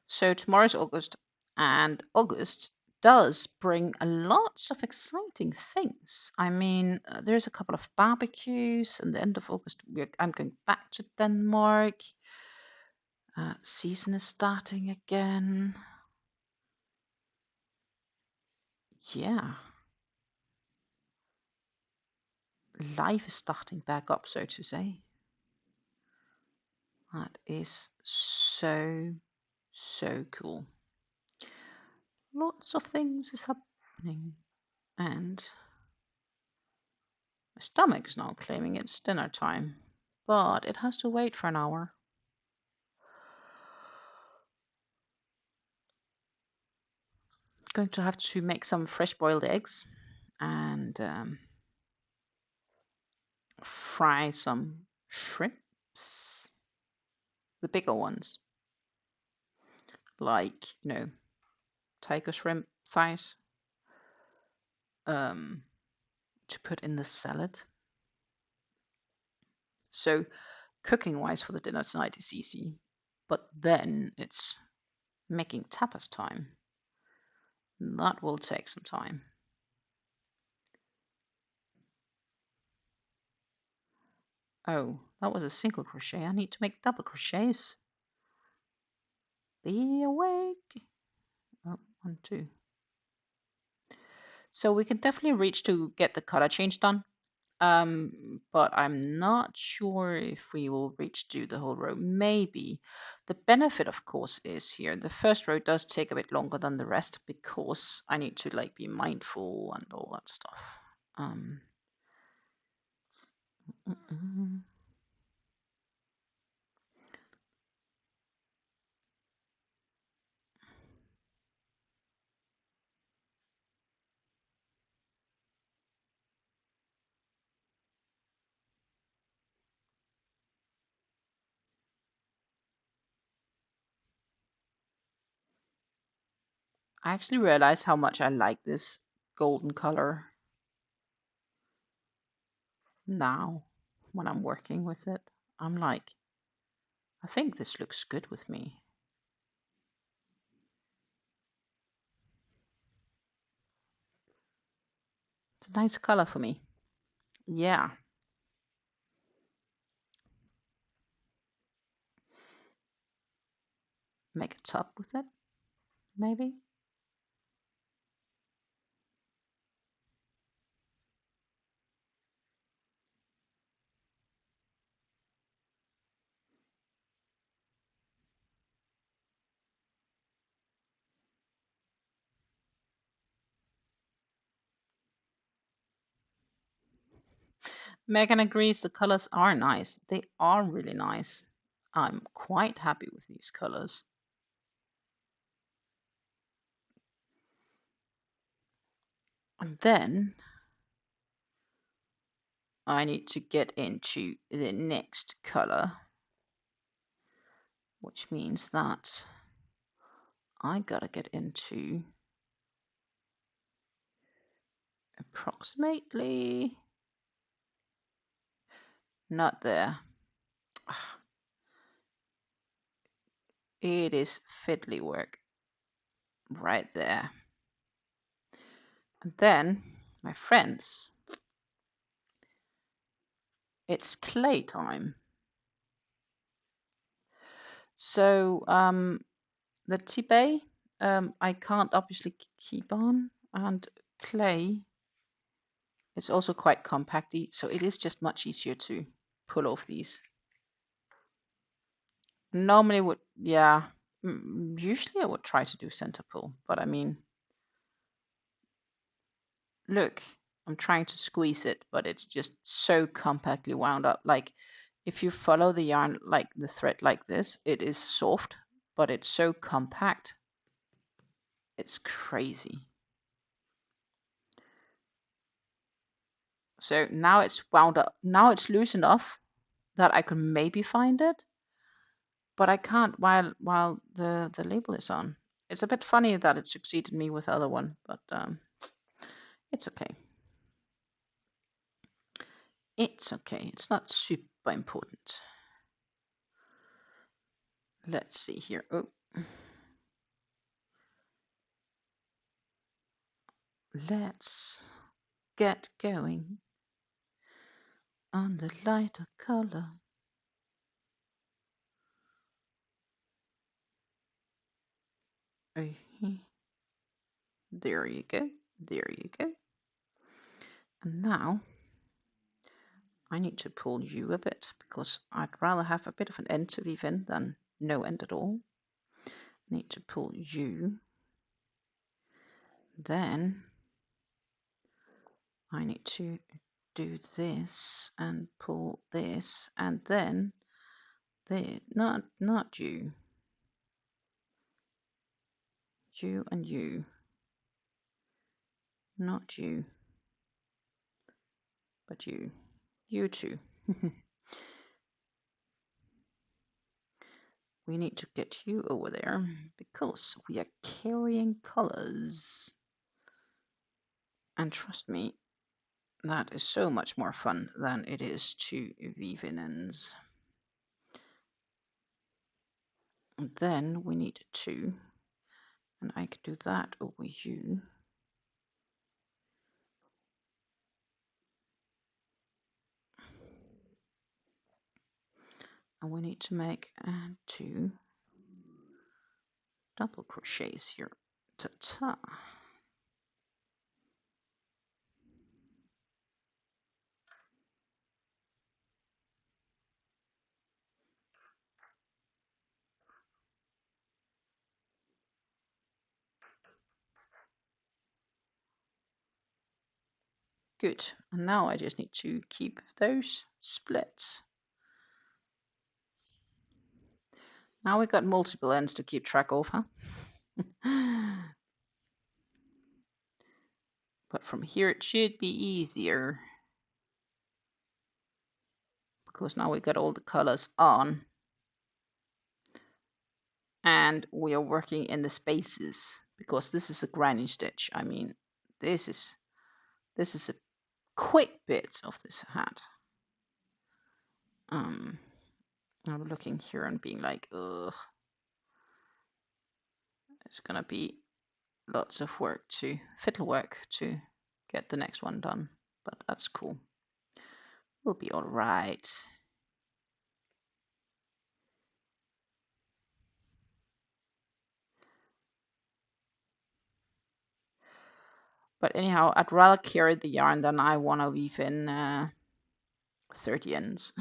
So tomorrow's August, and August does bring lots of exciting things. I mean, there's a couple of barbecues, and the end of August, I'm going back to Denmark. Season is starting again. Yeah. Life is starting back up, so to say. That is so cool. Lots of things is happening, and my stomach is now claiming it's dinner time, but it has to wait for an hour. Going to have to make some fresh boiled eggs and fry some shrimps, the bigger ones, like, you know, tiger shrimp thighs, to put in the salad. So cooking wise for the dinner tonight is easy, but then it's making tapas time. That will take some time. Oh, that was a single crochet. I need to make double crochets. Be awake. Oh, 1, 2. So we can definitely reach to get the color change done. But I'm not sure if we will reach to the whole row. Maybe. The benefit, of course, is here. The first row does take a bit longer than the rest because I need to like be mindful and all that stuff. I actually realize how much I like this golden color now when I'm working with it. I'm like, I think this looks good with me. It's a nice color for me. Yeah. Make a top with it, maybe. Megan agrees the colors are nice. They are really nice. I'm quite happy with these colors. And then I need to get into the next color, which means that I gotta get into approximately, not there. It is fiddly work right there. And then, my friends, it's clay time. So the tibet, I can't obviously keep on, and clay is also quite compacty, so it is just much easier to pull off these. Normally would, yeah, usually I would try to do center pull, but I mean, look, I'm trying to squeeze it, but it's just so compactly wound up. Like if you follow the yarn, like the thread like this, it is soft, but it's so compact. It's crazy. So now it's wound up. Now it's loose enough that I can maybe find it, but I can't while the label is on. It's a bit funny that it succeeded me with the other one, but it's okay. It's okay. It's not super important. Let's see here. Oh. Let's get going on the lighter color. There you go. There you go. And now I need to pull you a bit because I'd rather have a bit of an end to weave in than no end at all. I need to pull you. Then I need to do this and pull this, and then this. Not you. You and you. Not you. But you. You too. We need to get you over there because we are carrying colors. And trust me, that is so much more fun than it is to weave in ends. And then we need two, and I could do that over you. And we need to make two double crochets here. Ta-ta. Good. And now I just need to keep those split. Now we've got multiple ends to keep track of, huh? But from here it should be easier because now we got all the colors on and we are working in the spaces because this is a granny stitch. I mean, this is a quick bit of this hat. I'm looking here and being like, ugh, it's gonna be lots of work to fiddle work to get the next one done, but that's cool. We'll be all right. But anyhow, I'd rather carry the yarn than I want to weave in 30 ends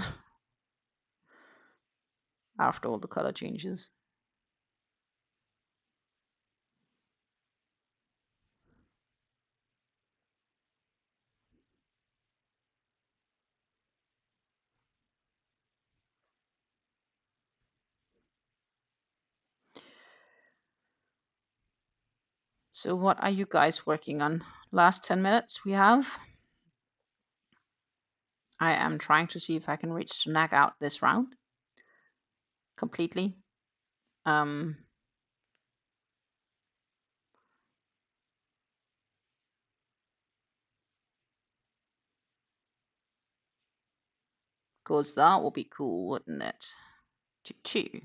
after all the color changes. So what are you guys working on? Last 10 minutes we have. I am trying to see if I can reach to nag out this round completely. Because that would be cool, wouldn't it? Choo-choo.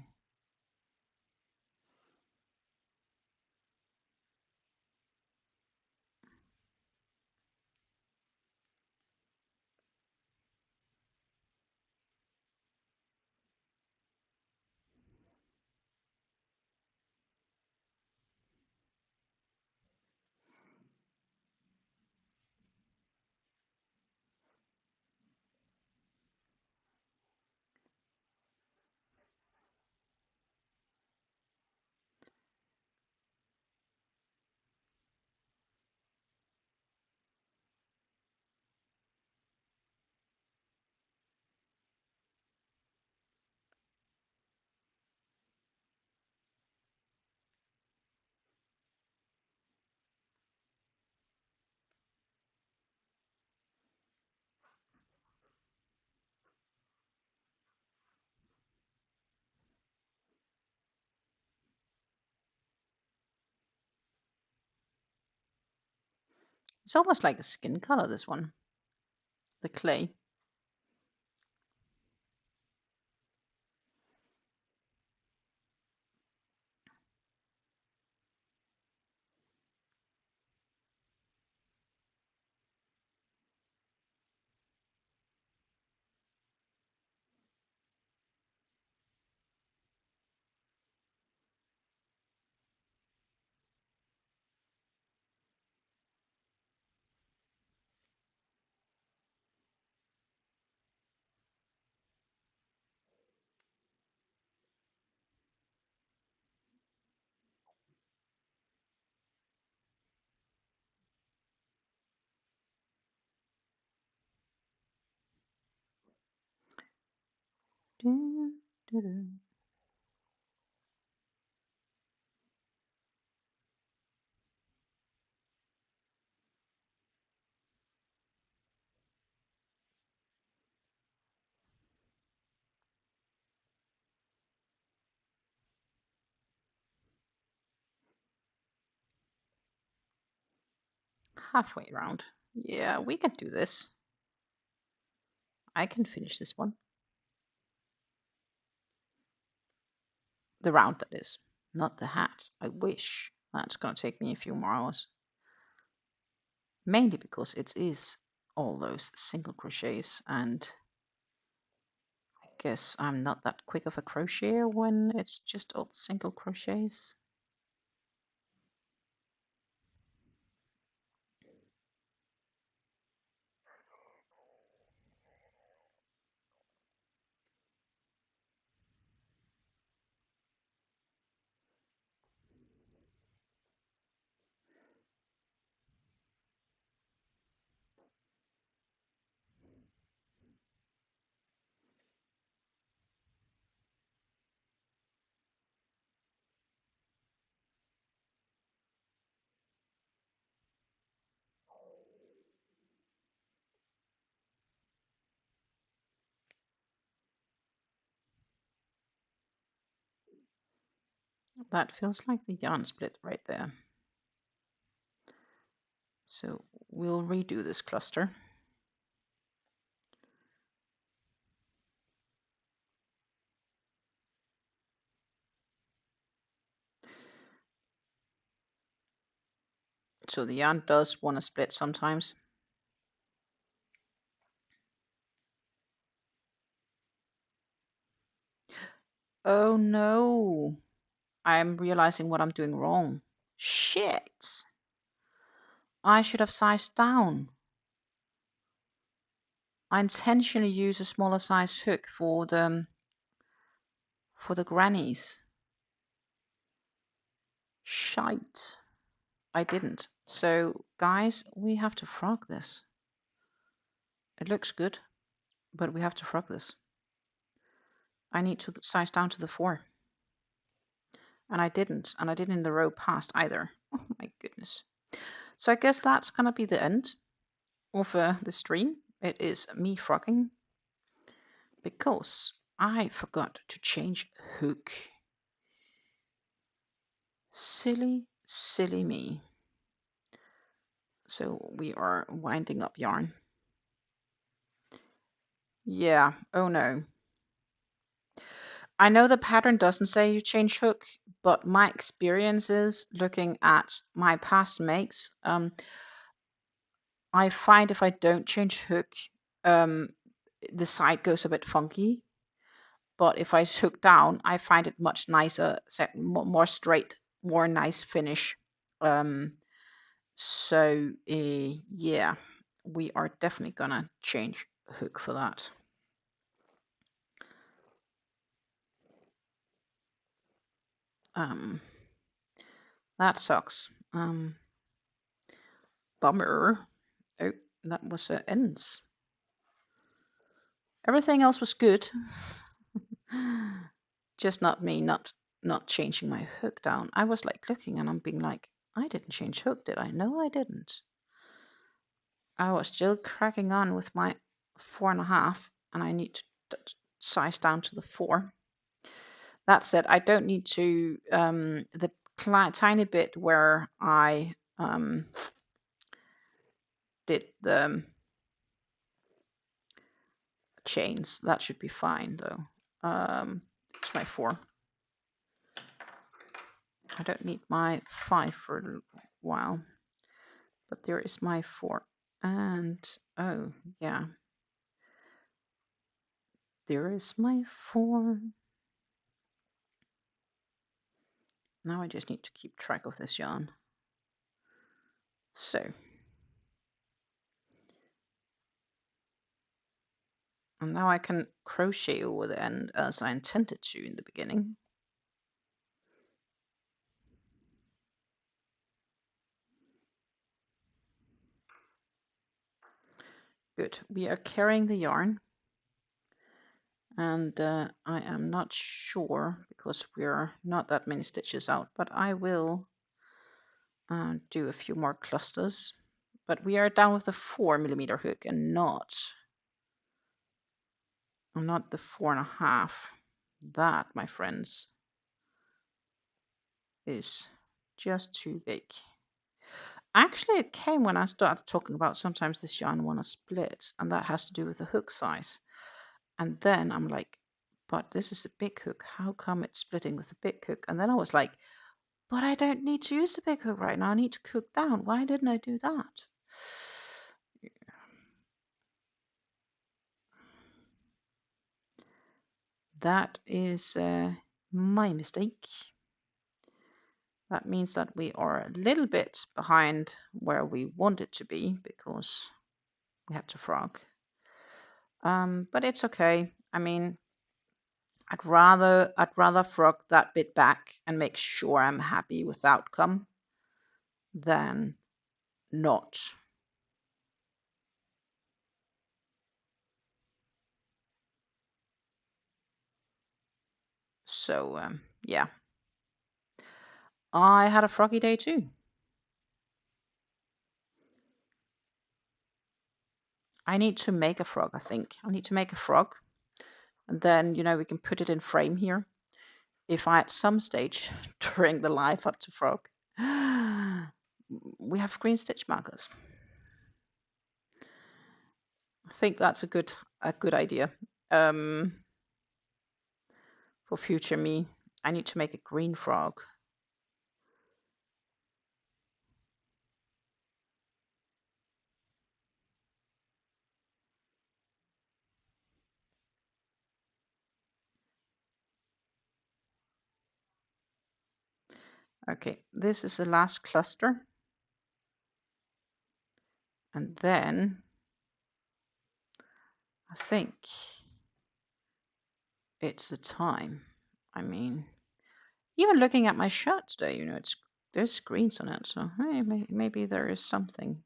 It's almost like a skin color, this one. The clay. Halfway around. Yeah, we can do this. I can finish this one. The round, that is. Not the hat. I wish. That's going to take me a few more hours. Mainly because it is all those single crochets, and I guess I'm not that quick of a crocheter when it's just all single crochets. That feels like the yarn split right there. So we'll redo this cluster. So the yarn does want to split sometimes. Oh no, I'm realizing what I'm doing wrong. Shit. I should have sized down. I intentionally use a smaller size hook for the grannies. Shite. I didn't. So guys, we have to frog this. It looks good, but we have to frog this. I need to size down to the 4. And I didn't. And I didn't in the row past either. Oh my goodness. So I guess that's gonna be the end of the stream. It is me frogging because I forgot to change hook. Silly, silly me. So we are winding up yarn. Yeah, oh no. I know the pattern doesn't say you change hook, but my experience is looking at my past makes. I find if I don't change hook, the side goes a bit funky. But if I hook down, I find it much nicer, more straight, more nice finish. So yeah, we are definitely gonna change hook for that. That sucks. Bummer. Oh, that was ends. Everything else was good. Just not me not changing my hook down. I was like looking and I'm being like, I didn't change hook, did I? No, I didn't. I was still cracking on with my 4.5 and I need to size down to the 4. That said, I don't need to the tiny bit where I did the chains. That should be fine though. It's my 4. I don't need my 5 for a while, but there is my 4. And oh yeah, there is my 4. Now I just need to keep track of this yarn. So, and now I can crochet over the end as I intended to in the beginning. Good. We are carrying the yarn, and I am not sure because we're not that many stitches out, but I will do a few more clusters. But we are down with a 4mm hook and not the 4.5. That, my friends, is just too big. Actually, it came when I started talking about sometimes this yarn want to split, and that has to do with the hook size. And then I'm like, but this is a big hook. How come it's splitting with a big hook? And then I was like, but I don't need to use the big hook right now. I need to hook down. Why didn't I do that? That is my mistake. That means that we are a little bit behind where we wanted to be because we had to frog. But it's okay. I mean, I'd rather frog that bit back and make sure I'm happy with the outcome than not. So yeah, I had a froggy day too. I need to make a frog. I think I need to make a frog, and then we can put it in frame here. If I at some stage during the life up to frog, we have green stitch markers. I think that's a good idea. For future me, I need to make a green frog. Okay, this is the last cluster. And then I think it's the time. I mean, even looking at my shirt today, there's screens on it, so hey, maybe there is something.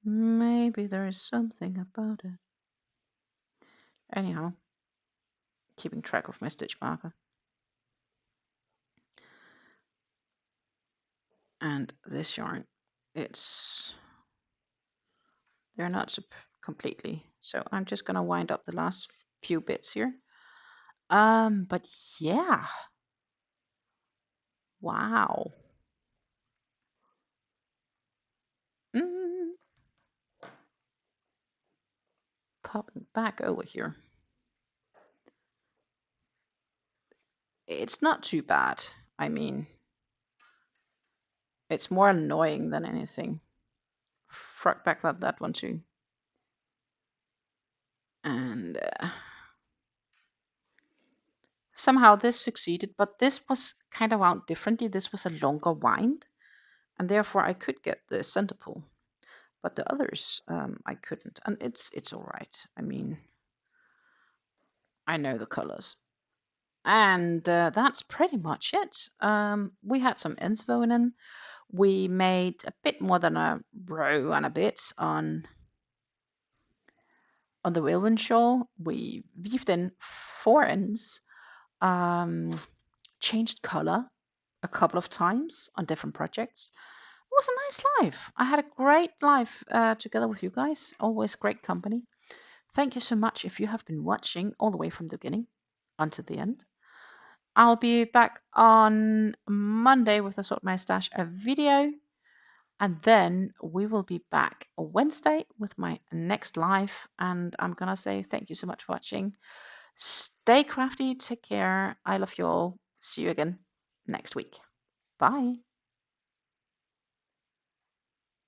Maybe there is something about it. Anyhow, keeping track of my stitch marker. And this yarn they're not completely. So I'm just gonna wind up the last few bits here. But yeah, wow. Mm, popping back over here. It's not too bad. I mean, it's more annoying than anything. Front back that one too. And somehow this succeeded, but this was kind of wound differently. This was a longer wind, and therefore I could get the center pull, but the others I couldn't. And it's all right. I mean, I know the colors. And that's pretty much it. We had some ends woven in. We made a bit more than a row and a bit on the Veilwyn Shawl. We weaved in 4 ends, changed color a couple of times on different projects. It was a nice life. I had a great life together with you guys. Always great company. Thank you so much if you have been watching all the way from the beginning until the end. I'll be back on Monday with a Sort My Stash a video. And then we will be back Wednesday with my next live. And I'm going to say thank you so much for watching. Stay crafty. Take care. I love you all. See you again next week. Bye.